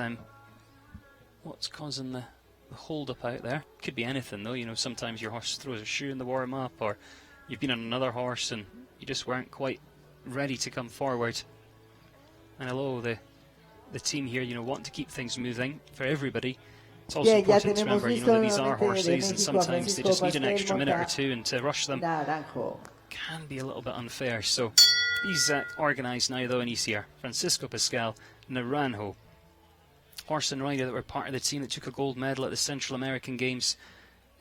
what's causing the hold-up out there. Could be anything though, you know, sometimes your horse throws a shoe in the warm-up, or you've been on another horse and you just weren't quite ready to come forward. And although the team here, you know, want to keep things moving for everybody, it's also important to remember, you know, that these are horses and sometimes they just need an extra minute or two, and to rush them can be a little bit unfair. So he's organised now though, and he's here. Francisco Pascal Naranjo, horse and rider that were part of the team that took a gold medal at the Central American Games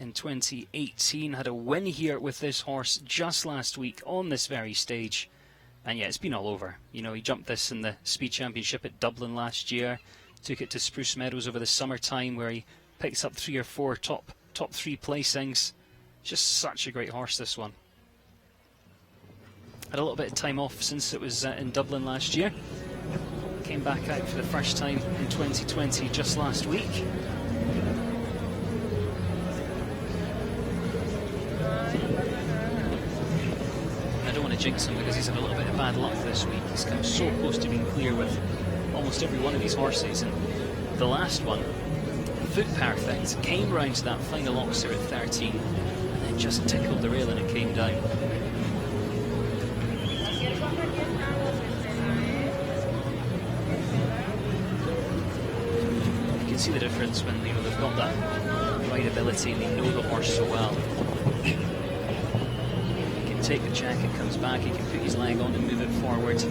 in 2018. Had a win here with this horse just last week on this very stage. And yeah, it's been all over. You know, he jumped this in the Speed Championship at Dublin last year. Took it to Spruce Meadows over the summertime, where he picked up 3 or 4 top 3 placings. Just such a great horse, this one. Had a little bit of time off since it was in Dublin last year. Came back out for the first time in 2020 just last week. I don't want to jinx him because he's had a little bit of bad luck this week. He's come so close to being clear with almost every one of these horses, and the last one, Foot Perfect, came round to that final oxer at 13 and then just tickled the rail and it came down. You can see the difference when, you know, they've got that rideability and they know the horse so well. He can take the check, it comes back, he can put his leg on and move it forward.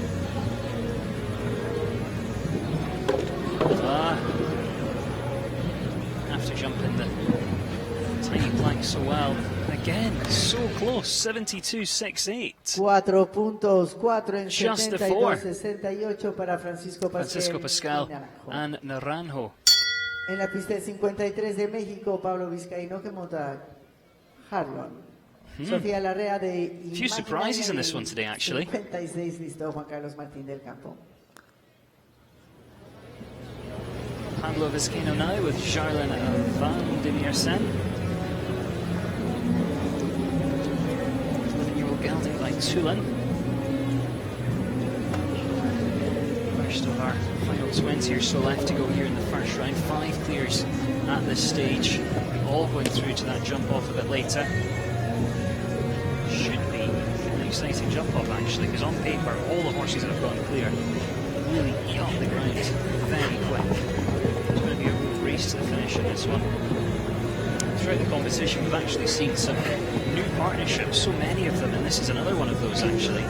Have to jump in the tiny plank so well. Again, so close, 72.68. 4 puntos, 4 en Just the 4. 68 para Francisco Pascal and Naranjo. En la pista de 53 de México, Pablo Vizcaíno que monta Harlon. Sofía Larrea de a few surprises in this one today, actually. 56 listo, Juan Carlos Martín del Campo. Pablo Vizcaíno now with Charlene van de Meersen. 11-year-old gelding by Tulin. First of our final 20 or so left to go here in the first round. 5 clears at this stage, all going through to that jump off a bit later. Should be an exciting jump off actually, because on paper all the horses that have gone clear really eat up the ground very quick. It's going to be a race to the finish in this one. Throughout the competition we've actually seen some new partnerships, so many of them, and this is another one of those actually.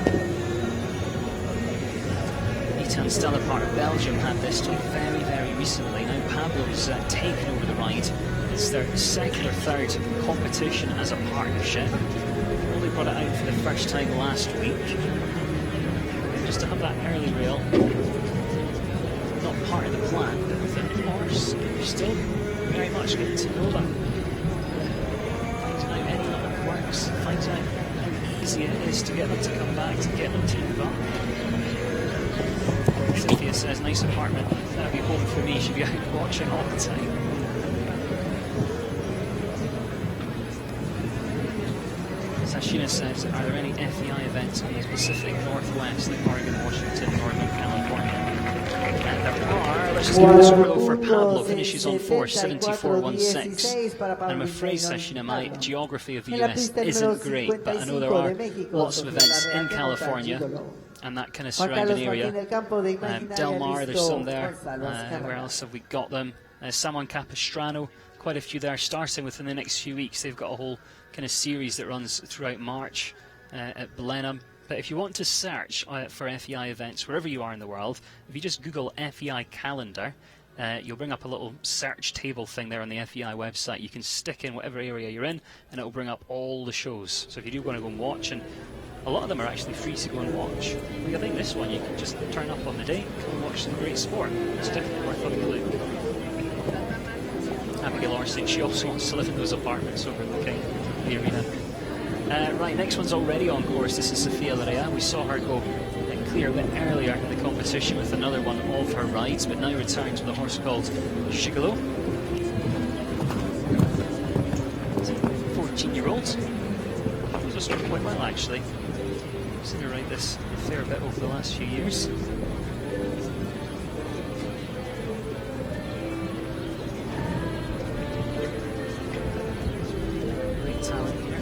Etan Stella Park Belgium had this till very, very recently. Now Pablo's taken over the ride. It's their 2nd or 3rd competition as a partnership. Only brought it out for the first time last week. Just to have that early rail, not part of the plan, but with a new horse, you're still very much getting to know them. Finding out any of it works, finding out how easy it is to get them to come back, to get them to move up. Cynthia says, nice apartment, that'll be home for me, she'll be out watching all the time. Sashina says, are there any FEI events in the Pacific Northwest, like Oregon, Washington, Northern California? There are. Let's just give this over though for Pablo, finishes on 4, 74.16. And I'm afraid, Sashina, my geography of the US isn't great, but I know there are lots of events in California and that kind of surrounding area. Del Mar, there's some there. Where else have we got them? San Juan Capistrano, quite a few there, starting within the next few weeks. They've got a whole kind of series that runs throughout March at Blenheim. But if you want to search for FEI events wherever you are in the world, if you just Google FEI calendar, you'll bring up a little search table thing there on the FEI website. You can stick in whatever area you're in and it'll bring up all the shows. So if you do want to go and watch, and a lot of them are actually free to go and watch. Like I think this one you can just turn up on the day, come and watch some great sport. It's definitely worth having a look. Abigail Orsic, she also wants to live in those apartments overlooking the arena. Right, next one's already on course. This is Sofia Larrea. We saw her go clear a bit earlier in the competition with another one of her rides, but now returns with a horse called Shigolo. 14-year-old 2-year-old. Those are scored quite well, actually. I've seen her ride this a fair bit over the last few years. Great talent here.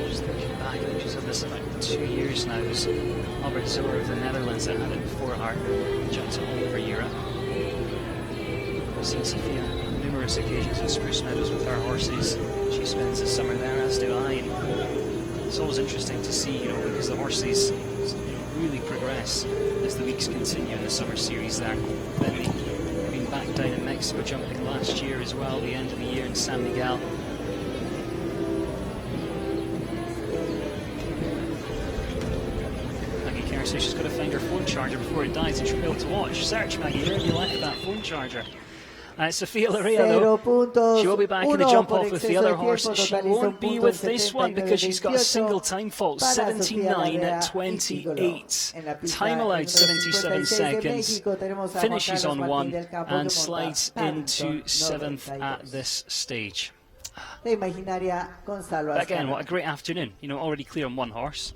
Just thinking back, I think she's had this about 2 years now. It was Albert Zoer of the Netherlands that had it before her. Jumped all over Europe. I've seen Sophia on numerous occasions at Spruce Meadows with her horses. She spends the summer there, as do I, and it's always interesting to see, you know, because the horses really progress as the weeks continue in the summer series there. Then they've been back down in Mexico jumping last year as well, the end of the year in San Miguel. So she's got to find her phone charger before it dies and she'll be able to watch. Search, Maggie, where have you left that phone charger? Sophia Lorea, though, she will be back in the jump-off with the other horse. She won't be with this one because she's got a single time fault, 79.28. Time allowed 77 seconds. Finishes on 1 and slides into 7th at this stage. But again, what a great afternoon. You know, already clear on one horse.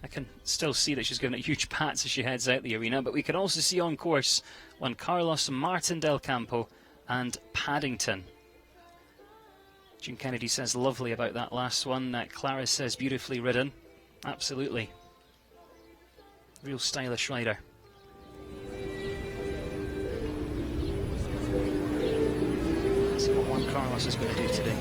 I can still see that she's giving it huge pats as she heads out the arena, but we can also see on course Juan Carlos Martin del Campo and Paddington. June Kennedy says lovely about that last one. Clara says beautifully ridden. Absolutely. Real stylish rider. Let's see what Juan Carlos is going to do today.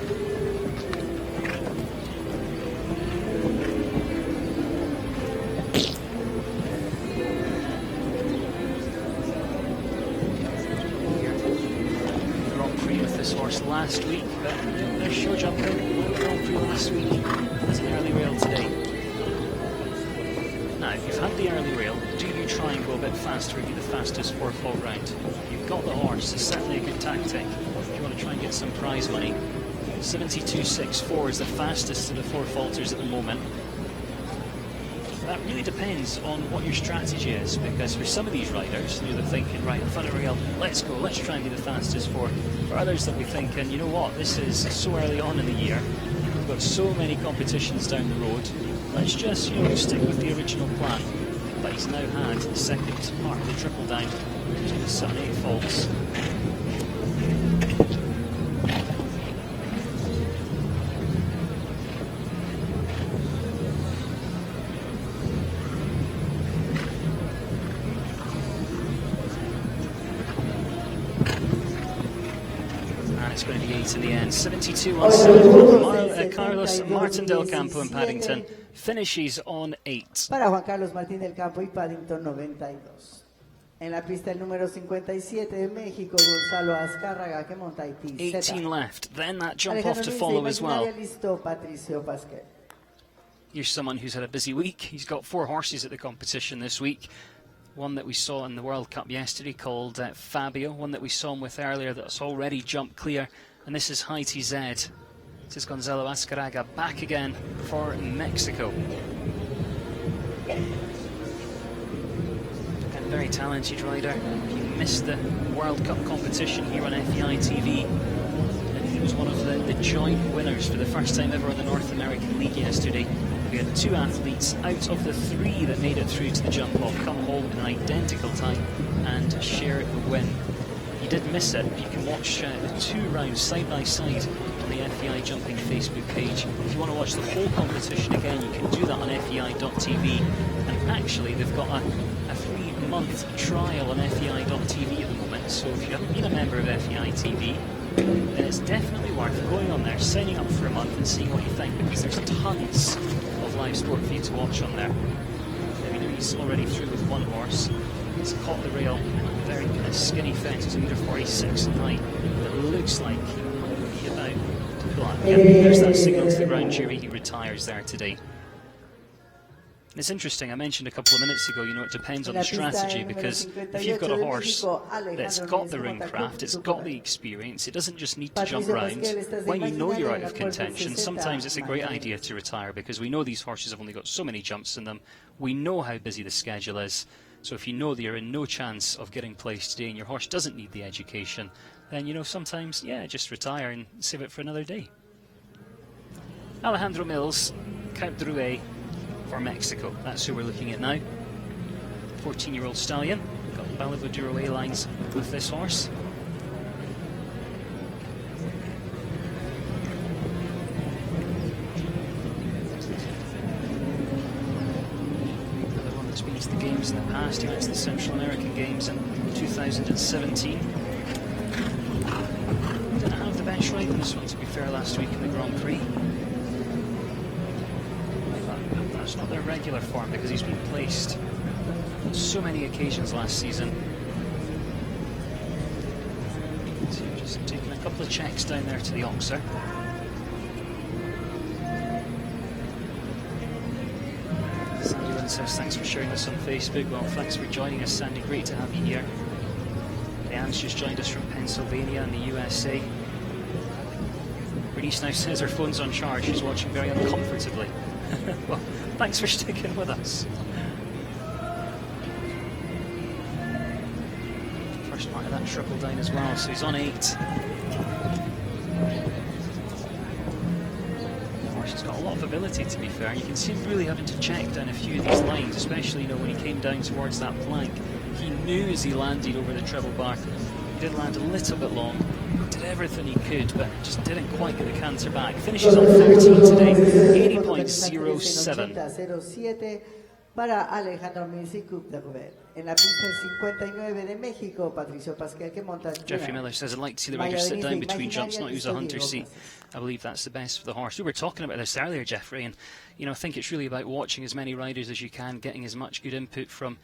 Horse last week, but there's show jumping Grand Prix last week. There's an early rail today. Now, if you've had the early rail, do you try and go a bit faster and be the fastest 4-fault round? You've got the horse, it's certainly a good tactic if you want to try and get some prize money. 72.64 is the fastest of the 4-faulters at the moment. That really depends on what your strategy is, because for some of these riders, they're thinking, right, in front of rail, let's go, let's try and be the fastest for others that be thinking, you know what, this is so early on in the year, we've got so many competitions down the road, let's just, you know, stick with the original plan. But he's now had the second part of the triple down to the 7-8 faults. In the end, 72.17. Carlos Martin del Campo and Paddington finishes on 8. Para Juan Carlos Martín del Campo y Paddington 92. En la pista el número 57 de México, Gonzalo Azcárraga, que monta Haití. 18 left. Then that jump off to follow as well. Here's someone who's had a busy week. He's got 4 horses at the competition this week. One that we saw in the World Cup yesterday called Fabio. One that we saw him with earlier that's already jumped clear. And this is Haiti Z. This is Gonzalo Azcárraga back again for Mexico. A very talented rider. He missed the World Cup competition here on FEI TV. And he was one of the joint winners for the first time ever on the North American League yesterday. We had 2 athletes out of the 3 that made it through to the jump-off come home in an identical time and share the win. He did miss it, but you can watch the 2 rounds side by side on the FEI Jumping Facebook page. If you want to watch the whole competition again, you can do that on FEI.tv. And actually, they've got a 3-month trial on FEI.tv at the moment. So if you haven't been a member of FEI TV, then it's definitely worth going on there, signing up for a month and seeing what you think, because there's tons of live sport for you to watch on there. I mean, he's already through with 1 horse. He's caught the rail, very kind of skinny fence, it's a metre 46 in height. It looks like he'll be about to pull out. Yep, there's that signal to the ground jury, he retires there today. And it's interesting, I mentioned a couple of minutes ago, you know, it depends on the strategy, because if you've got a horse that's got the ring craft, it's got the experience, it doesn't just need to jump round. When you know you're out of contention, sometimes it's a great idea to retire, because we know these horses have only got so many jumps in them. We know how busy the schedule is. So if you know that you're in no chance of getting placed today and your horse doesn't need the education, then, you know, sometimes, yeah, just retire and save it for another day. Alejandro Mills, Count Drouet for Mexico. That's who we're looking at now. 14-year-old stallion. Got Balivo Drouet lines with this horse. Another one that's been to the games in the past. He went to the Central American Games in 2017. Didn't have the best ride in this one, to be fair, last week in the Grand Prix. That's not their regular form because he's been placed on so many occasions last season. So just taking a couple of checks down there to the Oxer. Sandy Lynn says, thanks for sharing this on Facebook. Well, thanks for joining us, Sandy. Great to have you here. Diane's just joined us from Pennsylvania in the USA. Bernice now says her phone's on charge. She's watching very uncomfortably. Well, thanks for sticking with us. First part of that triple down as well, so he's on 8. The horse has got a lot of ability, to be fair. You can see him really having to check down a few of these lines, especially, you know, when he came down towards that plank. He knew as he landed over the treble bar, he did land a little bit long. Did everything he could, but just didn't quite get the canter back. Finishes on 13 today, 80.07. Para Alejandro Mills y Coupe de Rouet. En la pista 59 de México, Patricio Pasquel que monta. Jeffrey Miller says, I'd like to see the rider sit down between jumps, not use a hunter seat. I believe that's the best for the horse. We were talking about this earlier, Jeffrey, and, you know, I think it's really about watching as many riders as you can, getting as much good input from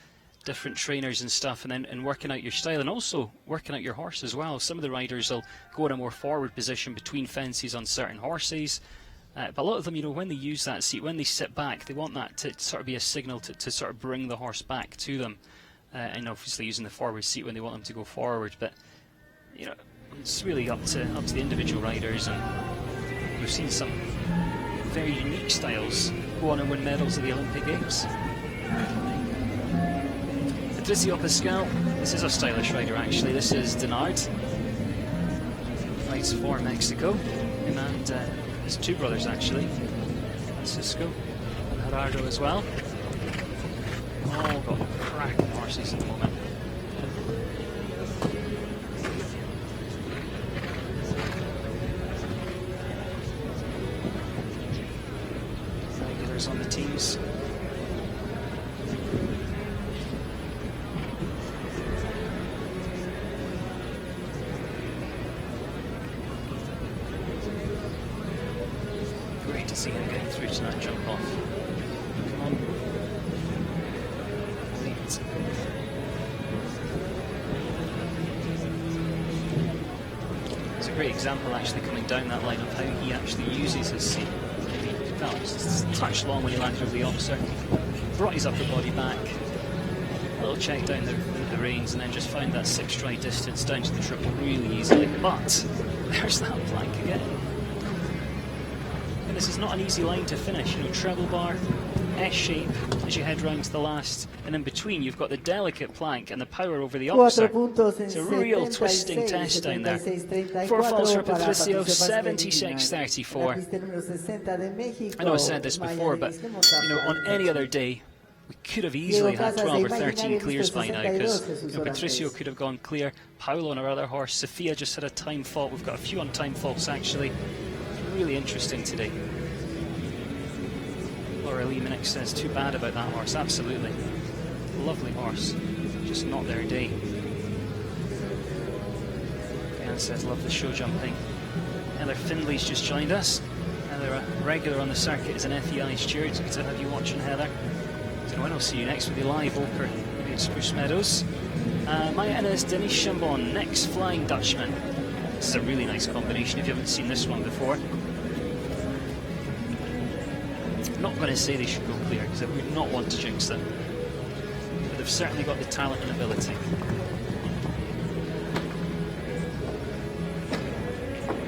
different trainers and stuff, and then working out your style and also working out your horse as well. Some of the riders will go in a more forward position between fences on certain horses, but a lot of them, you know, when they use that seat, when they sit back, they want that to sort of be a signal to sort of bring the horse back to them, and obviously using the forward seat when they want them to go forward. But, you know, it's really up to the individual riders, and we've seen some very unique styles go on and win medals at the Olympic Games. Patricio Pascal, this is a stylish rider actually. This is Denard, rides for Mexico, him and his two brothers actually, Francisco and Gerardo as well. All got cracking horses at the moment. Regulars on the teams. To see him getting through to that jump off. Come on. It's a great example actually coming down that line of how he actually uses his seat. He felt just a touch long when he landed over the Oxer, brought his upper body back, a little check down the reins, and then just found that 6 stride distance down to the triple really easily. But there's that plank again. This is not an easy line to finish, you know, treble bar, S-shape as you head round to the last, and in between you've got the delicate plank and the power over the Oxer. It's a real twisting test down there. 4 falls for Patricio, 76.34. I know I said this before, but, you know, on any other day we could have easily had 12 or 13 clears by now, because, you know, Patricio could have gone clear, Paolo on our other horse, Sofia just had a time fault, we've got a few on time faults actually. Really interesting today. Laura Lee Minnick says, too bad about that horse. Absolutely. Lovely horse. Just not their day. Dan says, love the show jumping. Heather Findley's just joined us. Heather, a regular on the circuit, is an FEI steward. Good to have you watching, Heather. So when I'll see you next with the live Oker, maybe at Spruce Meadows. Maya Ennis, Denise Chambon, next Flying Dutchman. This is a really nice combination if you haven't seen this one before. I'm not going to say they should go clear because I would not want to jinx them, but they've certainly got the talent and ability.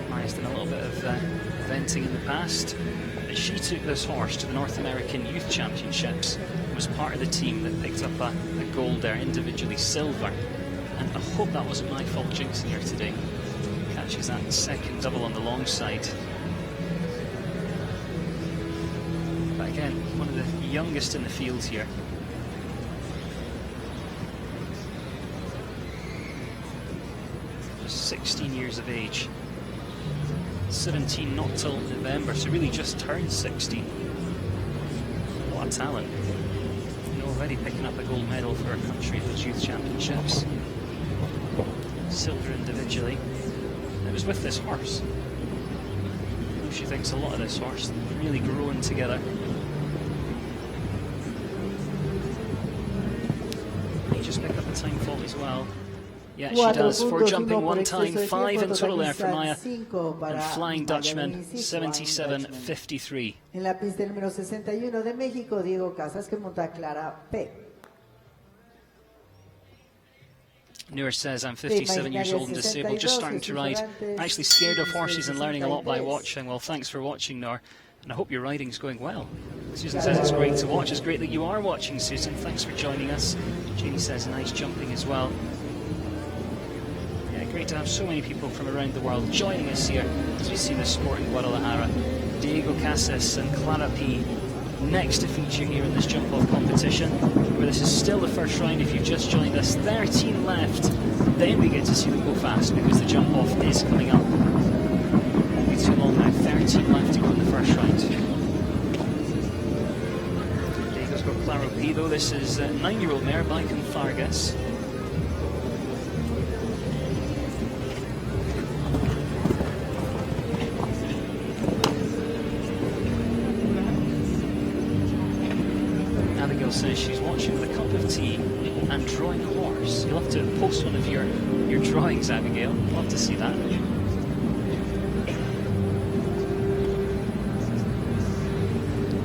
Maya's done a little bit of venting in the past, but she took this horse to the North American Youth Championships and was was part of the team that picked up a gold there, individually silver. And I hope that wasn't my fault jinxing her today. Catches that second double on the long side. But again, one of the youngest in the field here. Just 16 years of age. 17 not till November, so really just turned 16. A lot of talent. And already picking up a gold medal for our country at the Youth Championships. Silver individually. It was with this horse. She thinks a lot of this horse, really growing together. May just pick up a time fault as well. Yeah, she does. For jumping one time, 5 in total there for Maya. And Flying Dutchman, 77.53. En la pista número 61 de México, Diego Casas, que monta Clara P. Noor says, I'm 57 years old and disabled, just starting to ride. Actually scared of horses and learning a lot by watching. Well, thanks for watching, Noor. And I hope your riding's going well. Susan says it's great to watch. It's great that you are watching, Susan. Thanks for joining us. Janie says nice jumping as well. Yeah, great to have so many people from around the world joining us here as we see the sport in Guadalajara. Diego Casas and Clara P next to feature here in this jump-off competition, where this is still the first round. If you've just joined us, 13 left, then we get to see them go fast because the jump-off is coming up. Won't be too long now, 13 left to go in the first round. Diego's got Clara P though. This is 9-year-old mare by Fargas. Says she's watching with a cup of tea and drawing a horse. You'll have to post one of your drawings, Abigail. Love to see that.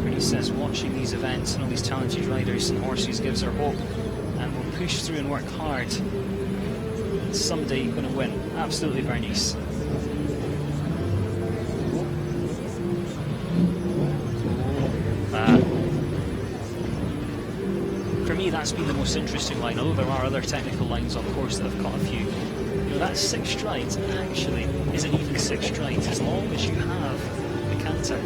Brittany says watching these events and all these talented riders and horses gives her hope, and we'll push through and work hard. Someday you're going to win. Absolutely, Bernice. That's been the most interesting line, although there are other technical lines on course that have caught a few. You know, that 6 strides actually isn't even 6 strides as long as you have the canter.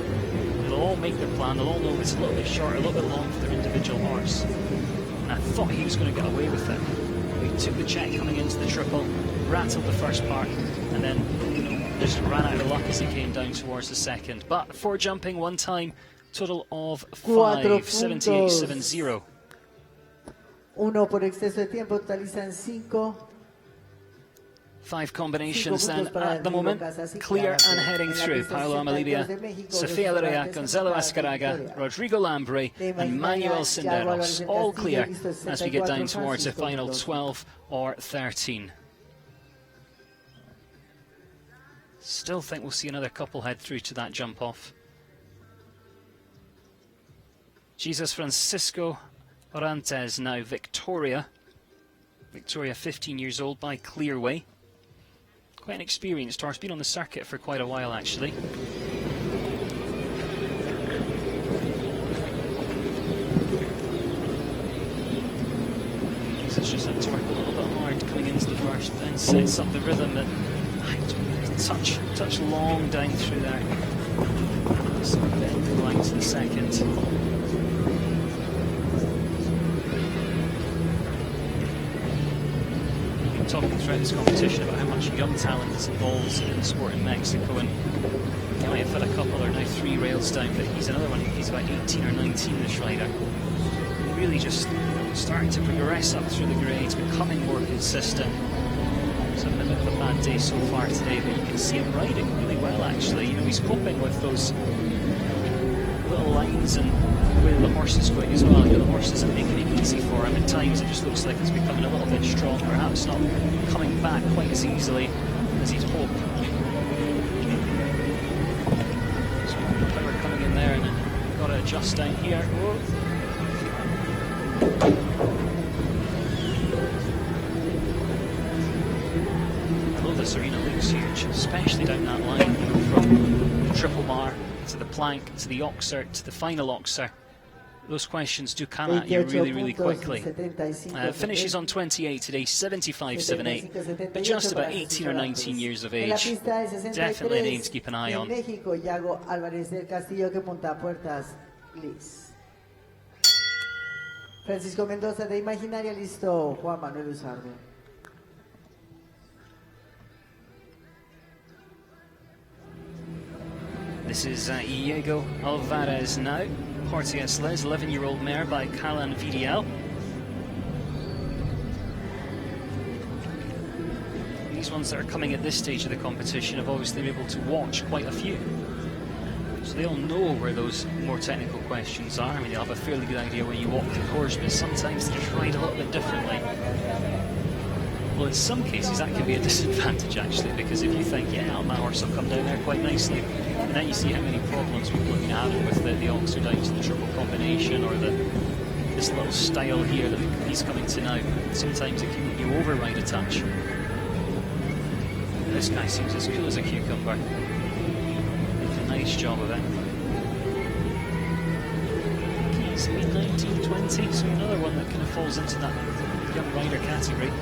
They'll all make their plan, they'll all know it's a little bit short, a little bit long for their individual horse. And I thought he was going to get away with it. He took the check coming into the triple, rattled the first part, and then just ran out of luck as he came down towards the second. But for jumping one time, total of 5, 78.70. Uno por exceso de tiempo, totalizan 5. 5 combinations then at the moment, clear and heading through. Paolo Amalibia, Sofia Lorea, Gonzalo Azcaraga, Rodrigo Lambre and Manuel Senderos, all clear as we get down towards the final 12 or 13. Still think we'll see another couple head through to that jump off. Jesus Francisco Orantes now Victoria. Victoria 15 years old by Clearway. Quite an experienced horse, been on the circuit for quite a while actually. Jesus just had to work a little bit hard coming into the first, then sets up the rhythm and touch long down through there. So then the line to the second. Talking throughout this competition about how much young talent is involved in the sport in Mexico, and he might have had a couple or now 3 rails down, but he's another one. He's about 18 or 19, this rider. Really just starting to progress up through the grades, becoming more consistent. He's having a bit of a bad day so far today, but you can see him riding really well actually. You know, he's coping with those little lines and the way the horse is going as well. You know, the horse isn't making it easy for him. At times it just looks like it's becoming a little bit strong, perhaps not coming back quite as easily as he'd hoped. So power coming in there, and then got to adjust down here. Although this arena looks huge, especially down that line, you know, from the triple bar to the plank to the oxer to the final oxer. those questions do come at you 28 really, really puntos, quickly. 75, Finishes on 28 today, 75.78, but just about 18 or 19 years of En la age. pista es 63 Definitely a name to keep an eye de on. México, Yago Álvarez del Castillo, que monta puertas Liz. Francisco Mendoza de Imaginaria, listo. Juan Manuel Uzardo. This is Diego Alvarez now. Porteous Les, 11-year-old mare by Callan VDL. These ones that are coming at this stage of the competition have obviously been able to watch quite a few. So they all know where those more technical questions are. I mean, they'll have a fairly good idea when you walk the course, but sometimes they're tried a little bit differently. Well, in some cases that can be a disadvantage actually, because if you think, yeah, my horse will come down there quite nicely, and then you see how many problems people have been having with the Oxford out to the triple combination, or this little style here that he's coming to now. Sometimes it can make you override a touch. This guy seems as cool as a cucumber. Does a nice job of it. He's been 19, 20, so another one that kind of falls into that young rider category.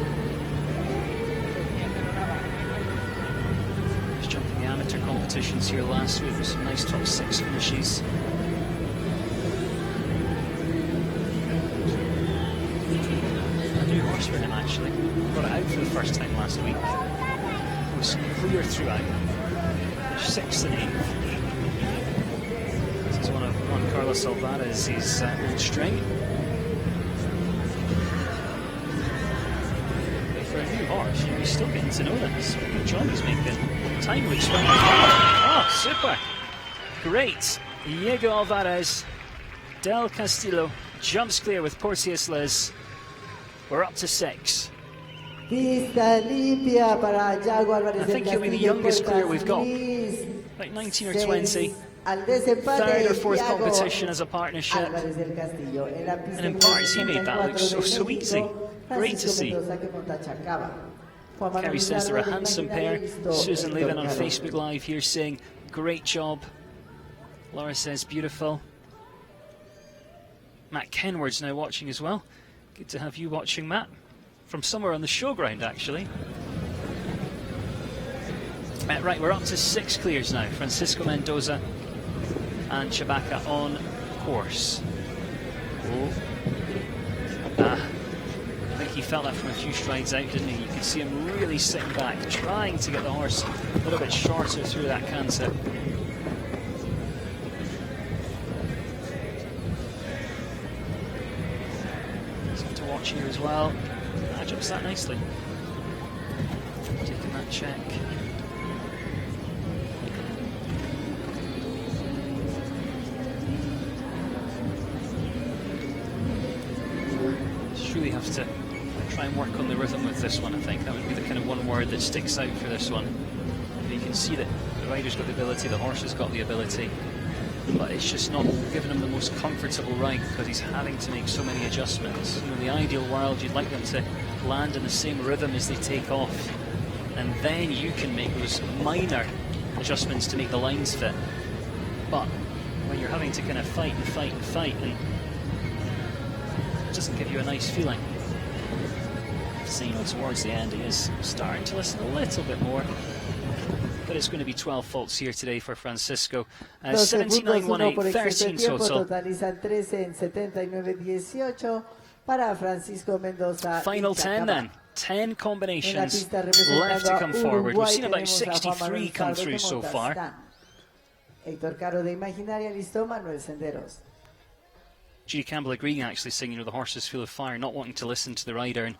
Amateur competitions here last week with some nice top 6 finishes. A new horse for him actually. Got it out for the first time last week. It was clear throughout. 6th and 8th. This is one of Juan Carlos Alvarez's old string. But for a new horse, you're still getting to know this. Good job he's making. Time would swing. Oh, super. Great. Diego Alvarez del Castillo jumps clear with Porteous Les. We're up to 6. Pista limpia para Yago Álvarez I think he'll be the youngest clear we've got. Like 19 or 20. Third or fourth competition as a partnership. And in parts he made that look so easy. Great to see. Kerry says they're a handsome pair. Susan Levin on Facebook Live here saying, great job. Laura says, beautiful. Matt Kenward's now watching as well. Good to have you watching, Matt. From somewhere on the showground, actually. Right, we're up to 6 clears now. Francisco Mendoza and Chewbacca on course. Oh. I think he felt that from a few strides out, didn't he? You could see him really sitting back, trying to get the horse a little bit shorter through that canter. Something to watch here as well. Jumps that nicely. Taking that check. Just really have to try and work on the rhythm with this one, I think. That would be the kind of one word that sticks out for this one. You can see that the rider's got the ability, the horse has got the ability, but it's just not giving him the most comfortable ride because he's having to make so many adjustments. You know, in the ideal world, you'd like them to land in the same rhythm as they take off, and then you can make those minor adjustments to make the lines fit. But when you're having to kind of fight and fight and fight, and it doesn't give you a nice feeling. So, you know, towards the end he is starting to listen a little bit more. But it's going to be 12 faults here today for Francisco. 79.18, 13 total. Para Francisco Mendoza. Final 10 then. 10 combinations left to come forward. We've seen about 63 come through so far. Héctor Caro de Imaginaria, listo. Manuel Senderos. G. Campbell agreeing, actually, saying, you know, the horse is full of fire, not wanting to listen to the rider. And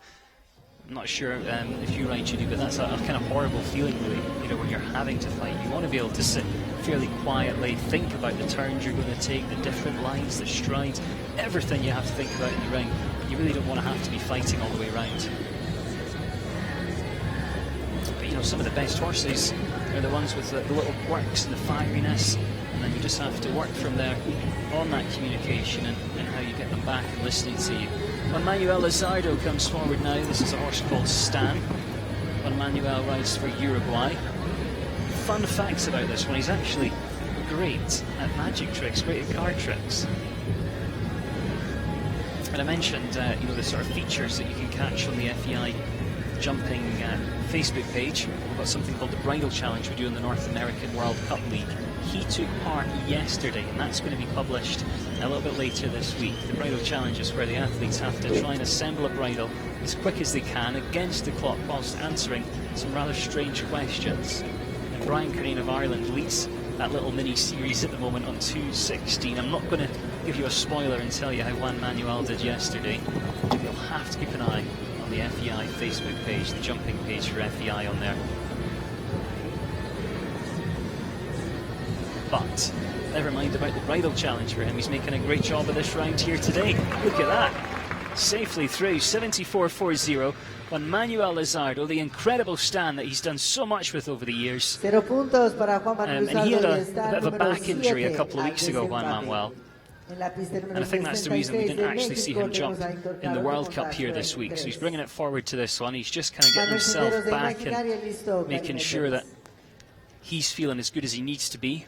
I'm not sure if you ride, Judy, but that's a kind of horrible feeling, really. You know, when you're having to fight, you want to be able to sit fairly quietly, think about the turns you're going to take, the different lines, the strides, everything you have to think about in the ring. You really don't want to have to be fighting all the way around. But, you know, some of the best horses are the ones with the little quirks and the fieriness, and then you just have to work from there on that communication and how you get them back and listening to you. Juan Manuel Lizardo comes forward now. This is a horse called Stan. Juan Manuel rides for Uruguay. Fun facts about this one, he's actually great at magic tricks, great at card tricks. And I mentioned, you know, the sort of features that you can catch on the FEI jumping Facebook page. We've got something called the Bridal Challenge we do in the North American World Cup League. He took part yesterday, and that's going to be published a little bit later this week. The Bridal Challenge is where the athletes have to try and assemble a bridal as quick as they can against the clock whilst answering some rather strange questions. And Brian Curran of Ireland leads that little mini-series at the moment on 2:16. I'm not going to give you a spoiler and tell you how Juan Manuel did yesterday. You'll have to keep an eye on the FEI Facebook page, the jumping page for FEI on there. But never mind about the Bridal Challenge for him. He's making a great job of this round here today. Look at that. Safely through, 74.40. Juan Manuel Lizardo, the incredible stand that he's done so much with over the years. And he had a bit of a back injury a couple of weeks ago, Juan Manuel. And I think that's the reason we didn't actually see him jump in the World Cup here this week. So he's bringing it forward to this one. He's just kind of getting himself back and making sure that he's feeling as good as he needs to be.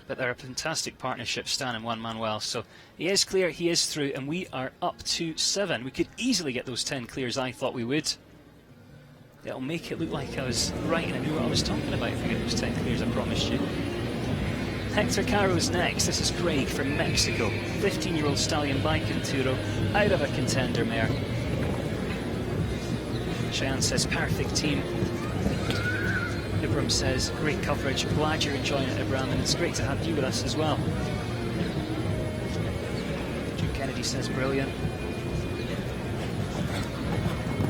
But they're a fantastic partnership, Stan and Juan Manuel. So he is clear, he is through, and we are up to 7. We could easily get those 10 clears, I thought we would. It'll make it look like I was right and I knew what I was talking about if we get those 10 clears, I promised you. Hector Caro's next. This is Craig from Mexico. 15-year-old stallion by Canturo, out of a contender mare. Cheyenne says, perfect team. Ibram says, great coverage, glad you're enjoying it, Ibram, and it's great to have you with us as well. Jim Kennedy says, brilliant.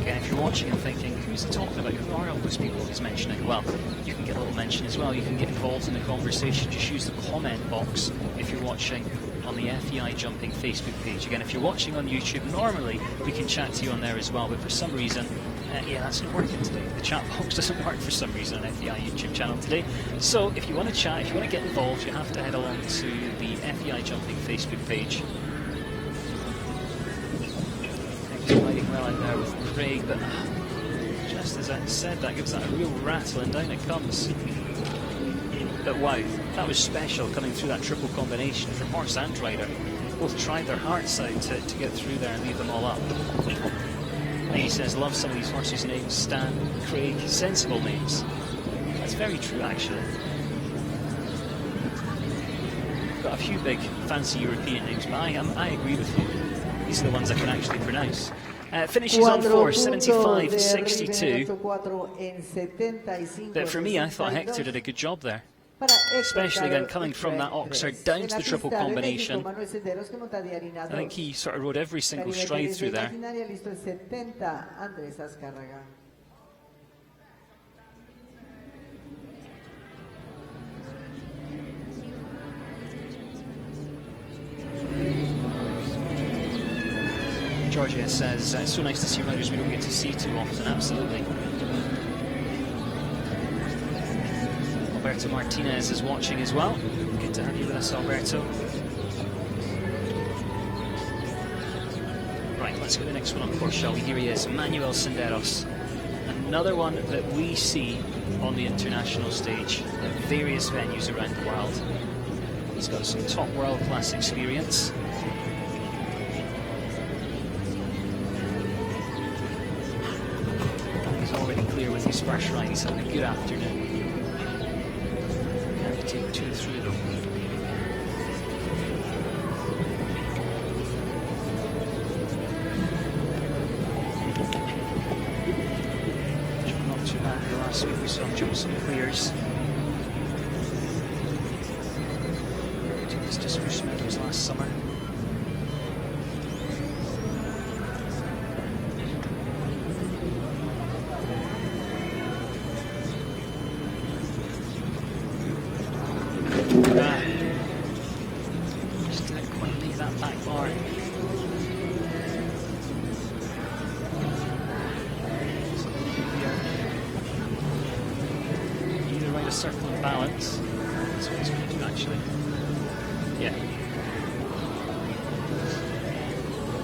Again, if you're watching and thinking, who's he talking about? Who are all those people he's mentioning? Well, you can get a little mention as well. You can get involved in the conversation. Just use the comment box if you're watching on the FEI Jumping Facebook page. Again, if you're watching on YouTube, normally we can chat to you on there as well, but for some reason, yeah, that's not working today. The chat box doesn't work for some reason on FEI YouTube channel today. So if you want to chat, if you want to get involved, you have to head along to the FEI Jumping Facebook page. He's riding well out there with Craig, but just as I said, that gives that a real rattle, and down it comes. But wow, that was special coming through that triple combination from horse and rider. Both tried their hearts out to get through there and leave them all up. He says, love some of these horses' names, Stan, Craig, sensible names. That's very true, actually. Got a few big, fancy European names, but I agree with you. These are the ones I can actually pronounce. Finishes on 4, 75.62. But for me, I thought Hector did a good job there. Especially again coming from that Oxford down to the triple combination. I think he sort of rode every single stride through there. Georgia says, it's so nice to see riders we don't get to see too often. Absolutely. Alberto Martinez is watching as well. Good to have you with us, Alberto. Right, let's get the next one on course, shall we? Here he is, Manuel Senderos. Another one that we see on the international stage at various venues around the world. He's got some top world-class experience. He's already clear with his first ride. He's having a good afternoon. Take 2 through though. Not too bad. The last week we saw him jump some clears. It's just for medals last summer. Just didn't quite leave that back bar. Either right a circle and balance. That's what he's going to do actually. Yeah.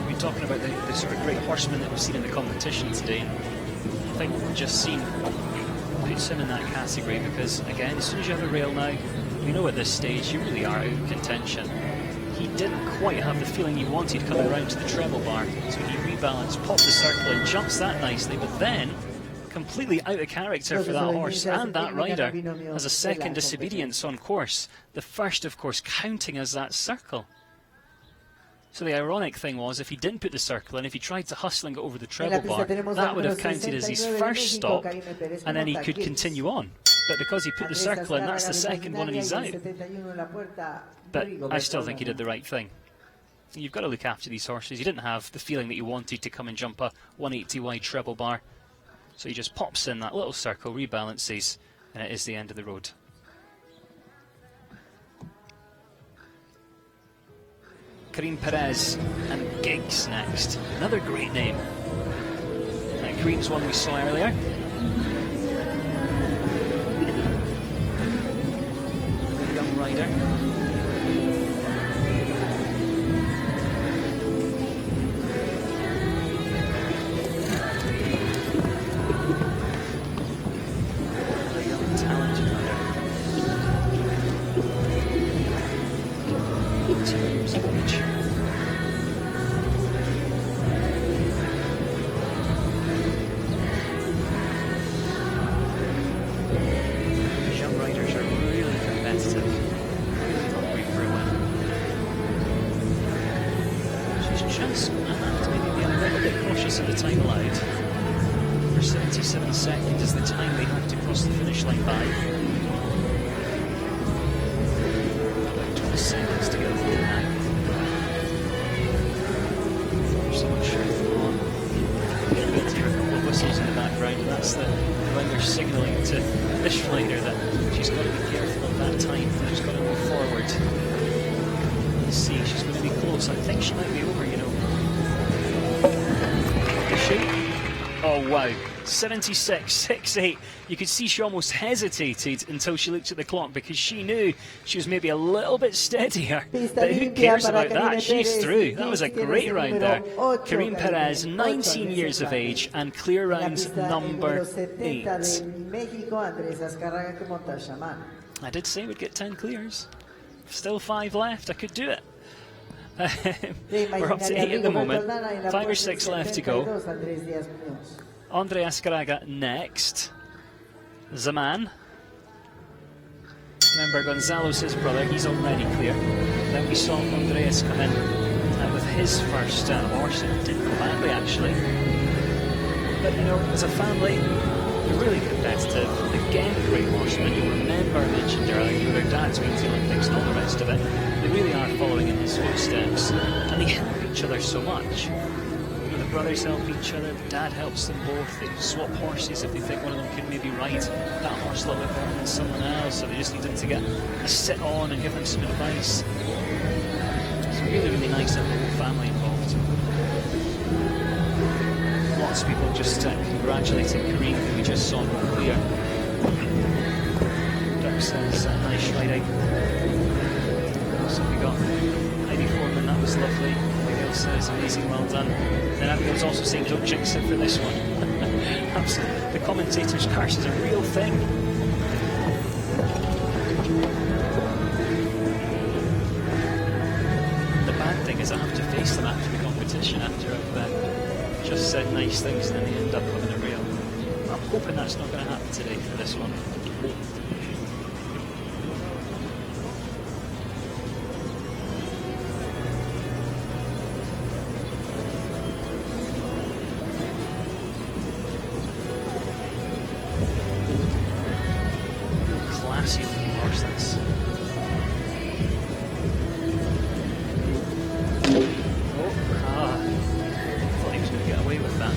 We're talking about the sort of great horsemen that we've seen in the competition today. I think we've just seen puts him in that category because, again, as soon as you have a rail now, you know at this stage you really are out of contention. he didn't quite have the feeling he wanted coming around to the treble bar. So he rebalanced, popped the circle and jumps that nicely, but then completely out of character for that horse and that rider as a second disobedience on course. The first, of course, counting as that circle. So the ironic thing was, if he didn't put the circle in, if he tried to hustle and go over the treble bar, that would have counted as his first stop, and then he could continue on. But because he put the circle in, that's the second one and he's out. But I still think he did the right thing. You've got to look after these horses. He didn't have the feeling that he wanted to come and jump a 180 wide treble bar. So he just pops in that little circle, rebalances, and it is the end of the road. Karim Perez and Gigs next. Another great name. Karim's one we saw earlier. Young rider. Oh wow, 76.68. You could see she almost hesitated until she looked at the clock because she knew she was maybe a little bit steadier. But who cares about that? She's through. That was a great round there. Karim Perez, 19 years of age, and clear round number 8. I did say we'd get 10 clears. Still 5 left. I could do it. We're up to 8 at the moment, 5 or 6 left to go. Andre Azcárraga next. Zaman. Remember, Gonzalo's his brother, he's already clear. Then we saw Andreas come in with his first horse. It didn't go badly, actually. But, you know, as a family, they're really competitive. Again, great horsemen. You'll remember I mentioned earlier their dad's been to the Olympics and all the rest of it. They really are following in his footsteps, and they help each other so much. You know, the brothers help each other, the dad helps them both. They swap horses if they think one of them could maybe ride that horse a little bit better than someone else, so they just need them to get a sit on and give them some advice. It's really, really nice to have the whole family involved. Lots of people just congratulating Karim, who we just saw clear. Dirk says, nice riding. So we got Heidi Foreman, that was lovely. Miguel says, amazing, well done. Then Abigail's also saying, don't jinx it for this one. Absolutely. The commentator's curse is a real thing. The bad thing is I have to face them after the competition, after I've just said nice things and then they end up having a real. I'm hoping that's not going to happen today for this one. Classy looking horse, that's. Thought he was going to get away with that.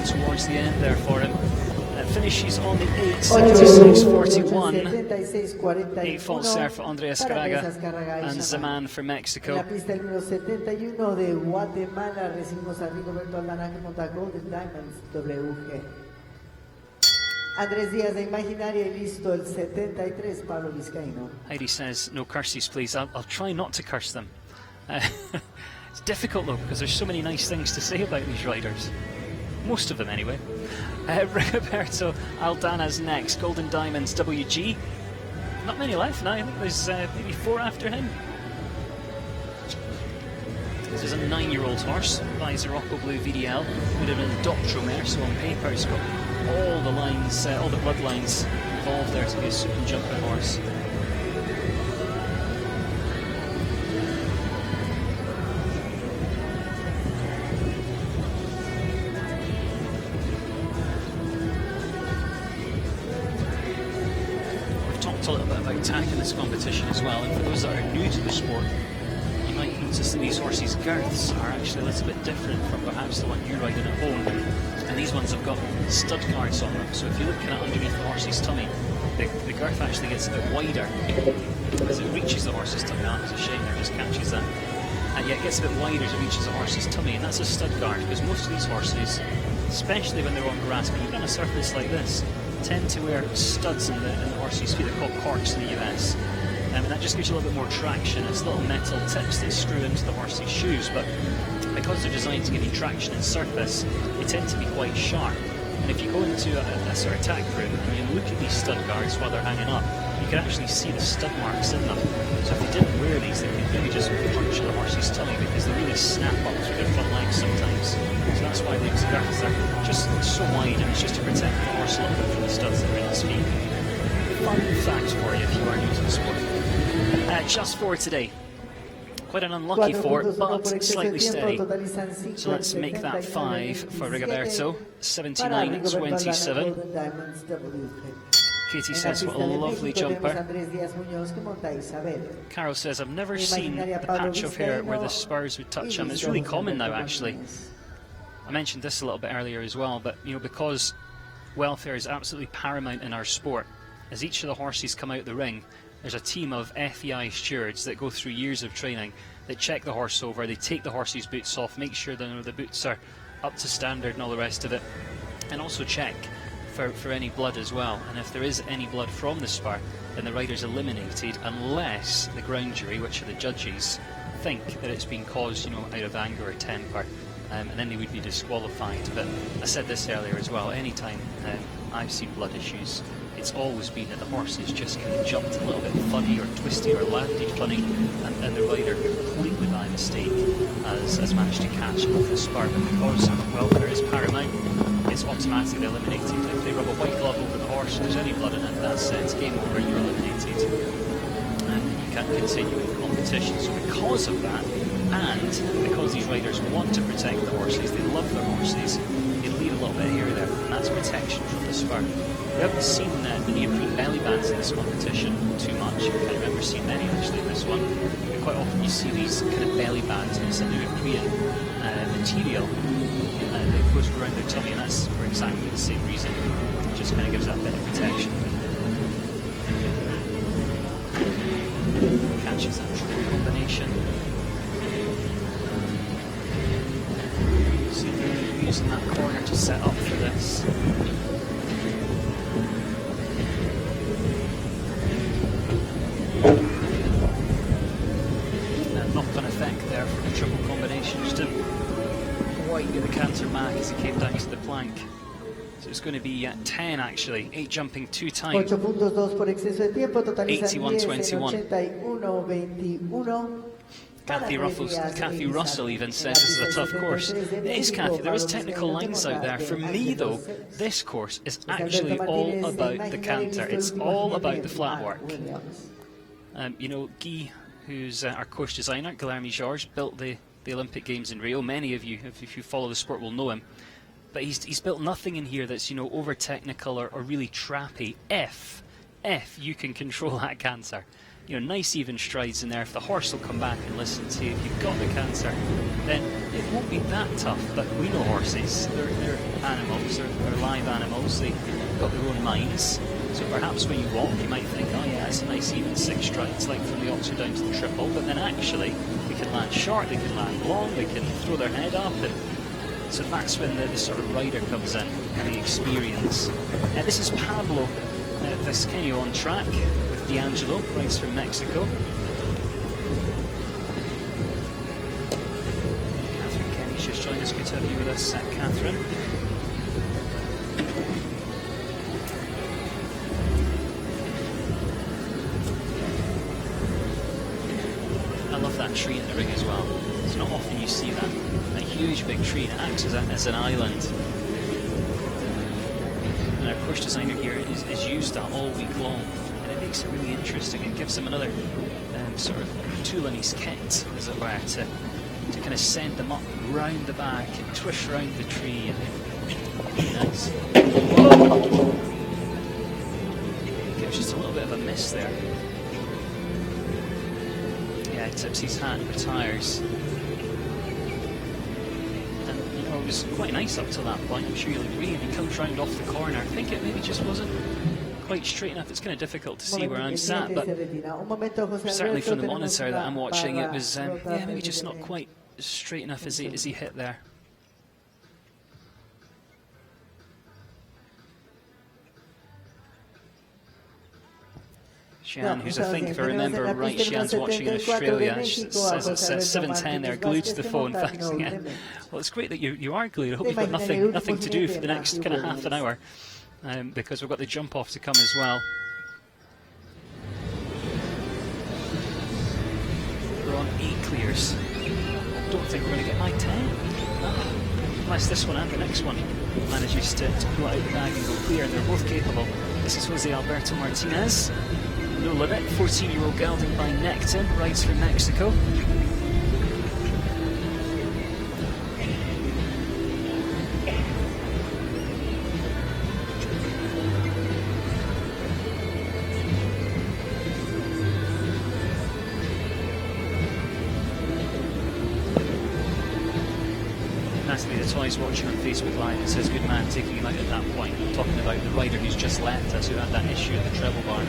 Towards the end there for him. Finishes on the 8:76.41. 8 falls there for Andre Azcárraga and Zaman for Mexico. En la pista el número 71 de Guatemala recibimos a Rigoberto Aldana que monta Golden Diamonds WG. Andrés Díaz de Imaginaria y listo el 73, Pablo Vizcaíno. Heidi says, no curses, please. I'll try not to curse them. It's difficult, though, because there's so many nice things to say about these riders. Most of them, anyway. Rigoberto Aldana's next. Golden Diamonds, WG. Not many left now. I think there's maybe 4 after him. This is a 9-year-old horse by Zirocco Blue VDL. Would have been Doctromare, so on paper it's got all the lines, all the bloodlines involved there to be a super jumping horse. We've talked a little bit about tack in this competition as well, and for those that are new to the sport, you might notice that these horses' girths are actually a little bit different from perhaps the one you're riding at home. And these ones have got stud guards on them, so if you look at underneath the horse's tummy, the girth actually gets a bit wider as it reaches the horse's tummy. Oh, it's a shame there just catches that. And yet it gets a bit wider as it reaches the horse's tummy, and that's a stud guard, because most of these horses, especially when they're on grass, but even on a surface like this, tend to wear studs in the horse's feet. They're called corks in the US. And that just gives you a little bit more traction. It's little metal tips that screw into the horse's shoes, but because they're designed to give you traction and surface, they tend to be quite sharp. And if you go into a sort of tack room and you look at these stud guards while they're hanging up, you can actually see the stud marks in them. So if you didn't wear these, they could really just punch the horse's tummy, because they really snap up through their front legs sometimes. So that's why these girths are just so wide, and it's just to protect the horse a little bit from the studs that are in its feet. Fun facts for you if you are new to the sport. Just 4 today. Quite an unlucky 4, but slightly steady. So let's make that 5 for Rigoberto. 79.27. Katie says, what a lovely jumper. Carol says, I've never seen the patch of hair where the spurs would touch him. It's really common now, actually. I mentioned this a little bit earlier as well, but because welfare is absolutely paramount in our sport, as each of the horses come out the ring, there's a team of FEI stewards that go through years of training, that check the horse over, they take the horse's boots off, make sure that the boots are up to standard and all the rest of it, and also check for any blood as well. And if there is any blood from the spur, then the rider's eliminated, unless the ground jury, which are the judges, think that it's been caused, out of anger or temper, and then they would be disqualified. But I said this earlier as well, anytime I've seen blood issues, it's always been that the horses just kind of jumped a little bit funny or twisted or landed funny, and the rider completely by mistake has managed to catch him with the spur. But because welfare is paramount, it's automatically eliminated. If they rub a white glove over the horse and there's any blood in it, that's it, game over, you're eliminated. And you can't continue in the competition. So because of that, and because these riders want to protect the horses, they love their horses, they leave a little bit of hair there, and that's protection from the spur. We haven't seen the neoprene belly bands in this competition too much. I can't remember seeing many actually in this one. But quite often you see these kind of belly bands, and it's a neoprene material that goes around their tummy, and that's for exactly the same reason. It just kind of gives that bit of protection. Catches that triple combination. So you're using that corner to set up for this. Knock-on effect there for the triple combination. Just didn't quite get the canter back as he came down to the plank. So it's going to be 10 actually, 8 jumping 2 times. 81-21. Kathy Russell even says this is a tough course. It is, Kathy. There is technical lines out there. For me, though, this course is actually all about the canter. It's all about the flat work. Guy, who's our course designer, Guilherme Jorge, built the Olympic Games in Rio. Many of you, if you follow the sport, will know him. But he's built nothing in here that's over technical or really trappy. If you can control that canter, nice even strides in there. If the horse will come back and listen to you, if you've got the canter, then it won't be that tough. But we know horses; they're animals, they're live animals. They've got their own minds. So perhaps when you walk, you might think, oh yeah, it's a nice even 6 strides, like from the Oxford down to the triple. But then actually, they can land short, they can land long, they can throw their head up, and so that's when the sort of rider comes in. having experience. This is Pablo Vesqueño on track with D'Angelo, rides from Mexico. Catherine Kenny's just joined us. Good to have you with us, Catherine. I love that tree in the ring as well. It's not often you see that. A huge big tree that acts as an island. And our course designer here is used that all week long, and it makes it really interesting. It gives them another sort of tool in his kit, as it were, to kind of send them up round the back and twist round the tree. And really nice. Gives just a little bit of a miss there. Yeah, tips his hat, retires. It was quite nice up to that point. I'm sure you'll agree. And he comes round off the corner. I think it maybe just wasn't quite straight enough. It's kind of difficult to see where I'm sat, but certainly from the monitor that I'm watching, it was yeah, maybe just not quite straight enough as he hit there. Xian, who's I think, if I remember right, Xian's watching in Australia. It says it's 7:10 there, glued to the phone, faxing in. Well, it's great that you are glued. I hope you've got nothing to do for the next kind of half an hour, because we've got the jump off to come as well. We're on 8 clears. I don't think we're going to get my 10. Unless this one and the next one manages to pull it out the bag and go clear, and they're both capable. This is Jose Alberto Martinez. No limit, 14-year-old gelding by Nectin, rides from Mexico. Natalie the Toys watching on Facebook Live and says, good man, taking him out at that point. Talking about the rider who's just left us, who had that issue at the treble bar.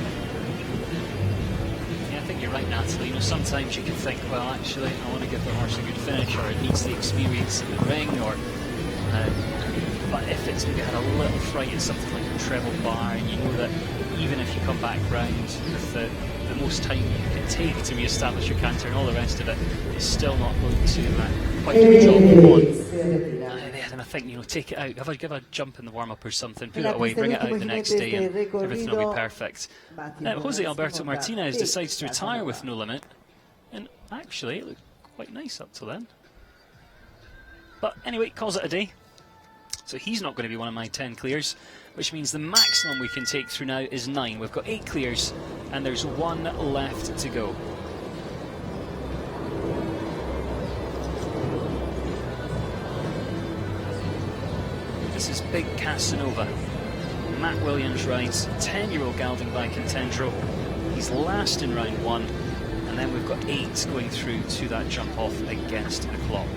I think you're right, Natalie. You know, sometimes you can think, well, actually, I want to give the horse a good finish, or it needs the experience in the ring, or but if it's maybe had a little fright at something like a treble bar, and you know that even if you come back round with the most time you can take to re-establish your canter and all the rest of it, it's still not going to quite do the job you want. And I think, you know, take it out, give a jump in the warm-up or something, put it away, bring it out the next day, and everything will be perfect. Jose Alberto Martinez decides to retire with no limit, and actually it looked quite nice up till then. But anyway, calls it a day. So he's not going to be one of my 10 clears, which means the maximum we can take through now is 9. We've got 8 clears, and there's 1 left to go. This is Big Casanova. Matt Williams rides, 10-year-old gelding by Contendro. He's last in round 1, and then we've got 8 going through to that jump off against the clock.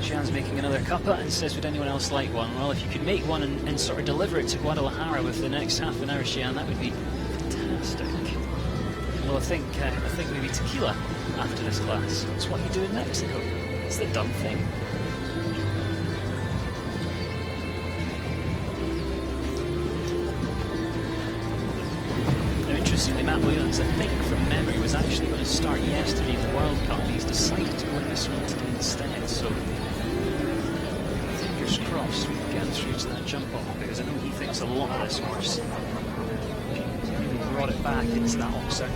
Jan's making another cuppa and says, would anyone else like one? Well, if you could make one and sort of deliver it to Guadalajara with the next half an hour, Xian, that would be fantastic. Well, I think maybe tequila after this class. It's what you do in Mexico. It's the dumb thing. Now, interestingly, Matt Williams, I think from memory, was actually going to start yesterday in the World Cup, and he's decided to win this one today instead. So, fingers crossed we can get through to that jump off, because I know he thinks a lot of this horse. He brought it back into that oxer.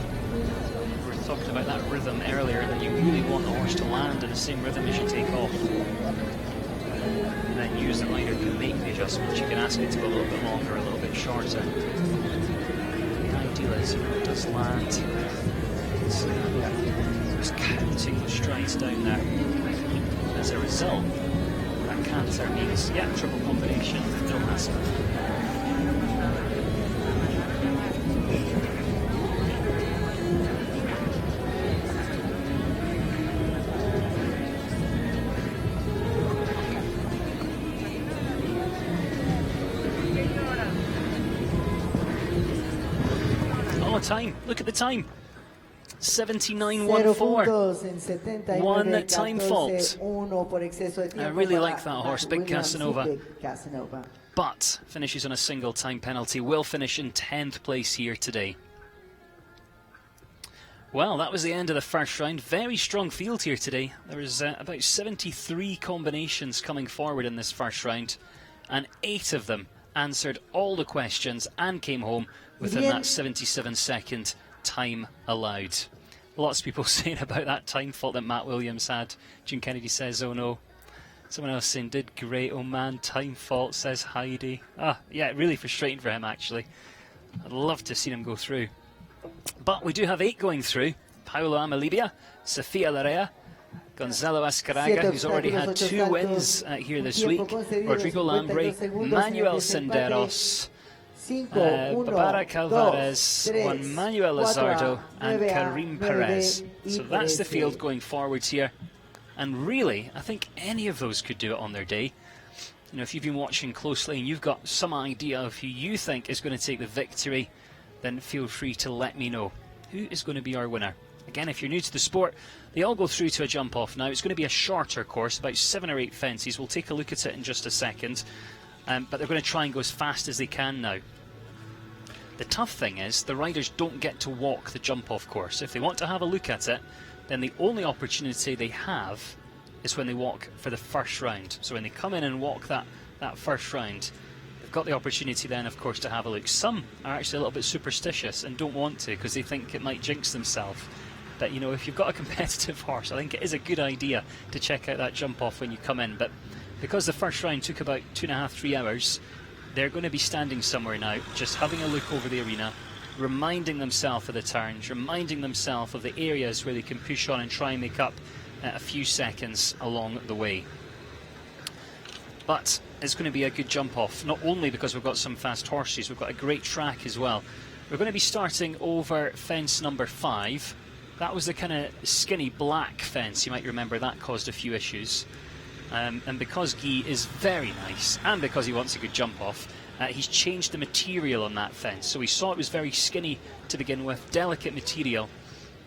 Talked about that rhythm earlier, that you really want the horse to land in the same rhythm as you take off, and then use the rider to make the adjustments. You can ask it to go a little bit longer, a little bit shorter. The ideal is, it does land. Just counting the strides down there. As a result, that canter means, yeah, triple combination, no hassle. Time. Look at the time. 0 79.14. puntos en 79, One time fault. 1 por exceso de tiempo I really para like that horse, Big Williams y Casanova. Big Casanova. But finishes on a single time penalty. Will finish in 10th place here today. Well, that was the end of the first round. Very strong field here today. There was about 73 combinations coming forward in this first round, and 8 of them answered all the questions and came home within that 77-second time allowed. Lots of people saying about that time fault that Matt Williams had. June Kennedy says, oh no. Someone else saying, did great, oh man, time fault, says Heidi. Yeah, really frustrating for him actually. I'd love to see him go through. But we do have 8 going through. Paulo Amalibia, Sofia Larea, Gonzalo Ascaraga, who's already had 2 wins here this week, Rodrigo Lambre, Manuel Senderos, Babarak Alvarez, Juan Manuel Lazardo, and Karim Perez. So that's the field going forwards here. And really, I think any of those could do it on their day. You know, if you've been watching closely and you've got some idea of who you think is going to take the victory, then feel free to let me know. Who is going to be our winner? Again, if you're new to the sport, they all go through to a jump off now. It's going to be a shorter course, about 7 or 8 fences. We'll take a look at it in just a second. But they're going to try and go as fast as they can now. The tough thing is, the riders don't get to walk the jump off course. If they want to have a look at it, then the only opportunity they have is when they walk for the first round. So when they come in and walk that first round, they've got the opportunity then, of course, to have a look. Some are actually a little bit superstitious and don't want to because they think it might jinx themselves. But, you know, if you've got a competitive horse, I think it is a good idea to check out that jump off when you come in. But because the first round took about 2.5, 3 hours, they're going to be standing somewhere now, just having a look over the arena, reminding themselves of the turns, reminding themselves of the areas where they can push on and try and make up a few seconds along the way. But it's going to be a good jump off, not only because we've got some fast horses, we've got a great track as well. We're going to be starting over fence number 5. That was the kind of skinny black fence, you might remember that caused a few issues. And because Guy is very nice, and because he wants a good jump off, he's changed the material on that fence. So we saw it was very skinny to begin with, delicate material.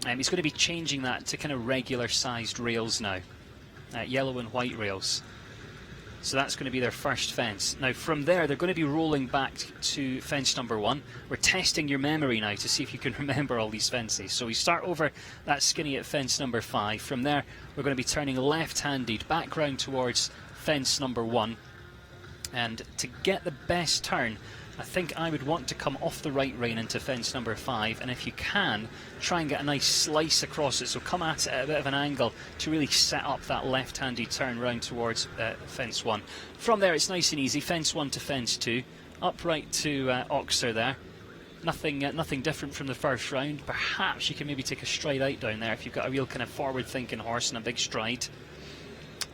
He's going to be changing that to kind of regular sized rails now, yellow and white rails. So that's going to be their first fence. Now from there they're going to be rolling back to fence number 1. We're testing your memory now to see if you can remember all these fences. So we start over that skinny at fence number 5. From there we're going to be turning left-handed back round towards fence number 1. And to get the best turn, I think I would want to come off the right rein into fence number 5, and if you can, try and get a nice slice across it, so come at it at a bit of an angle to really set up that left-handed turn round towards fence 1. From there it's nice and easy, fence 1 to fence 2, upright to Oxer there. Nothing different from the first round. Perhaps you can maybe take a stride out down there if you've got a real kind of forward-thinking horse and a big stride.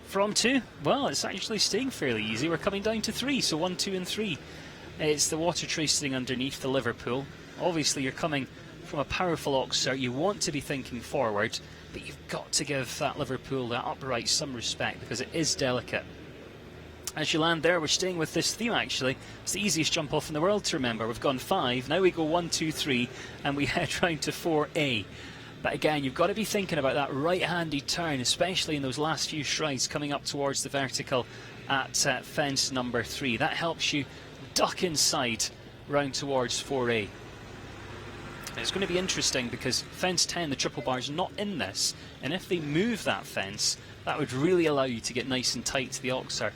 From 2, well, it's actually staying fairly easy. We're coming down to 3, so 1, 2 and 3. It's the water tree sitting underneath the Liverpool. Obviously you're coming from a powerful Oxer, you want to be thinking forward, but you've got to give that Liverpool, that upright, some respect because it is delicate. As you land there, we're staying with this theme actually. It's the easiest jump off in the world to remember. We've gone 5, now we go 1, 2, 3, and we head round to 4A. But again, you've got to be thinking about that right-handed turn, especially in those last few strides coming up towards the vertical at fence number 3. That helps you duck inside round towards 4A. It's going to be interesting because fence 10, the triple bar, is not in this, and if they move that fence, that would really allow you to get nice and tight to the Oxer.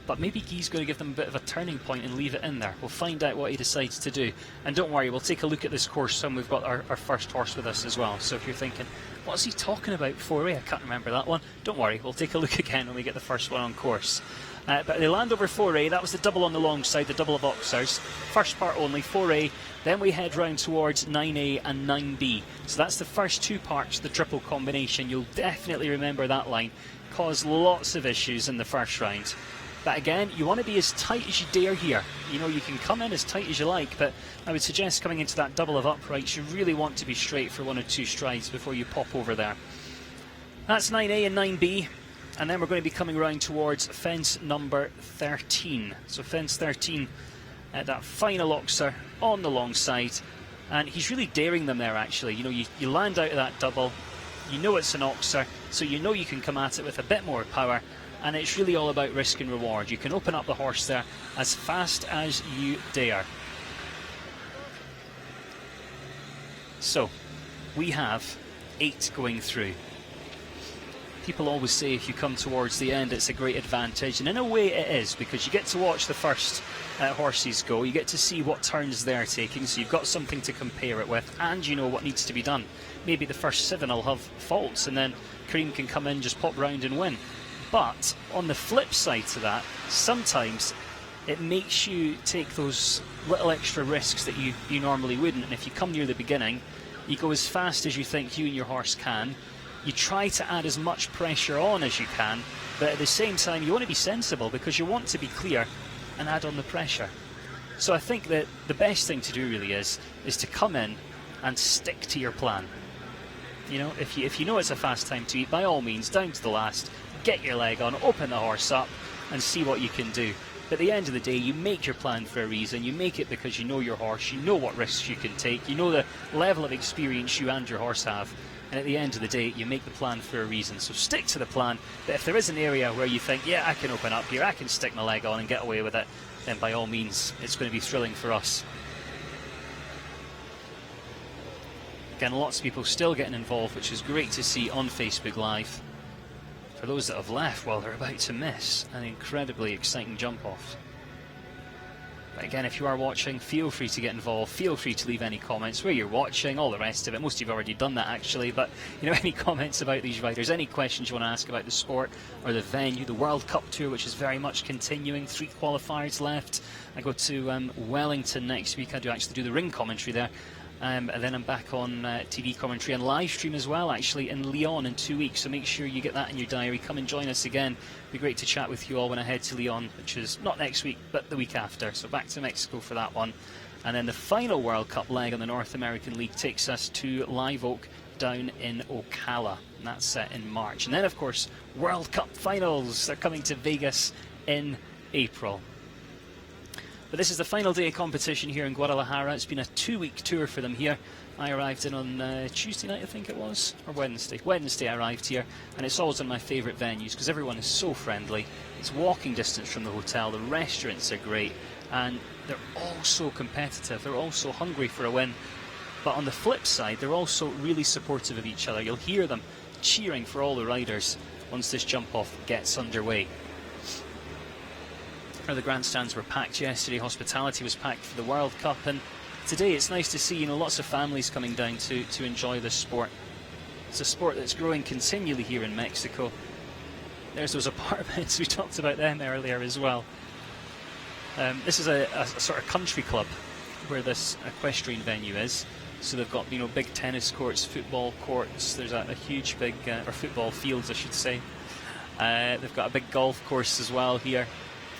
But maybe Guy's going to give them a bit of a turning point and leave it in there. We'll find out what he decides to do. And don't worry, we'll take a look at this course when we've got our first horse with us as well. So if you're thinking, what's he talking about 4A? I can't remember that one. Don't worry, we'll take a look again when we get the first one on course. But they land over 4A, that was the double on the long side, the double of Oxers. First part only, 4A, then we head round towards 9A and 9B. So that's the first 2 parts of the triple combination. You'll definitely remember that line. Caused lots of issues in the first round. But again, you want to be as tight as you dare here. You know, you can come in as tight as you like, but I would suggest coming into that double of uprights, you really want to be straight for 1 or 2 strides before you pop over there. That's 9A and 9B. And then we're going to be coming round towards fence number 13. So fence 13, that final Oxer on the long side. And he's really daring them there, actually. You know, you land out of that double, you know it's an oxer, so you know you can come at it with a bit more power, and it's really all about risk and reward. You can open up the horse there as fast as you dare. So, we have 8 going through. People always say if you come towards the end it's a great advantage, and in a way it is, because you get to watch the first horses go, you get to see what turns they're taking, so you've got something to compare it with, and you know what needs to be done. Maybe the first 7 will have faults, and then Karim can come in, just pop round and win. But on the flip side to that, sometimes it makes you take those little extra risks that you normally wouldn't, and if you come near the beginning, you go as fast as you think you and your horse can. You try to add as much pressure on as you can, but at the same time you want to be sensible, because you want to be clear and add on the pressure. So I think that the best thing to do really is to come in and stick to your plan. You know, if you know it's a fast time to eat, by all means, down to the last, get your leg on, open the horse up and see what you can do. But at the end of the day, you make your plan for a reason. You make it because you know your horse, you know what risks you can take, you know the level of experience you and your horse have. And at the end of the day, you make the plan for a reason. So stick to the plan. But if there is an area where you think, yeah, I can open up here, I can stick my leg on and get away with it, then by all means, it's going to be thrilling for us. Again, lots of people still getting involved, which is great to see on Facebook Live. For those that have left, well, they're about to miss an incredibly exciting jump off. But again, if you are watching, feel free to get involved, feel free to leave any comments where you're watching, all the rest of it. Most of you have already done that actually, but you know, any comments about these riders, any questions you want to ask about the sport or the venue, the World Cup Tour, which is very much continuing, 3 qualifiers left. I go to Wellington next week. I do actually do the ring commentary there. And then I'm back on TV commentary and live stream as well, actually, in Lyon in 2 weeks. So make sure you get that in your diary. Come and join us again. It'd be great to chat with you all when I head to Lyon, which is not next week, but the week after. So back to Mexico for that one. And then the final World Cup leg on the North American League takes us to Live Oak down in Ocala. And that's set in March. And then, of course, World Cup finals. They're coming to Vegas in April. But this is the final day of competition here in Guadalajara. It's been a 2-week tour for them here. I arrived in on Tuesday night, I think it was, or Wednesday. Wednesday I arrived here, and it's always one of my favourite venues because everyone is so friendly. It's walking distance from the hotel, the restaurants are great, and they're all so competitive. They're all so hungry for a win. But on the flip side, they're also really supportive of each other. You'll hear them cheering for all the riders once this jump-off gets underway. The grandstands were packed yesterday, hospitality was packed for the World Cup, and today it's nice to see, you know, lots of families coming down to enjoy this sport. It's a sport that's growing continually here in Mexico. There's those apartments, we talked about them earlier as well. This is a sort of country club where this equestrian venue is. So they've got, you know, big tennis courts, football courts, there's a huge big, or football fields I should say. They've got a big golf course as well here.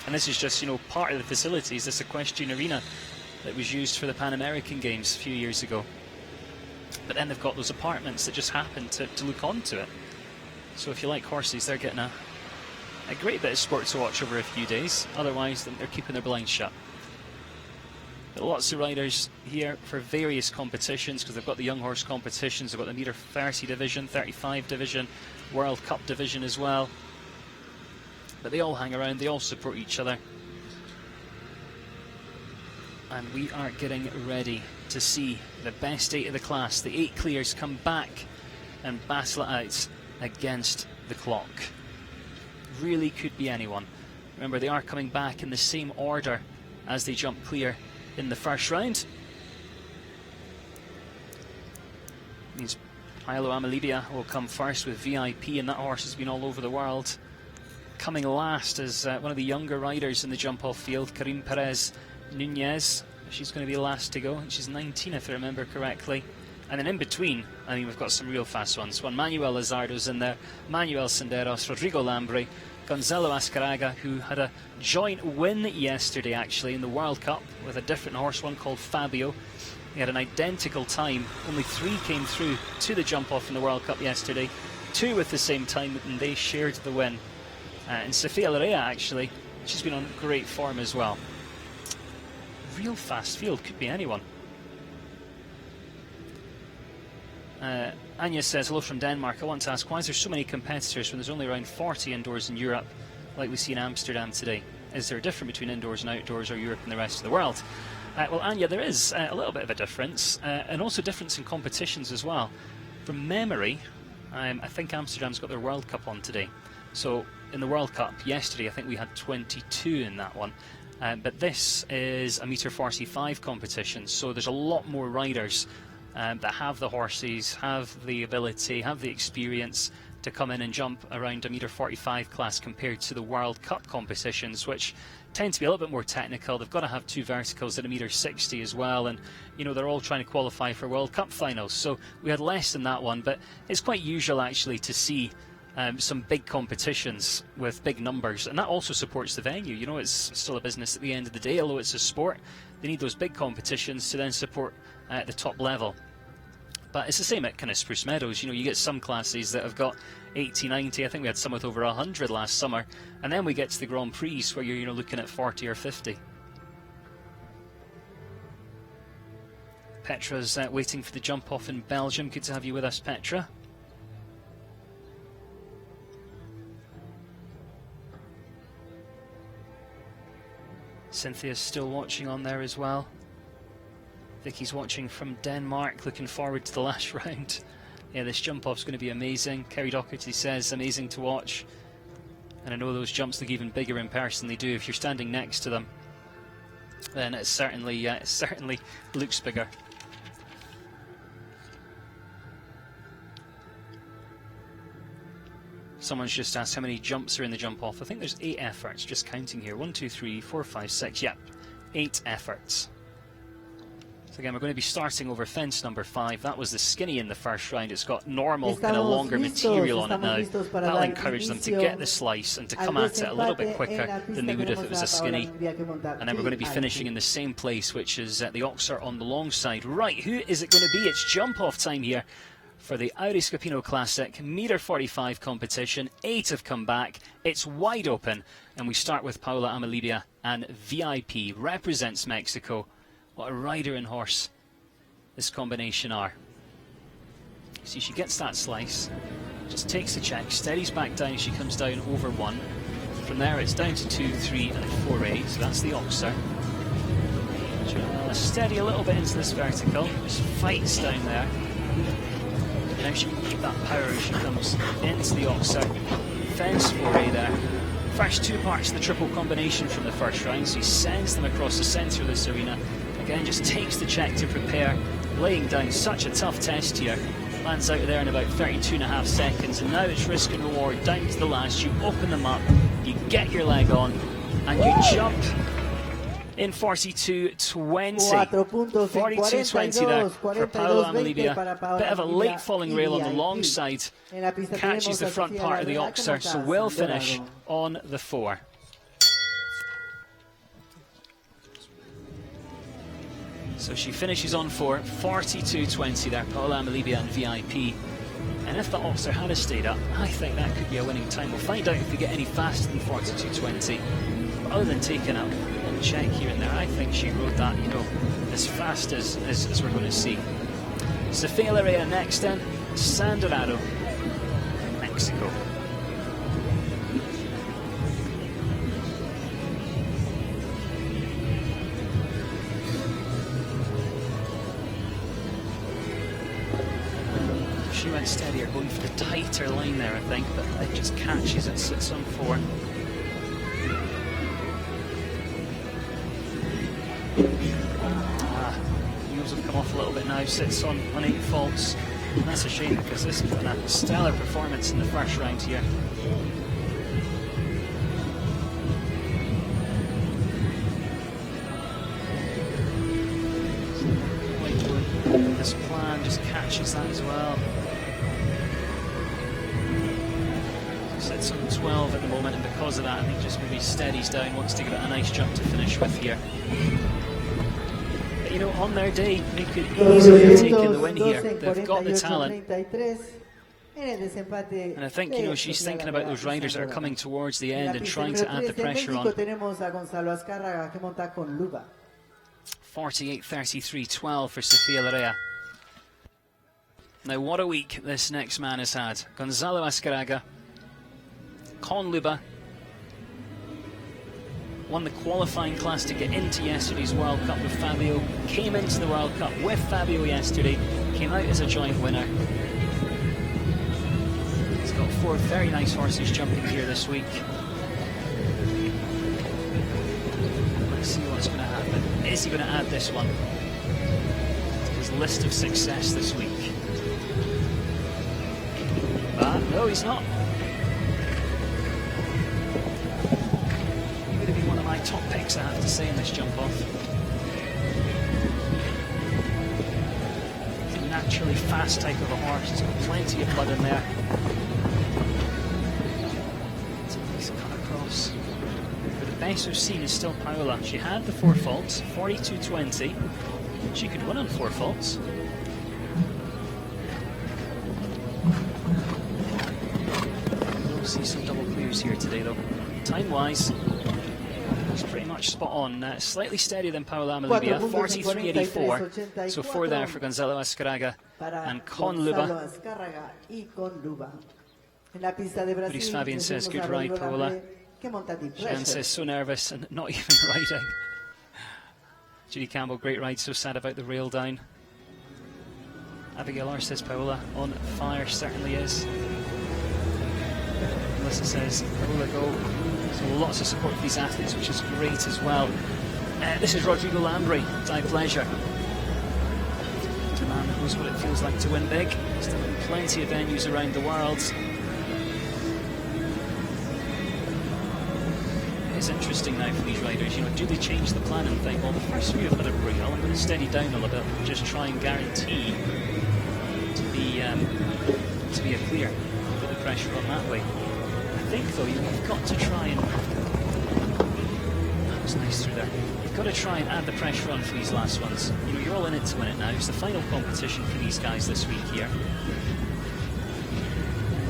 And this is just, you know, part of the facilities, this equestrian arena that was used for the Pan American Games a few years ago. But then they've got those apartments that just happen to look onto it. So if you like horses, they're getting a great bit of sport to watch over a few days. Otherwise, they're keeping their blinds shut. But lots of riders here for various competitions, because they've got the young horse competitions, they've got the metre 30 division, 35 division, World Cup division as well. But they all hang around, they all support each other. And we are getting ready to see the best 8 of the class, the 8 clears, come back and battle it out against the clock. Really could be anyone. Remember, they are coming back in the same order as they jump clear in the first round. Means Paolo Amalibia will come first with VIP, and that horse has been all over the world. Coming last is one of the younger riders in the jump-off field, Karim Perez Nunez. She's going to be last to go, and she's 19 if I remember correctly. And then in between, I mean, we've got some real fast ones. Juan Manuel Lizardo's in there, Manuel Senderos, Rodrigo Lambre, Gonzalo Azcaraga, who had a joint win yesterday actually in the World Cup with a different horse, one called Fabio. He had an identical time. Only 3 came through to the jump-off in the World Cup yesterday. 2 with the same time, and they shared the win. And Sofia Lorea, actually, she's been on great form as well. Real fast field, could be anyone. Anya says, hello from Denmark. I want to ask, why is there so many competitors when there's only around 40 indoors in Europe, like we see in Amsterdam today? Is there a difference between indoors and outdoors, or Europe and the rest of the world? Well, Anya, there is a little bit of a difference, and also difference in competitions as well. From memory, I think Amsterdam's got their World Cup on today. So in the World Cup yesterday, I think we had 22 in that one. But this is a metre 45 competition, so there's a lot more riders that have the horses, have the ability, have the experience to come in and jump around a metre 45 class compared to the World Cup competitions, which tend to be a little bit more technical. They've got to have two verticals at a metre 60 as well, and you know, they're all trying to qualify for World Cup finals, so we had less than that one. But it's quite usual actually to see some big competitions with big numbers, and that also supports the venue. You know, it's still a business at the end of the day, although it's a sport. They need those big competitions to then support the top level. But it's the same at kind of Spruce Meadows. You know, you get some classes that have got 80, 90. I think we had some with over 100 last summer. And then we get to the Grand Prix where you're, you know, looking at 40 or 50. Petra's waiting for the jump off in Belgium. Good to have you with us, Petra. Cynthia's still watching on there as well. Vicky's watching from Denmark, looking forward to the last round. Yeah, this jump off's going to be amazing. Kerry Doherty says amazing to watch. And I know those jumps look even bigger in person. They do. If you're standing next to them, then it certainly looks bigger. Someone's just asked how many jumps are in the jump off. I think there's 8 efforts, just counting here. 1, 2, 3, 4, 5, 6. Yeah, 8 efforts. So again, we're going to be starting over fence number 5. That was the skinny in the first round. It's got normal, kind of longer material on it now. That'll encourage them to get the slice and to come at it a little bit quicker than they would if it was a skinny. And then we're going to be finishing in the same place, which is the Oxer on the long side. Right, who is it going to be? It's jump off time here for the Audi-Scappino Classic metre 45 competition. 8 have come back. It's wide open, and we start with Paula Amalibia, and VIP represents Mexico. What a rider and horse this combination are. See, she gets that slice, just takes the check, steadies back down as she comes down over 1. From there it's down to 2, 3 and 4A, so that's the Oxer. She'll steady a little bit into this vertical, just fights down there. Now she can keep that power as she comes into the Oxer. Fence 4A there. First 2 parts of the triple combination from the first round, so he sends them across the centre of this arena. Again, just takes the check to prepare, laying down such a tough test here. Lands out of there in about 32.5 seconds, and now it's risk and reward down to the last. You open them up, you get your leg on, and you jump in 42.20. 42.20 there for Paolo Amalibia. Bit of a late falling rail on the long side, catches the front part of the Oxer, so will finish on the 4. So she finishes on 4, 42.20 there, Paula Amalibia and VIP. And if the Oxer had stayed up, I think that could be a winning time. We'll find out if we get any faster than 42.20. But other than taking up a check here and there, I think she rode that, you know, as fast as we're going to see. Sofia Larea next then, San Dorado, Mexico. She went steadier, going for the tighter line there, I think, but it just catches it, sits on 4. Wheels have come off a little bit now, sits on 8 faults. And that's a shame because this has been a stellar performance in the first round here. This plan just catches that as well. Sits on 12 at the moment, and because of that, I think just maybe steadies down, wants to give it a nice jump to finish with here. But, you know, on their day, they could easily have taken the win here. They've got the talent. And I think, you know, she's thinking about those riders that are coming towards the end and trying to add the pressure on. 48.33.12 for Sofia Larea. Now, what a week this next man has had. Gonzalo Azcárraga, Conluba, won the qualifying class to get into yesterday's World Cup with Fabio, came into the World Cup with Fabio yesterday, came out as a joint winner. He's got 4 very nice horses jumping here this week. Let's see what's going to happen. Is he going to add this one to his list of success this week? No, he's not. He would have been one of my top picks, I have to say, in this jump off. He's a naturally fast type of a horse. He's got plenty of blood in there. It's a nice cut across. But the best we've seen is still Paola. She had the 4 faults, 42.20. She could win on 4 faults. See some double clears here today, though. Time-wise, it's pretty much spot on. Slightly steadier than Paola Amalibia, 43.84. So 4 there for Gonzalo Azcárraga and Conluba. Luis Fabian says, good ride, Paola. Jean says, so nervous and not even riding. Judy Campbell, great ride, so sad about the rail down. Abigail R says, Paola on fire, certainly is. Melissa says, Paola go. So lots of support for these athletes, which is great as well. This is Rodrigo Lambri, Die Pleasure. It's a man that knows what it feels like to win big. He's done it in plenty of venues around the world. It is interesting now for these riders, you know, do they change the plan and think, well, the first few have had a real, I'm going to steady down a little bit, just try and guarantee to be a clear, put the pressure on that way. I think though you've got to try and, that was nice through there, you've got to try and add the pressure on for these last ones. You know, you're all in it to win it now. It's the final competition for these guys this week here.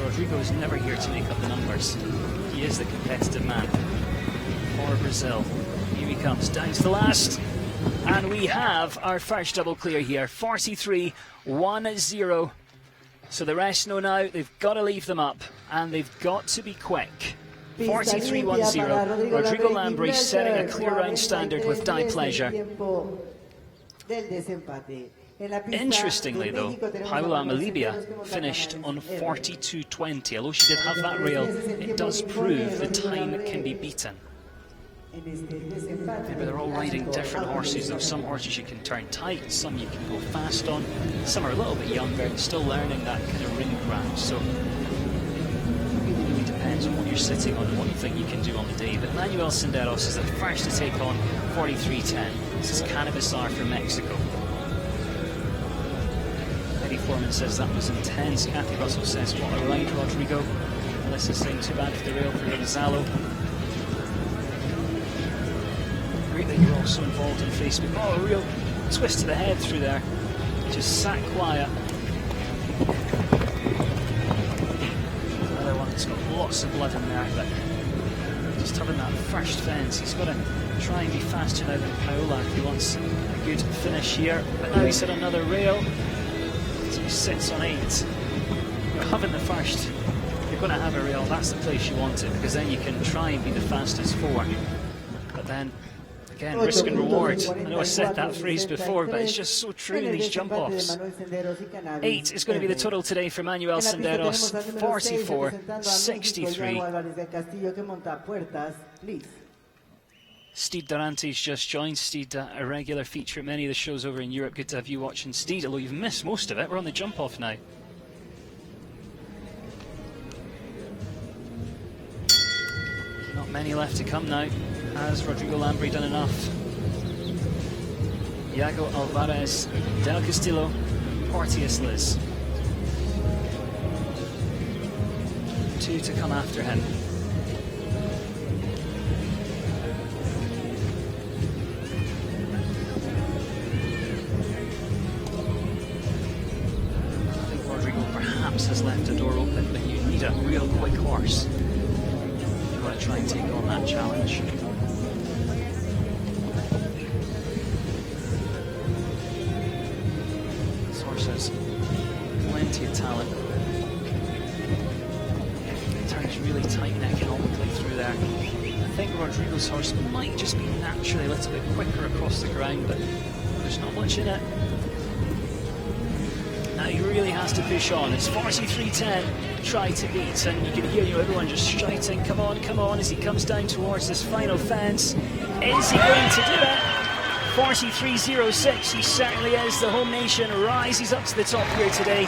Rodrigo is never here to make up the numbers. He is the competitive man for Brazil. Here he comes, down to the last, and we have our first double clear here, 43.10. So the rest know now they've got to leave them up, and they've got to be quick. 43.10. Rodrigo Lambri setting a clear round standard with Die Pleasure. Interestingly though, Paola Amalibia finished on 42.20. Although she did have that rail, it does prove the time can be beaten. Yeah, but they're all riding different horses though. Some horses you can turn tight, some you can go fast on, some are a little bit younger and still learning that kind of ring craft. So it really depends on what you're sitting on and what you think you can do on the day. But Manuel Senderos is the first to take on 43.10. This is Cannabisar from Mexico. Eddie Foreman says that was intense. Kathy Russell says, what a ride, Rodrigo. Melissa saying too bad for the rail for Gonzalo. Great that you're also involved on Facebook. Oh, a real twist to the head through there. Just sat quiet. Another one that's got lots of blood in there, but just having that first fence. He's got to try and be faster now than Paola if he wants a good finish here. But now he's hit another rail. So he sits on 8. You're having the first. You're going to have a rail. That's the place you want it, because then you can try and be the fastest 4. But then again, risk and reward. I know I said that phrase before, but it's just so true in these jump-offs. 8 is going to be the total today for Manuel Senderos, 44.63. Steed Durante's just joined. Steed, a regular feature at many of the shows over in Europe. Good to have you watching, Steed, although you've missed most of it. We're on the jump-off now. Not many left to come now. Has Rodrigo Lambri done enough? Iago Alvarez, Del Castillo, Porteous Liz. 2 to come after him. I think Rodrigo perhaps has left the door open, but you need a real quick horse. You want to try and take on that challenge. Has there. I think Rodrigo's horse might just be naturally a little bit quicker across the ground, but there's not much in it. Now he really has to push on. It's 43.10, try to beat, and you can hear everyone just shouting, come on, as he comes down towards this final fence. Is he going to do it? 43.06, he certainly is. The home nation rises up to the top here today.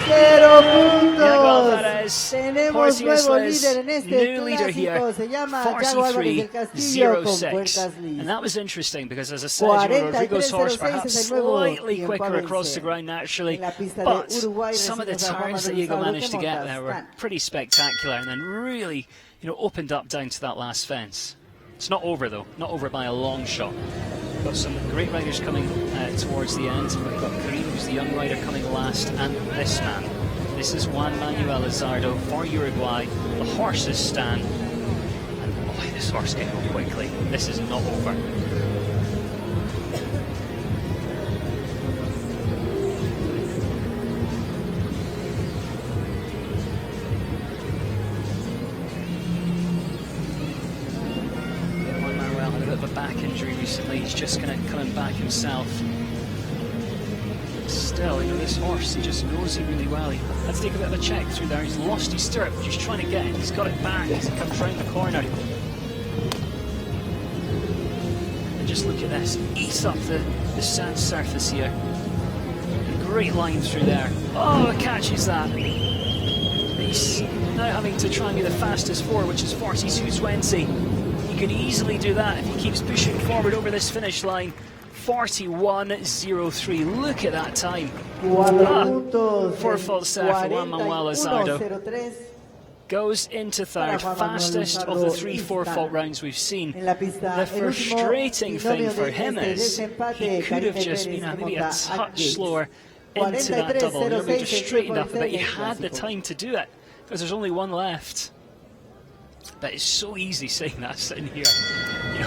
0 puntos. Tenemos nuevo líder en este new leader clásico. here, Se llama Yago Álvarez del Castillo con 43.06. puertas listas. And that was interesting because, as I said, Rodrigo's horse 43.06 perhaps es el nuevo slightly tiempo a quicker across the vencer. ground naturally, En la pista de but Uruguay some of the recibimos a Juan turns that Manuel Diego Luzardo managed to que get monta there were Stan. pretty spectacular, and then really, opened up down to that last fence. It's not over though, not over by a long shot. We've got some great riders coming towards the end. We've got Karim, who's the young rider, coming last, and this man. This is Juan Manuel Luzardo for Uruguay. The horses stand. And boy, this horse can go quickly. This is not over. Juan Manuel had a bit of a back injury recently. He's just coming back himself. Still, this horse, he just knows it really well. He had to take a bit of a check through there. He's lost his stirrup, but he's trying to get it. He's got it back as he comes round the corner. And just look at this. Eats up the sand surface here. A great line through there. Oh, catches that. He's now having to try and be the fastest four, which is 42.20. He could easily do that if he keeps pushing forward over this finish line. 41.03. Look at that time. 4 faults there for Juan Manuel Luzardo. Goes into third, fastest of the 3 4-fault rounds we've seen. The frustrating thing for him is he could have just been maybe a touch slower into that double. Maybe just straightened up a bit. He had the time to do it because there's only one left. But it's so easy saying that sitting here.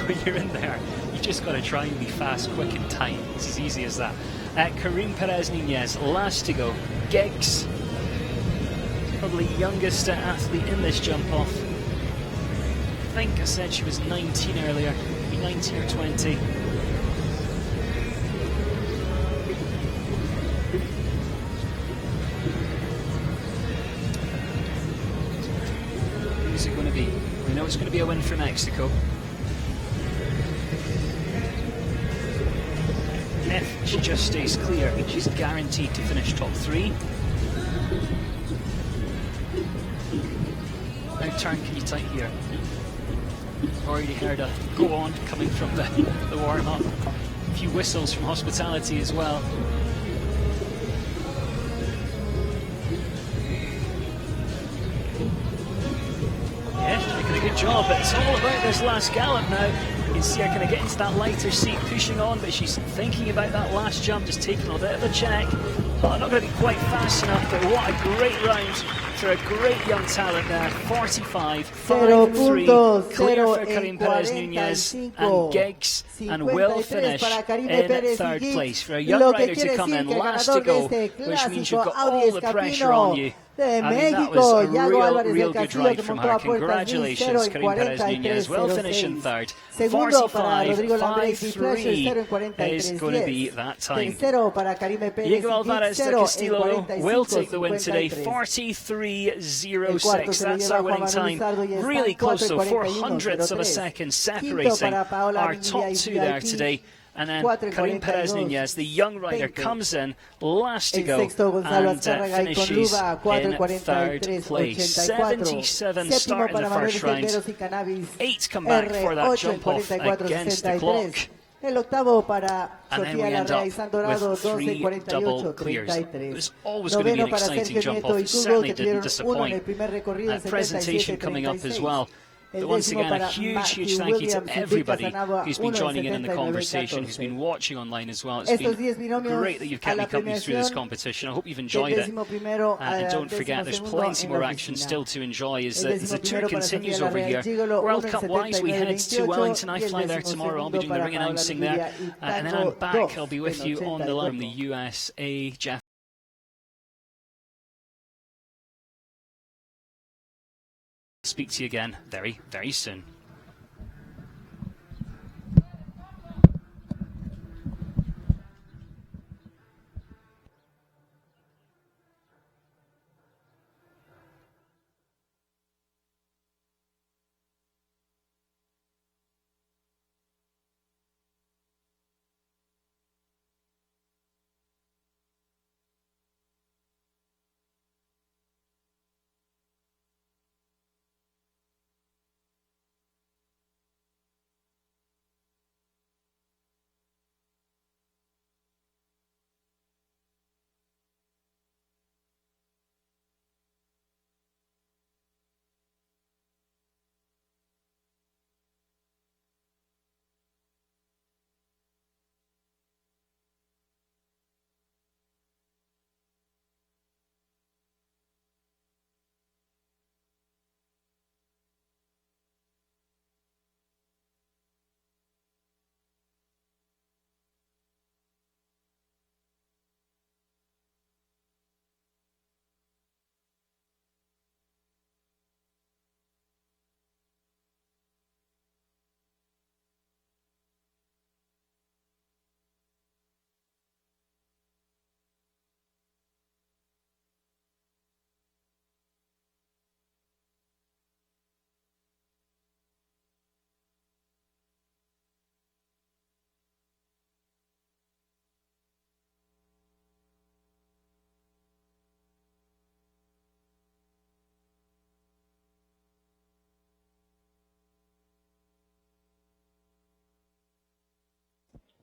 When you're in there, you just got to try and be fast, quick and tight. It's as easy as that. Karim Perez-Nunez, last to go. Giggs, probably youngest athlete in this jump off. I think I said she was 19 earlier, maybe 19 or 20. Who's it going to be? We know it's going to be a win for Mexico. If she just stays clear, she's guaranteed to finish top 3. Now turn can you tight here. Already heard a go on coming from the warm-up. A few whistles from hospitality as well. Yeah, she's making a good job, but it's all about this last gallop now. You can see her kind of get into that lighter seat, pushing on, but she's thinking about that last jump, just taking a bit of a check. Oh, not going to be quite fast enough, but what a great round for a great young talent there. 45.53, clear for Karim Perez-Nunez, and Giggs, and will finish in third place. For a young rider to come in last to go, which means you've got all the pressure on you. I mean, that was a real good ride from her. Congratulations, Karim Perez-Nunez. Will finish in third. 45.53 is going to be that time. Diego Alvarez de Castillo will take the win today. 43.06. That's our winning time. Really close though, 400ths of a second separating our top 2 there today. And then Karim Perez-Nunez, the young rider, comes in last to go and finishes in third place. 77 start in the first round. 8 come back for that jump off against the clock. And then we end up with 3 double clears. It was always going to be an exciting jump off. It certainly didn't disappoint. Presentation coming up as well. But once again, a huge thank you to everybody who's been joining in the conversation, who's been watching online as well. It's been great that you've kept me company through this competition. I hope you've enjoyed it. And don't forget, there's plenty more action still to enjoy as the tour continues over here. World Cup-wise, we head to Wellington. I fly there tomorrow. I'll be doing the ring announcing there. And then I'm back. I'll be with you on the line from the USA. Jeff. Speak to you again very, very soon.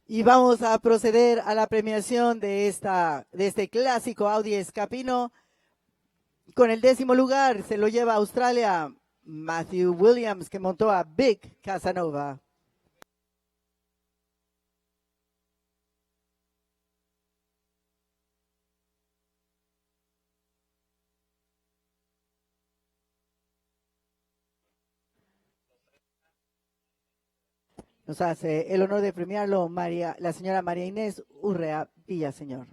Y vamos a proceder a la premiación de este clásico Audi-Scappino. Con el 10º lugar se lo lleva a Australia Matthew Williams, que montó a Big Casanova. Nos hace el honor de premiarlo la señora María Inés Urrea Villaseñor.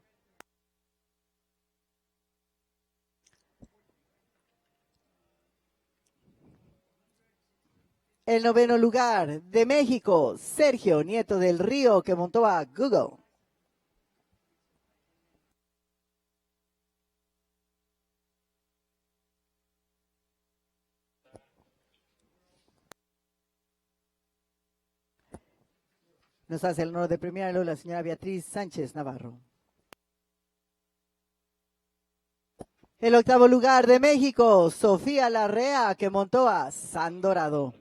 El 9º lugar de México, Sergio Nieto del Río, que montó a Google. Nos hace el honor de premiarlo la señora Beatriz Sánchez Navarro. El 8º lugar de México, Sofía Larrea, que montó a San Dorado.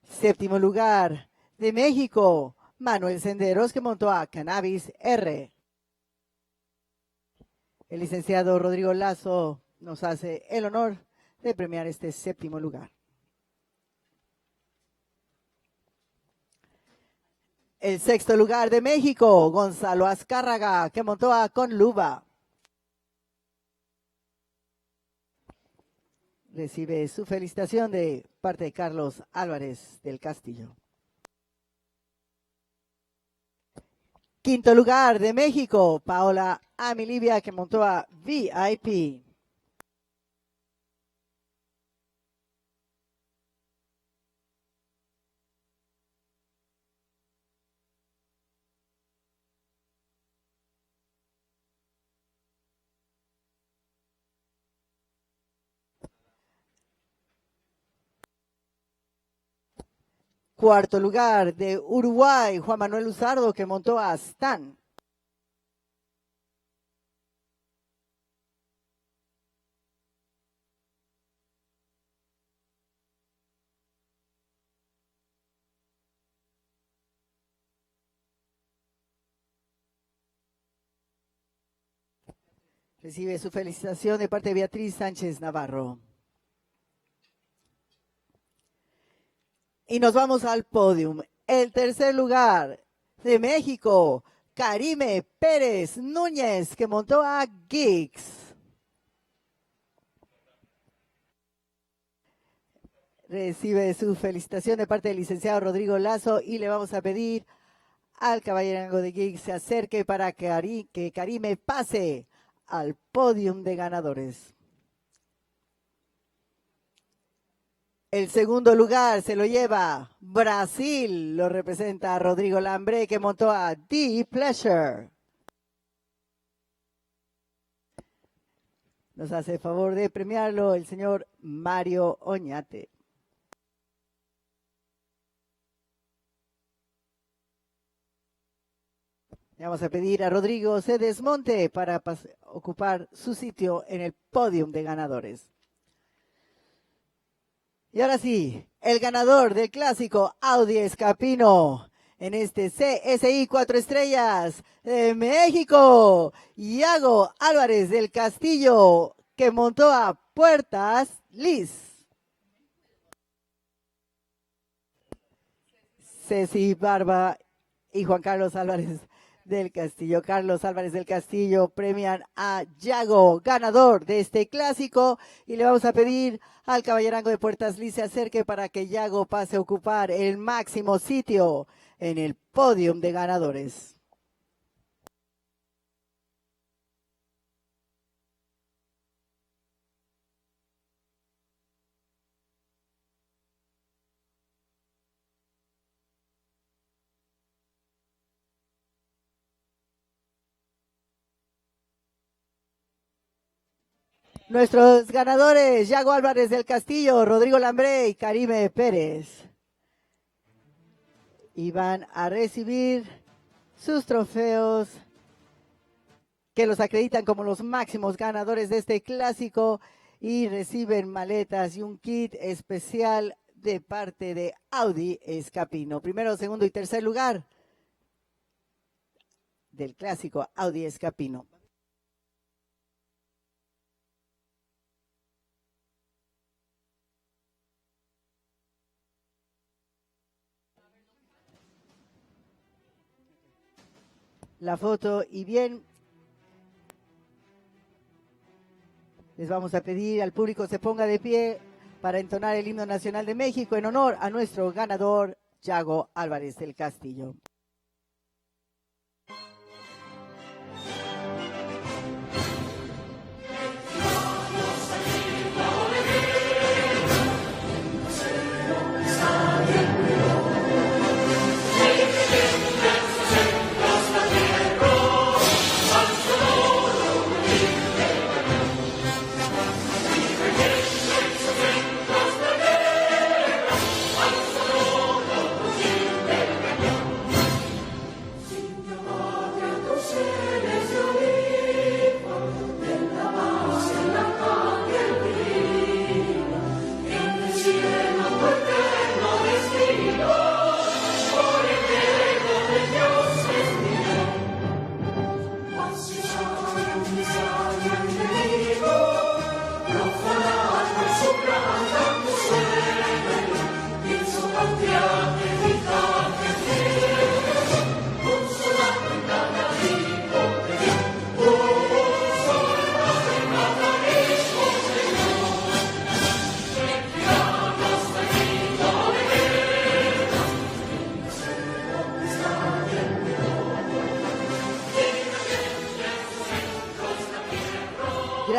Séptimo lugar de México, Manuel Senderos, que montó a Cannabis R. El licenciado Rodrigo Lazo nos hace el honor de premiar este 7º lugar. El 6º lugar de México, Gonzalo Azcárraga, que montó a Conluva. Recibe su felicitación de parte de Carlos Álvarez del Castillo. 5º lugar de México, Paola Amilivia, que montó a VIP. Cuarto lugar de Uruguay, Juan Manuel Luzardo, que montó a Stan. Recibe su felicitación de parte de Beatriz Sánchez Navarro. Y nos vamos al podium. El 3er lugar de México, Karime Pérez Núñez, que montó a Geeks. recibe su felicitación de parte del licenciado Rodrigo Lazo y le vamos a pedir al caballerango de Geek se acerque para que Karime pase al podium de ganadores. El segundo lugar se lo lleva Brasil, lo representa Rodrigo Lambre, que montó a The Pleasure. Nos hace el favor de premiarlo el señor Mario Oñate. Le vamos a pedir a Rodrigo se desmonte para ocupar su sitio en el podium de ganadores. Y ahora sí, el ganador del clásico Audi-Scappino en este CSI 4 estrellas de México, Iago Álvarez del Castillo, que montó a Puertas Liz. Ceci Barba y Juan Carlos Álvarez del Castillo. Carlos Álvarez del Castillo premian a Yago, ganador de este clásico, y le vamos a pedir al caballerango de Puertas Liz se acerque para que Yago pase a ocupar el máximo sitio en el podium de ganadores. Nuestros ganadores, Yago Álvarez del Castillo, Rodrigo Lambre y Karime Pérez. Y van a recibir sus trofeos que los acreditan como los máximos ganadores de este clásico y reciben maletas y un kit especial de parte de Audi-Scappino. Primero, segundo y tercer lugar del clásico Audi-Scappino. La foto y bien, les vamos a pedir al público se ponga de pie para entonar el himno nacional de México en honor a nuestro ganador Yago Álvarez del Castillo.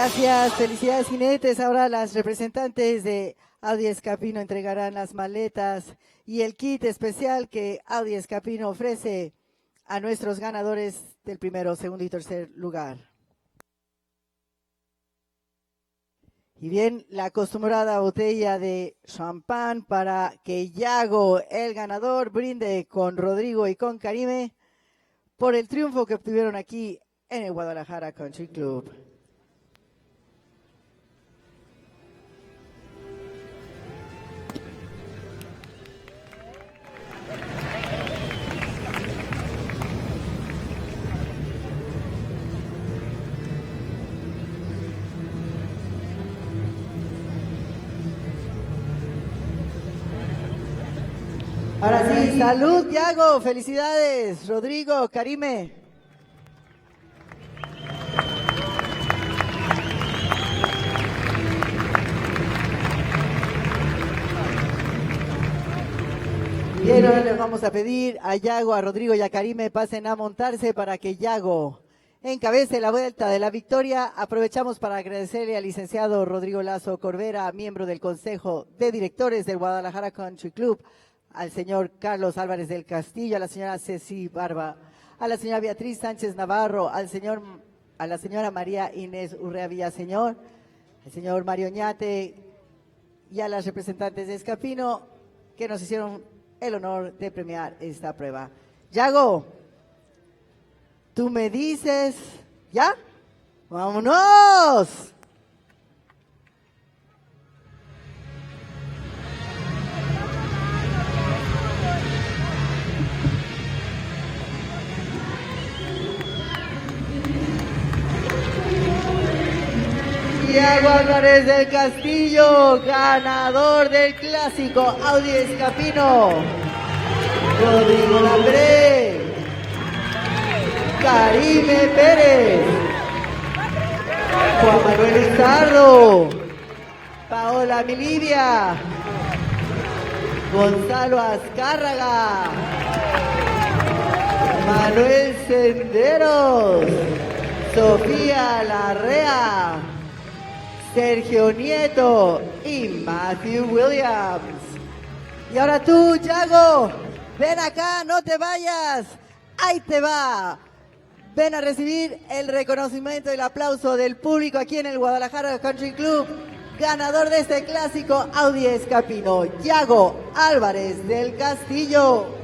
Gracias, felicidades jinetes. Ahora las representantes de Audi-Scappino entregarán las maletas y el kit especial que Audi-Scappino ofrece a nuestros ganadores del primero, segundo y tercer lugar. Y bien, la acostumbrada botella de champán para que Yago, el ganador, brinde con Rodrigo y con Karime por el triunfo que obtuvieron aquí en el Guadalajara Country Club. Ahora sí, salud, Yago, felicidades, Rodrigo, Karime. Bien, ahora les vamos a pedir a Yago, a Rodrigo y a Karime pasen a montarse para que Yago encabece la vuelta de la victoria. Aprovechamos para agradecerle al licenciado Rodrigo Lazo Corbera, miembro del Consejo de Directores del Guadalajara Country Club, al señor Carlos Álvarez del Castillo, a la señora Ceci Barba, a la señora Beatriz Sánchez Navarro, a la señora María Inés Urrea Villaseñor, al señor Mario Ñate y a las representantes de Escapino que nos hicieron el honor de premiar esta prueba. Yago, tú me dices, ¿ya? ¡Vámonos! Yago Álvarez del Castillo, ganador del clásico Audi-Scappino. Rodrigo Lambré, Karime Pérez, Juan Manuel Lizardo, Paola Milivia, Gonzalo Azcárraga, Manuel Senderos, Sofía Larrea, Sergio Nieto y Matthew Williams. Y ahora tú, Yago, ven acá, no te vayas, ahí te va. Ven a recibir el reconocimiento y el aplauso del público aquí en el Guadalajara Country Club, ganador de este clásico Audi-Scappino, Yago Álvarez del Castillo.